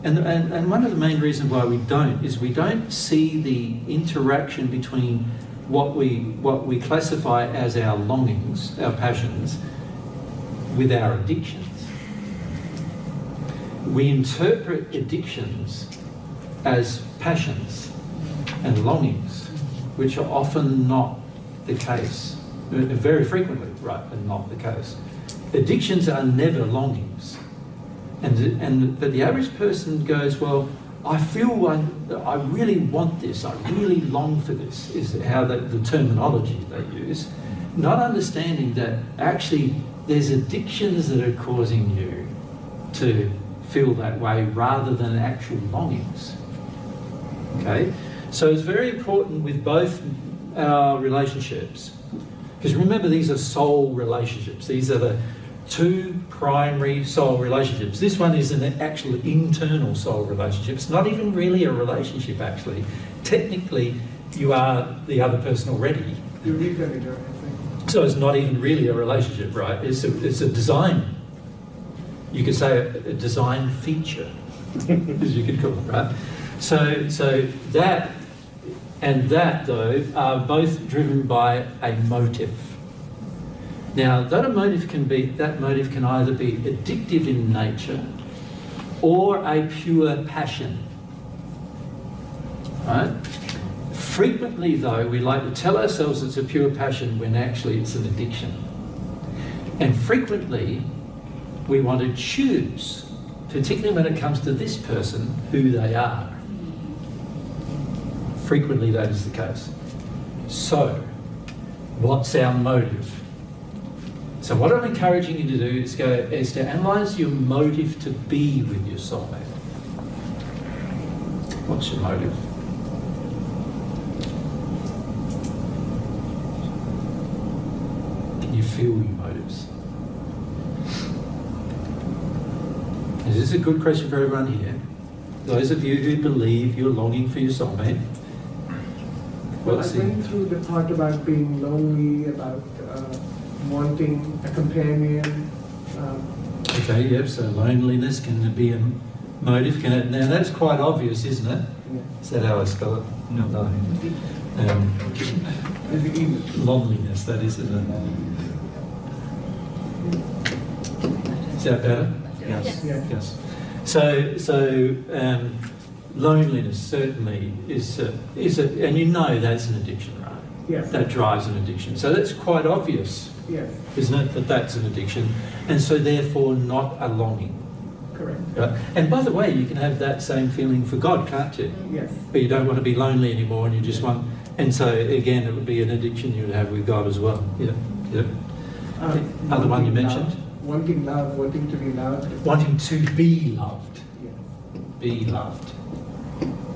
and one of the main reasons why we don't see the interaction between what we classify as our longings, our passions, with our addictions. We interpret addictions as passions and longings, which are often not the case. Very frequently, right, and not the case. Addictions are never longings. But the average person goes, well, I feel I really want this, I really long for this, is how the terminology they use. Not understanding that actually there's addictions that are causing you to feel that way rather than actual longings. Okay? So it's very important with both our relationships, because remember, these are soul relationships. These are the two primary soul relationships. This one is an actual internal soul relationship. It's not even really a relationship, actually. Technically, you are the other person already. You read that in your thing. So it's not even really a relationship, right? It's a design. You could say a design feature, as you could call it, right? So that and that, though, are both driven by a motive. Now, that motive can either be addictive in nature or a pure passion. Right? Frequently, though, we like to tell ourselves it's a pure passion when actually it's an addiction. And frequently, we want to choose, particularly when it comes to this person, who they are. Frequently that is the case. So, what's our motive? So what I'm encouraging you to do is to analyse your motive to be with your soulmate. What's your motive? Can you feel your motives? Is this a good question for everyone here? Those of you who believe you're longing for your soulmate. Well, I went through the part about being lonely, about wanting a companion. Okay, yep, so loneliness can be a motive. Now that's quite obvious, isn't it? Yeah. Is that how I spell it? No. Loneliness, that is, isn't it? Is that better? Yes. Yes. So loneliness certainly is and you know that's an addiction, right? Yes. That drives an addiction. So that's quite obvious, Yes. isn't it, that that's an addiction, and so therefore not a longing. Correct. Right? And by the way, you can have that same feeling for God, can't you? Yes. But you don't want to be lonely anymore, and you just want. And so again, it would be an addiction you would have with God as well. Yeah. Yep. Other one you mentioned? Wanting love, wanting to be loved. Wanting to be loved. Be loved.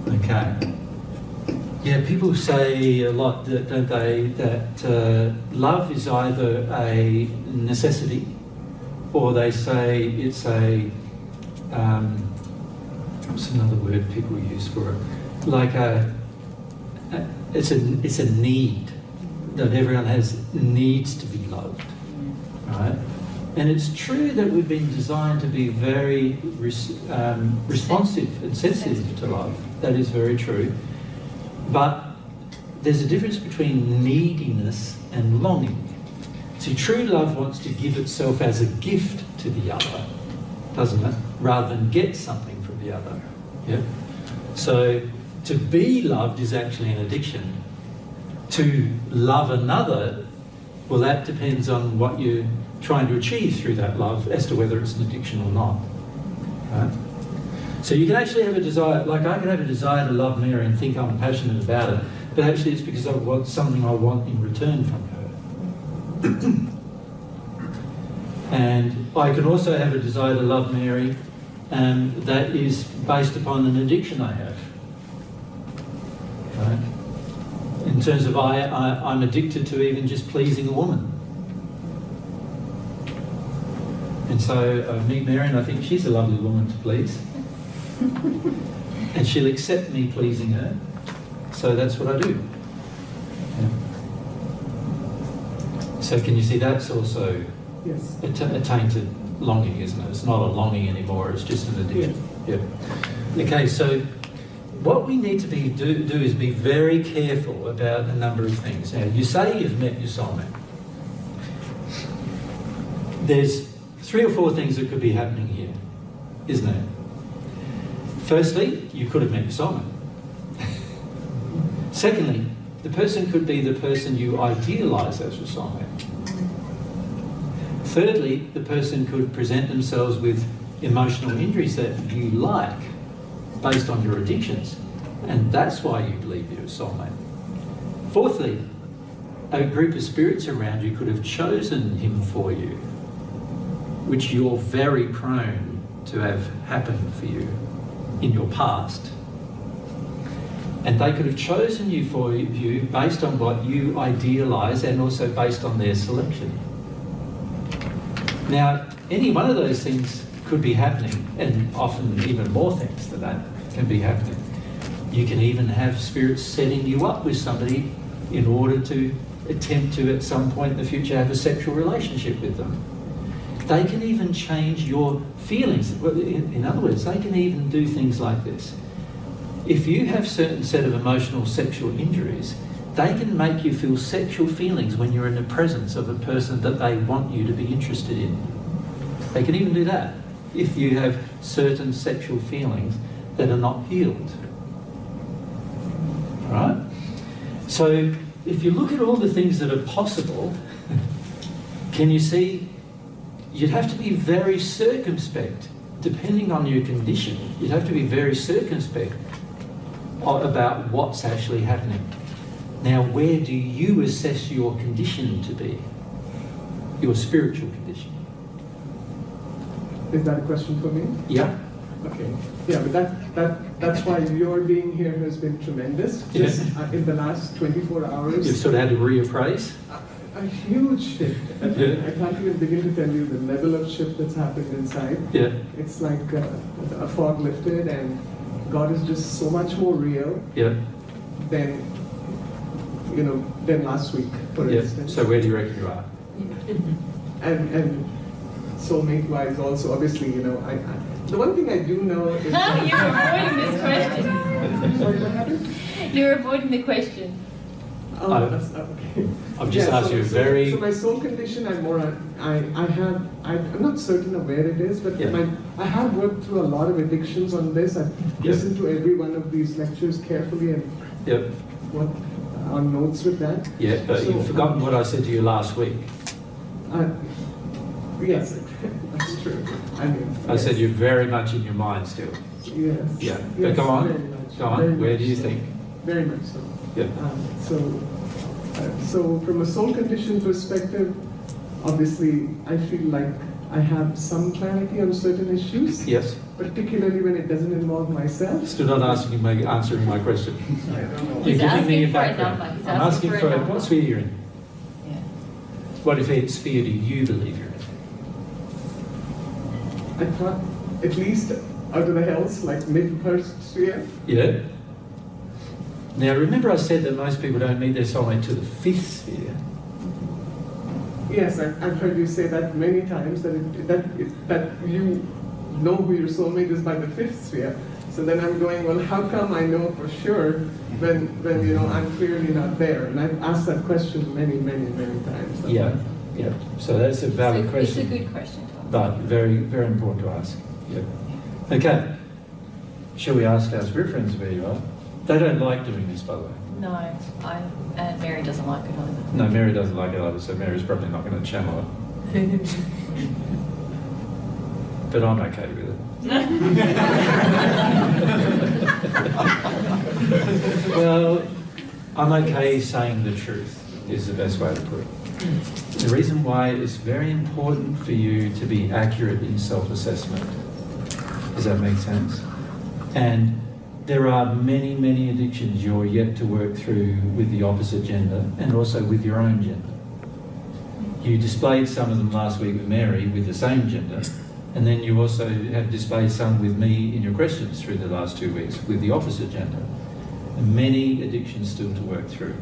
Okay. Yeah, people say a lot, don't they, that love is either a necessity, or they say it's a, what's another word people use for it? Like it's a need, that everyone needs to be loved, right? And it's true that we've been designed to be very responsive and sensitive to love. That is very true. But there's a difference between neediness and longing. See, true love wants to give itself as a gift to the other, doesn't it? Rather than get something from the other. Yeah? So to be loved is actually an addiction. To love another, well, that depends on what you're trying to achieve through that love as to whether it's an addiction or not. Right? So you can actually have a desire, like I can have a desire to love Mary and think I'm passionate about it, but actually it's because I want something I want in return from her. And I can also have a desire to love Mary that is based upon an addiction I have. Right? In terms of I'm addicted to even just pleasing a woman. And so I meet Mary and I think she's a lovely woman to please. And she'll accept me pleasing her. So that's what I do. Yeah. So can you see that's also a tainted longing, isn't it? It's not a longing anymore, it's just an addiction. Yeah. Okay, so what we need to do is be very careful about a number of things. Now, you say you've met your soulmate. There's 3 or 4 things that could be happening here, isn't there? Firstly, you could have met your soulmate. Secondly, the person could be the person you idealise as your soulmate. Thirdly, the person could present themselves with emotional injuries that you like based on your addictions, and that's why you believe you're a soulmate. Fourthly, a group of spirits around you could have chosen him for you, which you're very prone to have happen for you in your past. And they could have chosen you for you based on what you idealise and also based on their selection. Now, any one of those things could be happening, and often even more things than that can be happening. You can even have spirits setting you up with somebody in order to attempt to, at some point in the future, have a sexual relationship with them. They can even change your feelings. In other words, they can even do things like this. If you have a certain set of emotional sexual injuries, they can make you feel sexual feelings when you're in the presence of a person that they want you to be interested in. They can even do that if you have certain sexual feelings that are not healed. Right? So if you look at all the things that are possible, can you see? You'd have to be very circumspect, depending on your condition. You'd have to be very circumspect about what's actually happening. Now, where do you assess your condition to be? Your spiritual condition. Is that a question for me? Yeah. Okay. Yeah, but that's why your being here has been tremendous. Just in the last 24 hours. You've sort of had to reappraise? A huge shift. I can't even begin to tell you the level of shift that's happened inside. Yeah. It's like a fog lifted, and God is just so much more real than last week, for instance. So where do you reckon you are? And soulmate-wise also, obviously, the one thing I do know is... You're avoiding this question. Sorry, what happened? You're avoiding the question. Oh, that's okay. I've just asked you a very... So my soul condition, I'm not certain of where it is, but I have worked through a lot of addictions on this. I've listened to every one of these lectures carefully and what on notes with that. Yeah, but you've forgotten what I said to you last week. Yes, that's true. I said you're very much in your mind still. Yes. Yeah, yes, but go on. Go on. Where do you think? Very much so. Yeah. So from a soul condition perspective, obviously I feel like I have some clarity on certain issues. Yes. Particularly when it doesn't involve myself. Still not answering my question. He's You're giving me asking for a background. number. He's I'm asking asking for a for number. what sphere you're in. Yeah. What sphere do you believe you're in? I thought at least out of the hells, like mid-first sphere. Yeah. Now remember I said that most people don't meet their soulmate to the 5th sphere. Yes, I've heard you say that many times, that you know who your soulmate is by the 5th sphere. So then I'm going, well, how come I know for sure when you know I'm clearly not there? And I've asked that question many times. Yeah, yeah. So that's a valid question. It's a good question to ask. But very, very important to ask. Yeah. Okay. Shall we ask our spirit friends where you are? They don't like doing this, by the way. No, and Mary doesn't like it either. No, Mary doesn't like it either, so Mary's probably not going to channel it. But I'm okay with it. Well, I'm okay saying the truth, is the best way to put it. The reason why it's very important for you to be accurate in self-assessment. Does that make sense? And there are many, many addictions you're yet to work through with the opposite gender and also with your own gender. You displayed some of them last week with Mary with the same gender, and then you also have displayed some with me in your questions through the last 2 weeks with the opposite gender. And many addictions still to work through.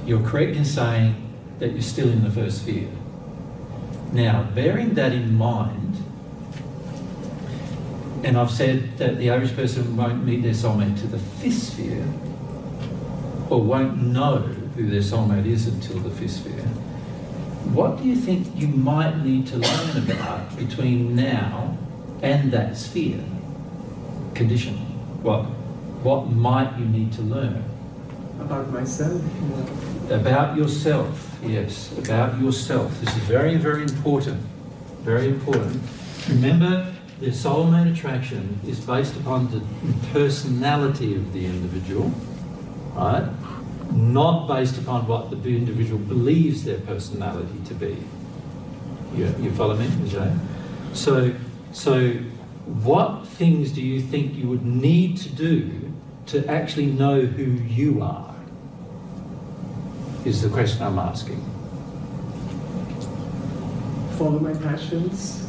You're correct in saying that you're still in the 1st sphere. Now, bearing that in mind, and I've said that the average person won't meet their soulmate to the 5th sphere, or won't know who their soulmate is until the 5th sphere. What do you think you might need to learn about between now and that sphere condition? What might you need to learn? About myself. About yourself, yes, about yourself. This is very, very important. Very important. Remember, the soulmate attraction is based upon the personality of the individual, right? Not based upon what the individual believes their personality to be. You follow me, Jay? So what things do you think you would need to do to actually know who you are? Is the question I'm asking. Follow my passions.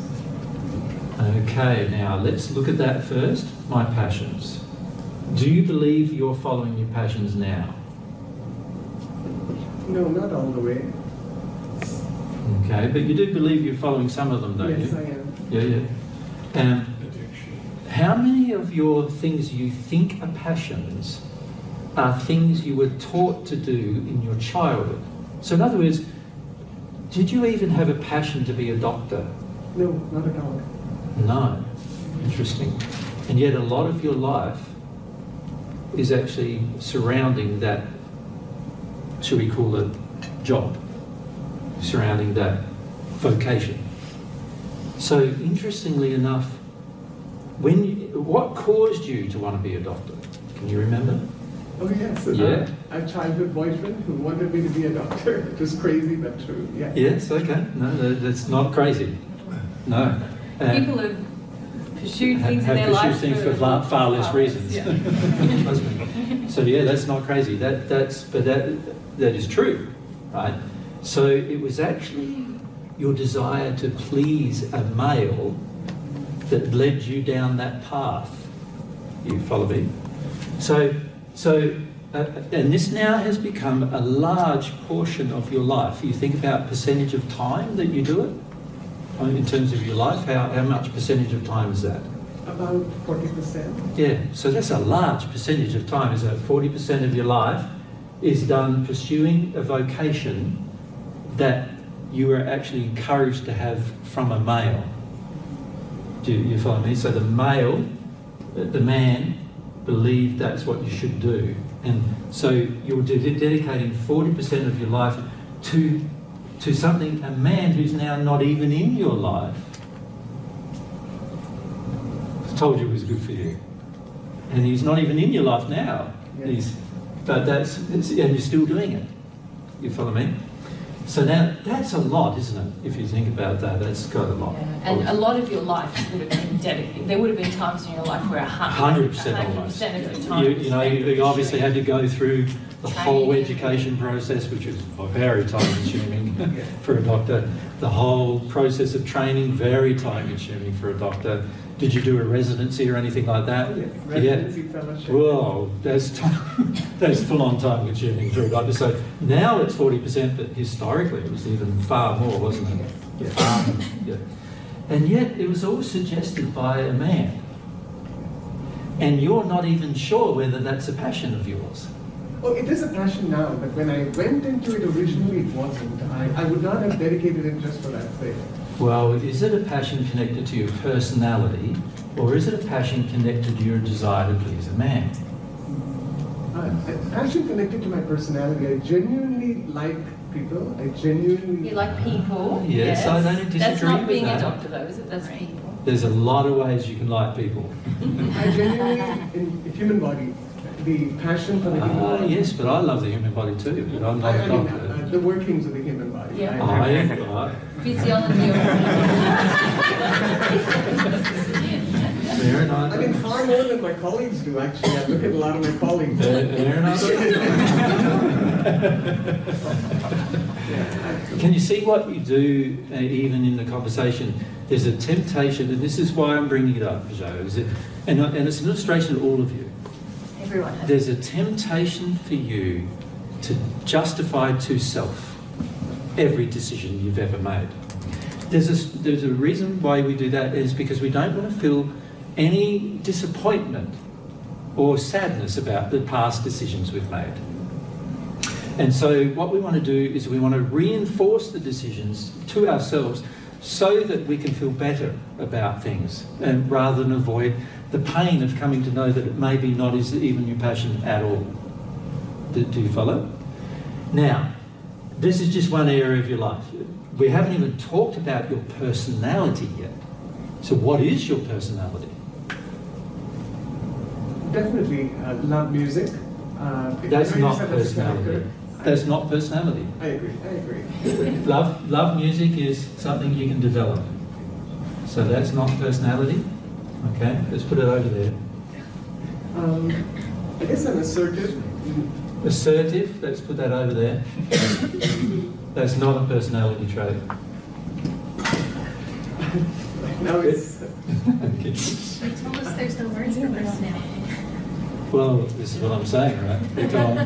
Okay, now let's look at that first. My passions. Do you believe you're following your passions now? No, not all the way. Okay, but you do believe you're following some of them, don't you? Yes, I am. Yeah. How many of your things you think are passions are things you were taught to do in your childhood? So in other words, did you even have a passion to be a doctor? No, not at all. No. Interesting. And yet a lot of your life is actually surrounding that, should we call it, job, surrounding that vocation. So interestingly enough, what caused you to want to be a doctor? Can you remember? Oh yes, yeah. A childhood boyfriend who wanted me to be a doctor. It was crazy but true, yeah. Yes, okay. No, that's not crazy. No. People have pursued things in their life for far less reasons. Yeah. Trust me. So yeah, that's not crazy. That is true, right? So it was actually your desire to please a male that led you down that path. You follow me? And this now has become a large portion of your life. You think about percentage of time that you do it in terms of your life. How much percentage of time is that? About 40%. Yeah, so that's a large percentage of time. Is that 40% of your life is done pursuing a vocation that you were actually encouraged to have from a male. Do you follow me? So the man believed that's what you should do. And so you're dedicating 40% of your life to something, a man who's now not even in your life. I told you it was good for you. And he's not even in your life now. Yes. And you're still doing it. You follow me? So now, that's a lot, isn't it? If you think about that, that's quite a lot. And a lot of your life would have been dedicated. There would have been times in your life where 100% almost. 100% of the time. You obviously had to go through the whole education process, which is very time-consuming for a doctor. The whole process of training, very time-consuming for a doctor. Did you do a residency or anything like that? Residency fellowship. Whoa, that's full-on time-consuming for a doctor. So now it's 40%, but historically it was even far more, wasn't it? Yeah. And yet it was all suggested by a man. And you're not even sure whether that's a passion of yours. Well, it is a passion now, but when I went into it originally, it wasn't. I would not have dedicated it just for that sake. Well, is it a passion connected to your personality, or is it a passion connected to your desire to please a man? A passion connected to my personality. I genuinely like people. I genuinely... You like people. Yes, I don't disagree That's not with being that. a doctor, though, is it? That's people. There's a lot of ways you can like people. I genuinely, in the human body, the passion for the human body. Yes, but I love the human body too, but I'm not a doctor. The workings of the human body. Yeah. Physiology of I mean, far more than my colleagues do, actually. I look at a lot of my colleagues. Can you see what you do, even in the conversation? There's a temptation, and this is why I'm bringing it up, Joe, and it's an illustration of all of you. Everyone has. There's a temptation for you to justify to self every decision you've ever made. There's a reason why we do that, is because we don't want to feel any disappointment or sadness about the past decisions we've made. And so what we want to do is we want to reinforce the decisions to ourselves so that we can feel better about things, and rather than avoid the pain of coming to know that it maybe not is even your passion at all. Do you follow? Now, this is just one area of your life. We haven't even talked about your personality yet. So what is your personality? Definitely love music. That's not personality. That's not personality. I agree. Love music is something you can develop. So that's not personality. Okay, let's put it over there. I guess I'm assertive. Assertive, let's put that over there. That's not a personality trait. No, it's... You told us there's no words for personality. Well, this is what I'm saying, right? Go on.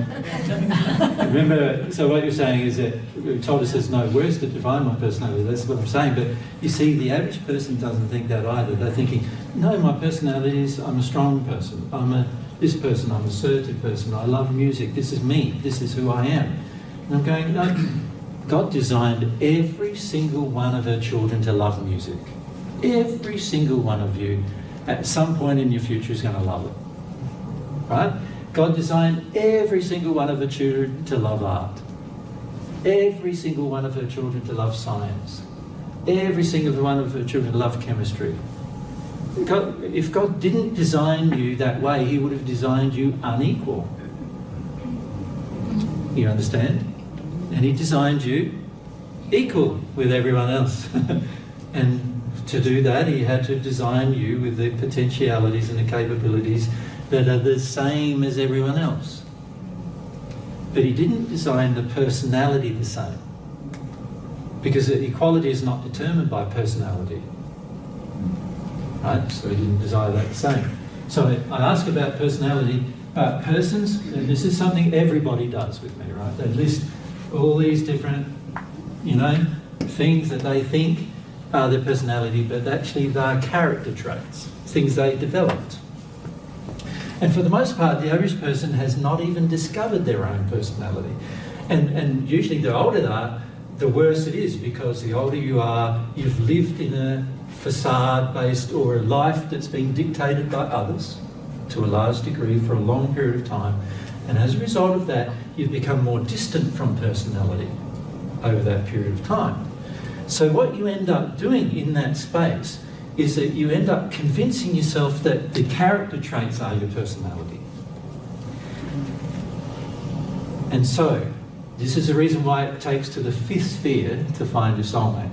Remember, so what you're saying is that you told us there's no words to define my personality. That's what I'm saying. But you see, the average person doesn't think that either. They're thinking, no, my personality is I'm a strong person. I'm an assertive person. I love music. This is me. This is who I am. And I'm going, no, God designed every single one of her children to love music. Every single one of you, at some point in your future, is going to love it. Right? God designed every single one of her children to love art. Every single one of her children to love science. Every single one of her children to love chemistry. If God didn't design you that way, He would have designed you unequal. You understand? And He designed you equal with everyone else. And to do that, He had to design you with the potentialities and the capabilities that are the same as everyone else. But He didn't design the personality the same. Because equality is not determined by personality. Right? So He didn't design that the same. So I ask about personality. Persons, and this is something everybody does with me, right? They list all these different, things that they think are their personality, but actually they are character traits, things they developed. And for the most part, the average person has not even discovered their own personality. And usually the older they are, the worse it is, because the older you are, you've lived in a facade-based or a life that's been dictated by others to a large degree for a long period of time. And as a result of that, you've become more distant from personality over that period of time. So what you end up doing in that space is that you end up convincing yourself that the character traits are your personality. And so, This is the reason why it takes to the 5th sphere to find your soulmate.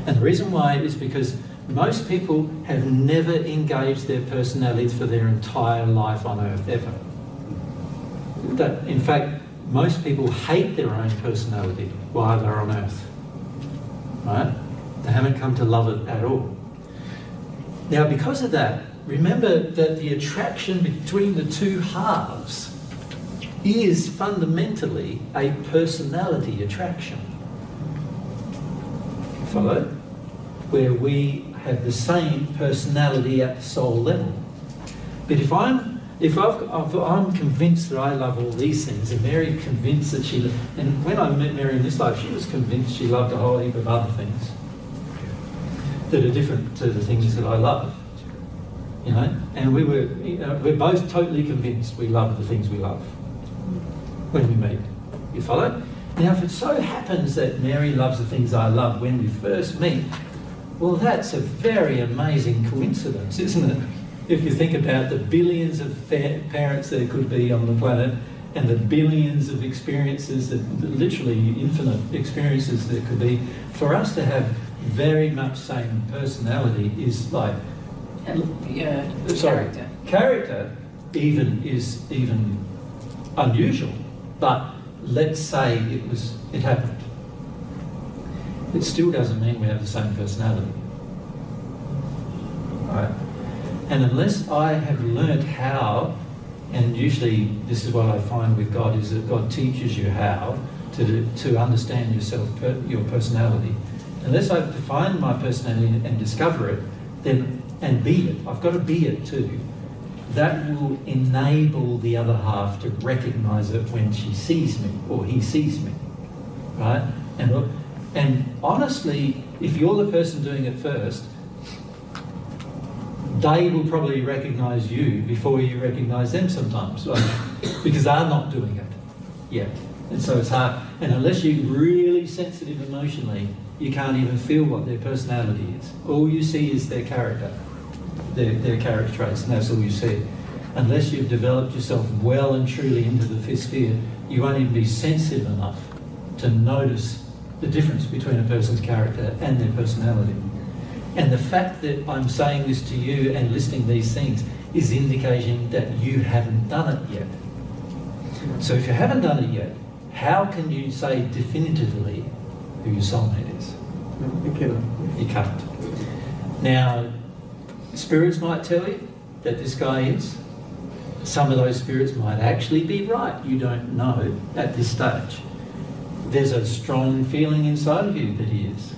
And the reason why is because most people have never engaged their personalities for their entire life on Earth, ever. That, in fact, most people hate their own personality while they're on Earth. Right? They haven't come to love it at all. Now, because of that, remember that the attraction between the two halves is fundamentally a personality attraction. Follow? Where we have the same personality at the soul level. But if I'm convinced that I love all these things, and Mary convinced that she, and when I met Mary in this life, she was convinced she loved a whole heap of other things that are different to the things that I love. You know, and we're both totally convinced we love the things we love when we meet. You follow? Now, if it so happens that Mary loves the things I love when we first meet, well, that's a very amazing coincidence, isn't it? If you think about the billions of parents there could be on the planet, and the billions of experiences, that literally infinite experiences there could be, for us to have very much same personality is like, character is even unusual. But let's say it happened. It still doesn't mean we have the same personality, right? And unless I have learnt how, and usually this is what I find with God, is that God teaches you how to understand yourself, your personality. Unless I define my personality and discover it, then and be it, I've got to be it too. That will enable the other half to recognise it when she sees me or he sees me, right? And honestly, if you're the person doing it first, they will probably recognise you before you recognise them sometimes, because they're not doing it yet. And so it's hard. And unless you're really sensitive emotionally, you can't even feel what their personality is. All you see is their character, their character traits, and that's all you see. Unless you've developed yourself well and truly into the 5th sphere, you won't even be sensitive enough to notice the difference between a person's character and their personality. And the fact that I'm saying this to you and listing these things is indicating that you haven't done it yet. So if you haven't done it yet, how can you say definitively who your soulmate is? You cannot. You can't. Now, spirits might tell you that this guy is. Some of those spirits might actually be right. You don't know at this stage. There's a strong feeling inside of you that he is.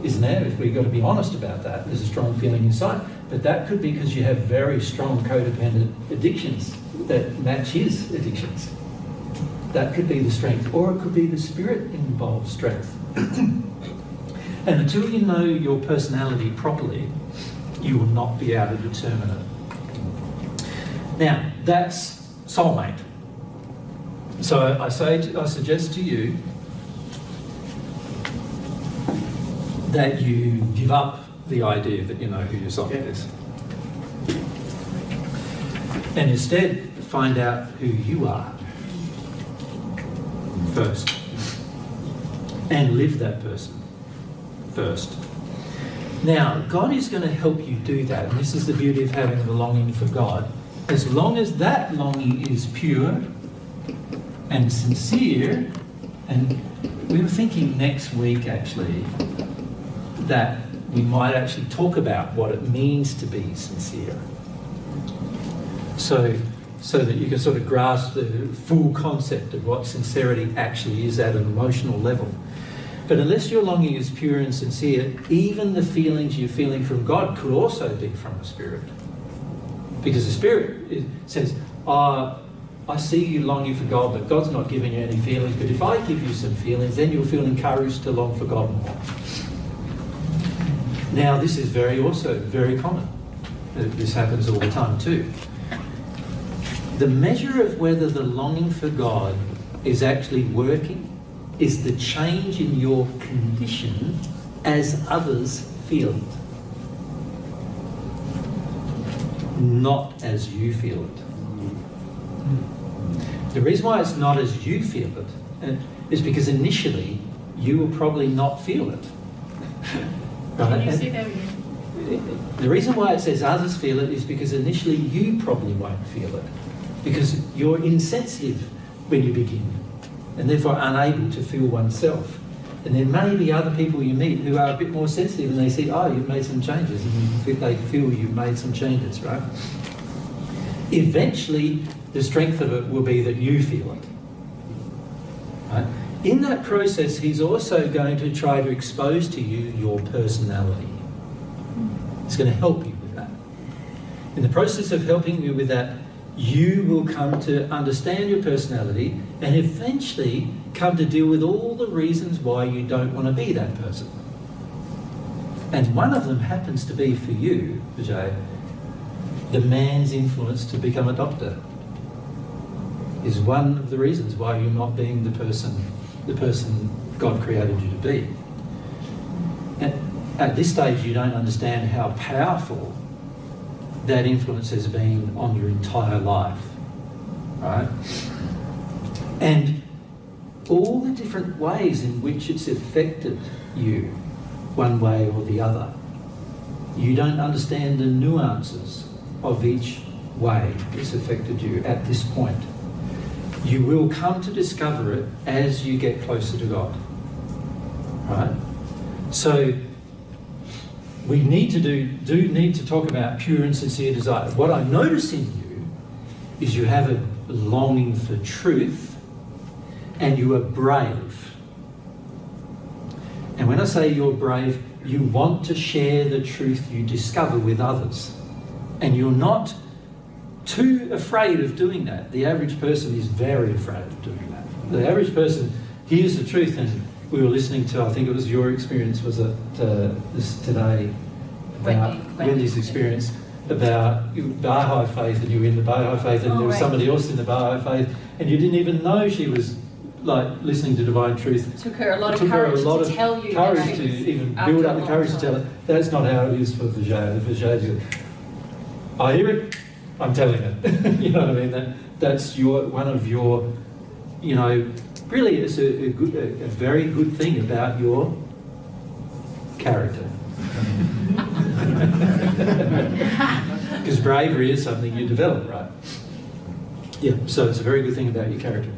Isn't there? If we've got to be honest about that, there's a strong feeling inside. But that could be because you have very strong codependent addictions that match his addictions. That could be the strength. Or it could be the spirit-involved strength. And until you know your personality properly, you will not be able to determine it. Now, that's soulmate. So I suggest to you that you give up the idea that you know who your soulmate is. And instead, find out who you are first. And live that person first. Now, God is going to help you do that. And this is the beauty of having the longing for God. As long as that longing is pure and sincere, and we were thinking next week actually that we might actually talk about what it means to be sincere. So that you can sort of grasp the full concept of what sincerity actually is at an emotional level. But unless your longing is pure and sincere, even the feelings you're feeling from God could also be from a spirit. Because the spirit says, I see you longing for God, but God's not giving you any feelings. But if I give you some feelings, then you'll feel encouraged to long for God more. Now, this is also very common. This happens all the time too. The measure of whether the longing for God is actually working is the change in your condition as others feel it. Not as you feel it. The reason why it's not as you feel it is because initially you will probably not feel it. Right? Can you say that again? The reason why it says others feel it is because initially you probably won't feel it, because you're insensitive when you begin, and therefore unable to feel oneself. And there may be other people you meet who are a bit more sensitive, and they see, oh, you've made some changes, and they feel you've made some changes, right? Eventually, the strength of it will be that you feel it. Right? In that process, he's also going to try to expose to you your personality. He's going to help you with that. In the process of helping you with that, you will come to understand your personality and eventually come to deal with all the reasons why you don't want to be that person. And one of them happens to be for you, Vijay, the man's influence to become a doctor is one of the reasons why you're not being the person God created you to be. At this stage, you don't understand how powerful that influence has been on your entire life, right? And all the different ways in which it's affected you, one way or the other. You don't understand the nuances of each way it's affected you at this point. You will come to discover it as you get closer to God, right? So we need to need to talk about pure and sincere desire. What I notice in you is you have a longing for truth and you are brave. And when I say you're brave, you want to share the truth you discover with others. And you're not too afraid of doing that. The average person is very afraid of doing that. The average person hears the truth, and we were listening to, I think it was your experience, was it this today, about Wendy's experience about Baha'i faith, and you were in the Baha'i faith, and there was somebody else in the Baha'i faith, and you didn't even know she was like listening to divine truth. It took her a lot of courage to tell you. Courage to even build up the courage to tell it. That's not how it is for Vijay. Vijay, I hear it, I'm telling it. You know what I mean? That's one of your, you know, really it's a very good thing about your character. Because bravery is something you develop, right? Yeah, so it's a very good thing about your character.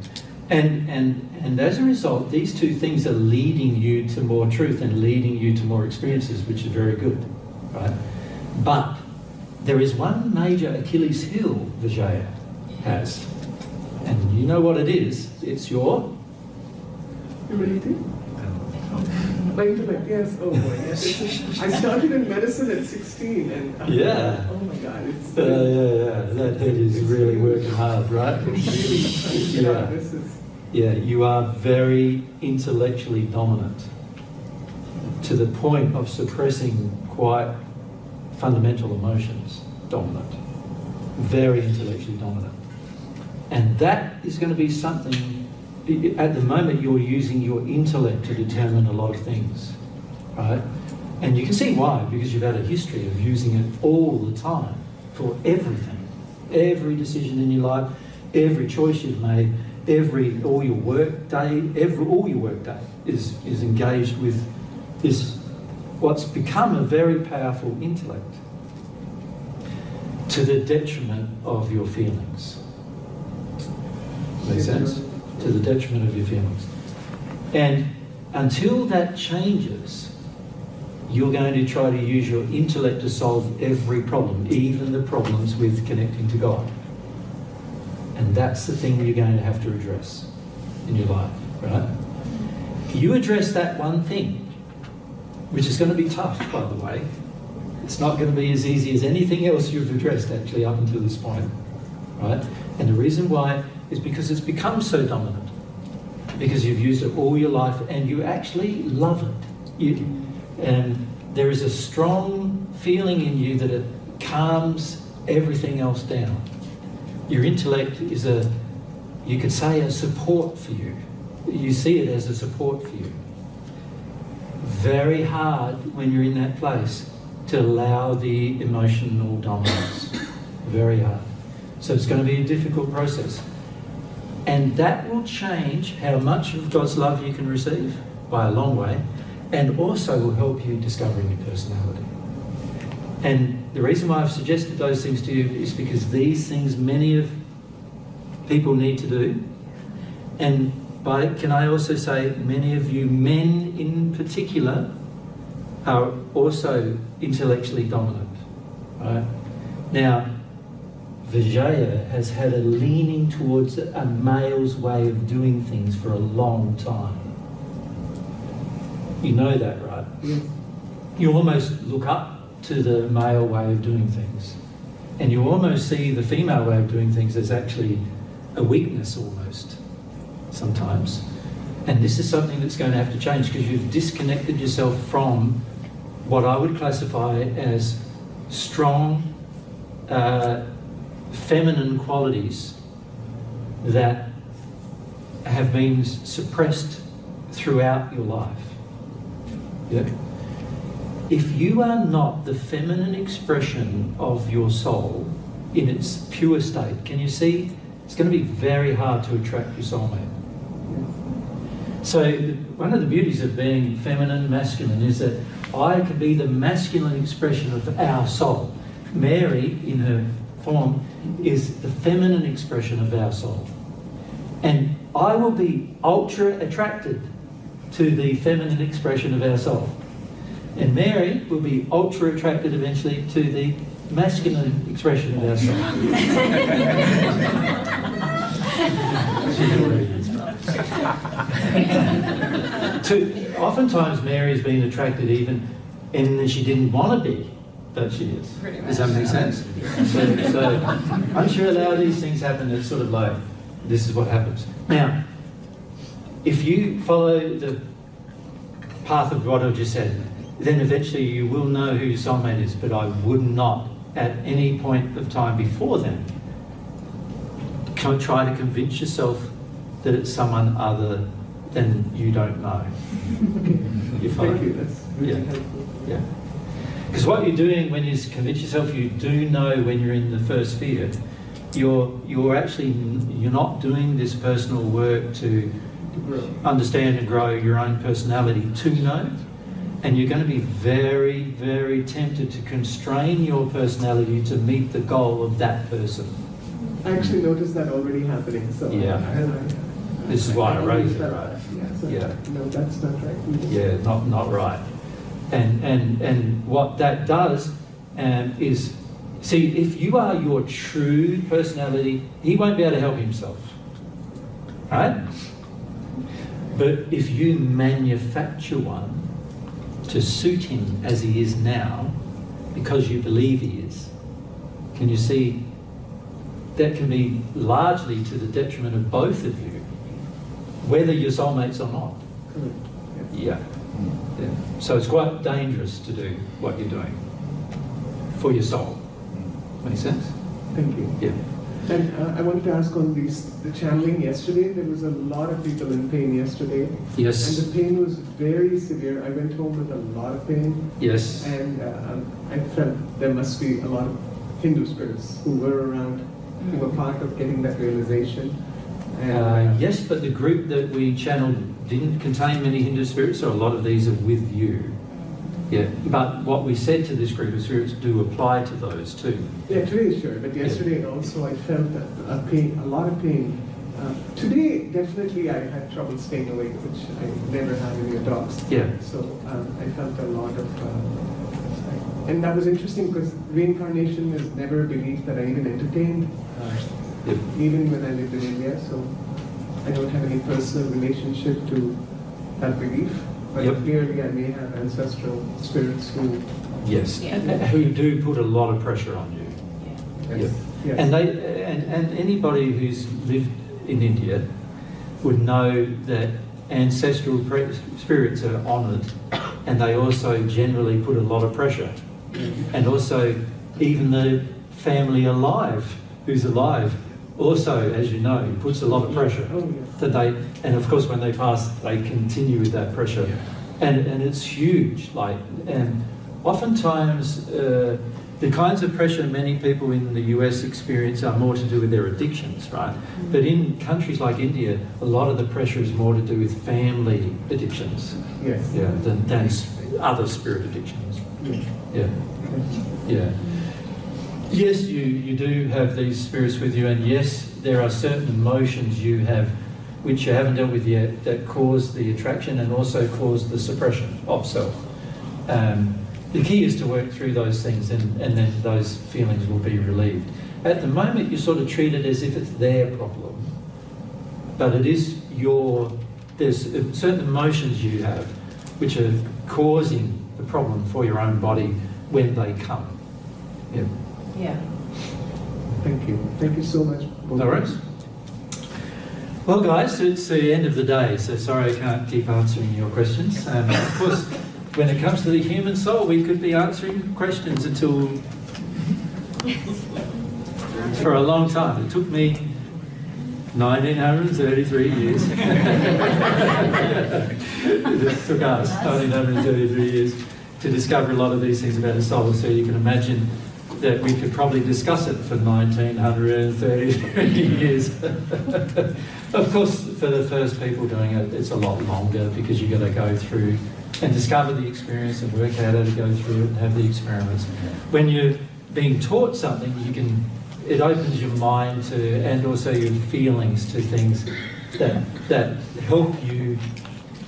And as a result, these two things are leading you to more truth and leading you to more experiences, which is very good, right? But there is one major Achilles heel Vijaya has, and you know what it is. It's your humility. My intellect, yes. Oh boy, yes. I started in medicine at 16, and yeah. Oh my God, it's that head is really working hard, right? Yeah, you are very intellectually dominant to the point of suppressing quite fundamental emotions. Dominant, very intellectually dominant, and that is going to be something. At the moment, you're using your intellect to determine a lot of things, right? And you can see why, because you've had a history of using it all the time for everything. Every decision in your life, every choice you've made, all your work day is engaged with this, what's become a very powerful intellect, to the detriment of your feelings. Make sense? To the detriment of your feelings. And until that changes, you're going to try to use your intellect to solve every problem, even the problems with connecting to God. And that's the thing you're going to have to address in your life, right? You address that one thing, which is going to be tough, by the way. It's not going to be as easy as anything else you've addressed, actually, up until this point, right? And the reason why is because it's become so dominant, because you've used it all your life and you actually love it. And there is a strong feeling in you that it calms everything else down. Your intellect is you could say, a support for you. You see it as a support for you. Very hard when you're in that place to allow the emotional dominance. Very hard. So it's going to be a difficult process. And that will change how much of God's love you can receive by a long way, and also will help you discover a new personality. And the reason why I've suggested those things to you is because these things many of people need to do. And can I also say, many of you men in particular are also intellectually dominant. Right? Now, Vijaya has had a leaning towards a male's way of doing things for a long time. You know that, right? Yes. You almost look up to the male way of doing things. And you almost see the female way of doing things as actually a weakness almost, sometimes. And this is something that's going to have to change because you've disconnected yourself from what I would classify as strong feminine qualities that have been suppressed throughout your life. Yeah. If you are not the feminine expression of your soul in its pure state, can you see? It's going to be very hard to attract your soulmate. So one of the beauties of being feminine, masculine, is that I can be the masculine expression of our soul. Mary, in her form, is the feminine expression of our soul. And I will be ultra attracted to the feminine expression of our soul. And Mary will be ultra attracted eventually to the masculine expression of our soul. Oftentimes Mary has been attracted even, and she didn't want to be, but she is. Does that make sense? So once you allow these things happen, it's sort of like, this is what happens. Now, if you follow the path of what I've just said, then eventually you will know who your soulmate is, but I would not, at any point of time before then, try to convince yourself that it's someone other than you don't know. You follow? Thank you, that's really helpful. Yeah. Because what you're doing when you convince yourself, you do know when you're in the first sphere, you're not doing this personal work to understand and grow your own personality to know. And you're going to be very, very tempted to constrain your personality to meet the goal of that person. I actually noticed that already happening. So yeah. This is why I raised it, right? Yeah. No, that's not right. Yeah, not right. And what that does is, see, if you are your true personality, he won't be able to help himself, right? But if you manufacture one to suit him as he is now, because you believe he is, can you see that can be largely to the detriment of both of you, whether you're soulmates or not. Correct. Yeah. Yeah. So it's quite dangerous to do what you're doing for your soul. Make sense? Thank you. Yeah. And I wanted to ask on the channeling yesterday, there was a lot of people in pain yesterday. Yes. And the pain was very severe. I went home with a lot of pain. Yes. And I felt there must be a lot of Hindu spirits who were around, who were part of getting that realization. And, yes, but the group that we channeled didn't contain many Hindu spirits, so a lot of these are with you. Yeah, but what we said to this group of spirits do apply to those too. Yeah, today sure, but yesterday also I felt a lot of pain. Today, definitely I had trouble staying awake, which I never had in your talks. Yeah. So I felt a lot of, and that was interesting because reincarnation is never a belief that I even entertained, even when I lived in India. So I don't have any personal relationship to that belief. But clearly I may have ancestral spirits who... Yes, who do put a lot of pressure on you. Yes. Yes. And and anybody who's lived in India would know that ancestral spirits are honoured, and they also generally put a lot of pressure. And also, even the family who's alive, also, as you know, puts a lot of pressure. That and of course when they pass, they continue with that pressure. And it's huge, and oftentimes The kinds of pressure many people in the US experience are more to do with their addictions, right? But in countries like India, a lot of the pressure is more to do with family addictions. Yes. Yeah, than other spirit addictions. Yeah. Yeah. Yes, you do have these spirits with you, and yes, there are certain emotions you have which you haven't dealt with yet that cause the attraction and also cause the suppression of self. The key is to work through those things, and then those feelings will be relieved. At the moment, you sort of treat it as if it's their problem, but it is there's certain emotions you have which are causing the problem for your own body when they come. Yeah. Yeah. Thank you. Thank you so much. No worries. Well, guys, it's the end of the day, so sorry I can't keep answering your questions. Of course, when it comes to the human soul, we could be answering questions until for a long time. It took me 1933 years. It took us 1933 years to discover a lot of these things about the soul, so you can imagine that we could probably discuss it for 1933 years. Of course, for the first people doing it, it's a lot longer because you've got to go through and discover the experience and work out how to go through it and have the experiments. When you're being taught something, it opens your mind to, and also your feelings to things that help you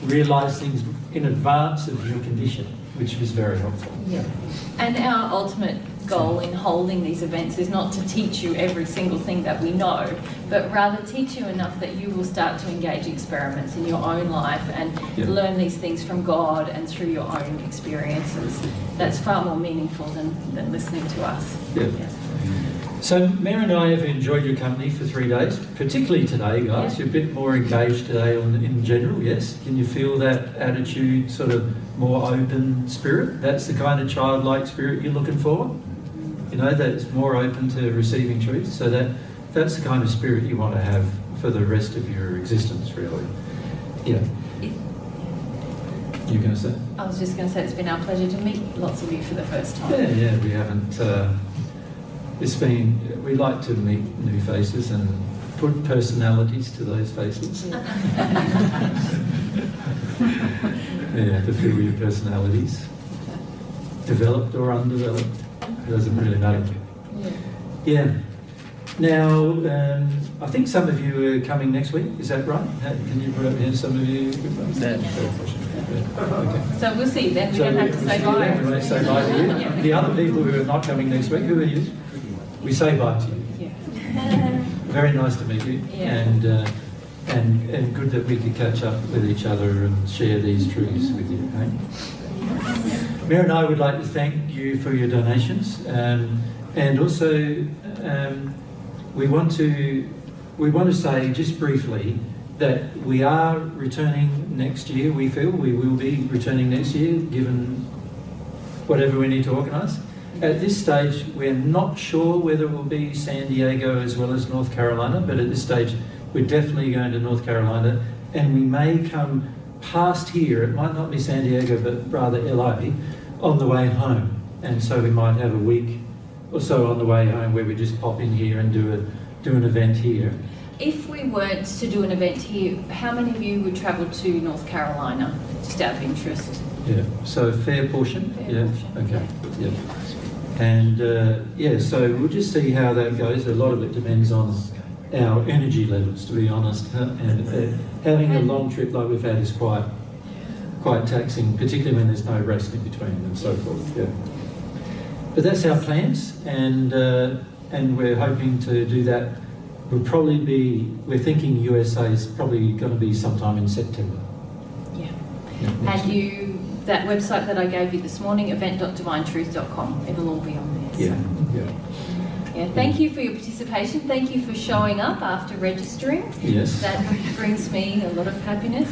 realise things in advance of your condition, which was very helpful. Yeah. And our ultimate goal in holding these events is not to teach you every single thing that we know, but rather teach you enough that you will start to engage experiments in your own life and learn these things from God and through your own experiences. That's far more meaningful than listening to us. Yeah. So Mary and I have enjoyed your company for 3 days, particularly today, guys. You're a bit more engaged today in general, yes? Can you feel that attitude, sort of more open spirit? That's the kind of childlike spirit you're looking for? You know, that's more open to receiving truth. So that's the kind of spirit you want to have for the rest of your existence, really. Yeah. You going to say? I was just going to say it's been our pleasure to meet lots of you for the first time. Yeah, we haven't... we like to meet new faces and put personalities to those faces. Yeah, to feel your personalities. Developed or undeveloped. It doesn't really matter. Yeah. Now, I think some of you are coming next week, is that right? Can you put up here some of you? Okay. So we'll see then, we don't have to say bye. We won't say bye to you. The other people who are not coming next week, who are you? We say bye to you. Yeah. Very nice to meet you, and good that we could catch up with each other and share these truths with you. Okay? Mary and I would like to thank you for your donations, and also we want to say just briefly that we are returning next year. We feel we will be returning next year, given whatever we need to organise. At this stage, we're not sure whether it will be San Diego as well as North Carolina, but at this stage, we're definitely going to North Carolina, and we may come past here. It might not be San Diego, but rather LA, on the way home. And so we might have a week or so on the way home where we just pop in here and do an event here. If we weren't to do an event here, how many of you would travel to North Carolina, just out of interest? Yeah, so a fair portion? Okay, yeah. And so we'll just see how that goes. A lot of it depends on our energy levels, to be honest. And having a long trip like we've had is quite taxing, particularly when there's no rest in between and so forth. Yeah. But that's our plans, and we're hoping to do that. We're thinking USA is probably going to be sometime in September. Yeah. And that website that I gave you this morning, event.divinetruth.com, it'll all be on there. So. Yeah. Thank you for your participation. Thank you for showing up after registering. Yes. That brings me a lot of happiness.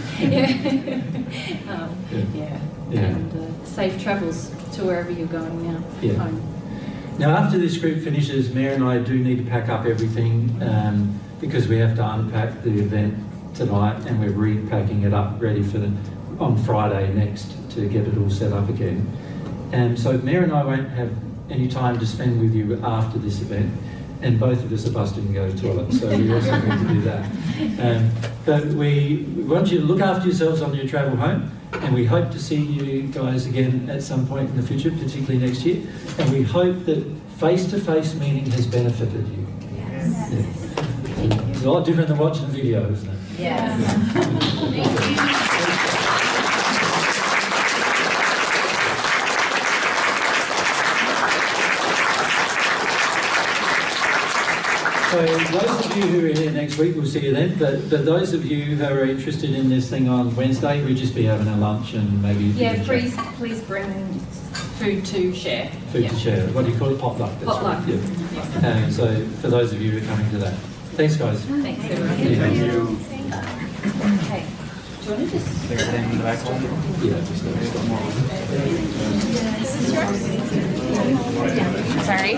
And safe travels to wherever you're going now. Home. Now, after this group finishes, Mary and I do need to pack up everything because we have to unpack the event tonight, and we're repacking it up ready for on Friday next to get it all set up again. And so Mary and I won't have any time to spend with you after this event. And both of us are busting to go to the toilet, so we also need to do that. But we want you to look after yourselves on your travel home, and we hope to see you guys again at some point in the future, particularly next year. And we hope that face-to-face meeting has benefited you. Yes. Yeah. It's a lot different than watching a video, isn't it? Yes. Thank you. So those of you who are here next week, we'll see you then. But those of you who are interested in this thing on Wednesday, we'll just be having a lunch and maybe... Yeah, please bring food to share. Food to share. What do you call it? Potluck. That's Potluck. Right. Yeah. So for those of you who are coming to that. Thanks, guys. Thanks, everyone. Thank you. Okay. Do you want to just... Everything in the back one? Yeah, just Sorry.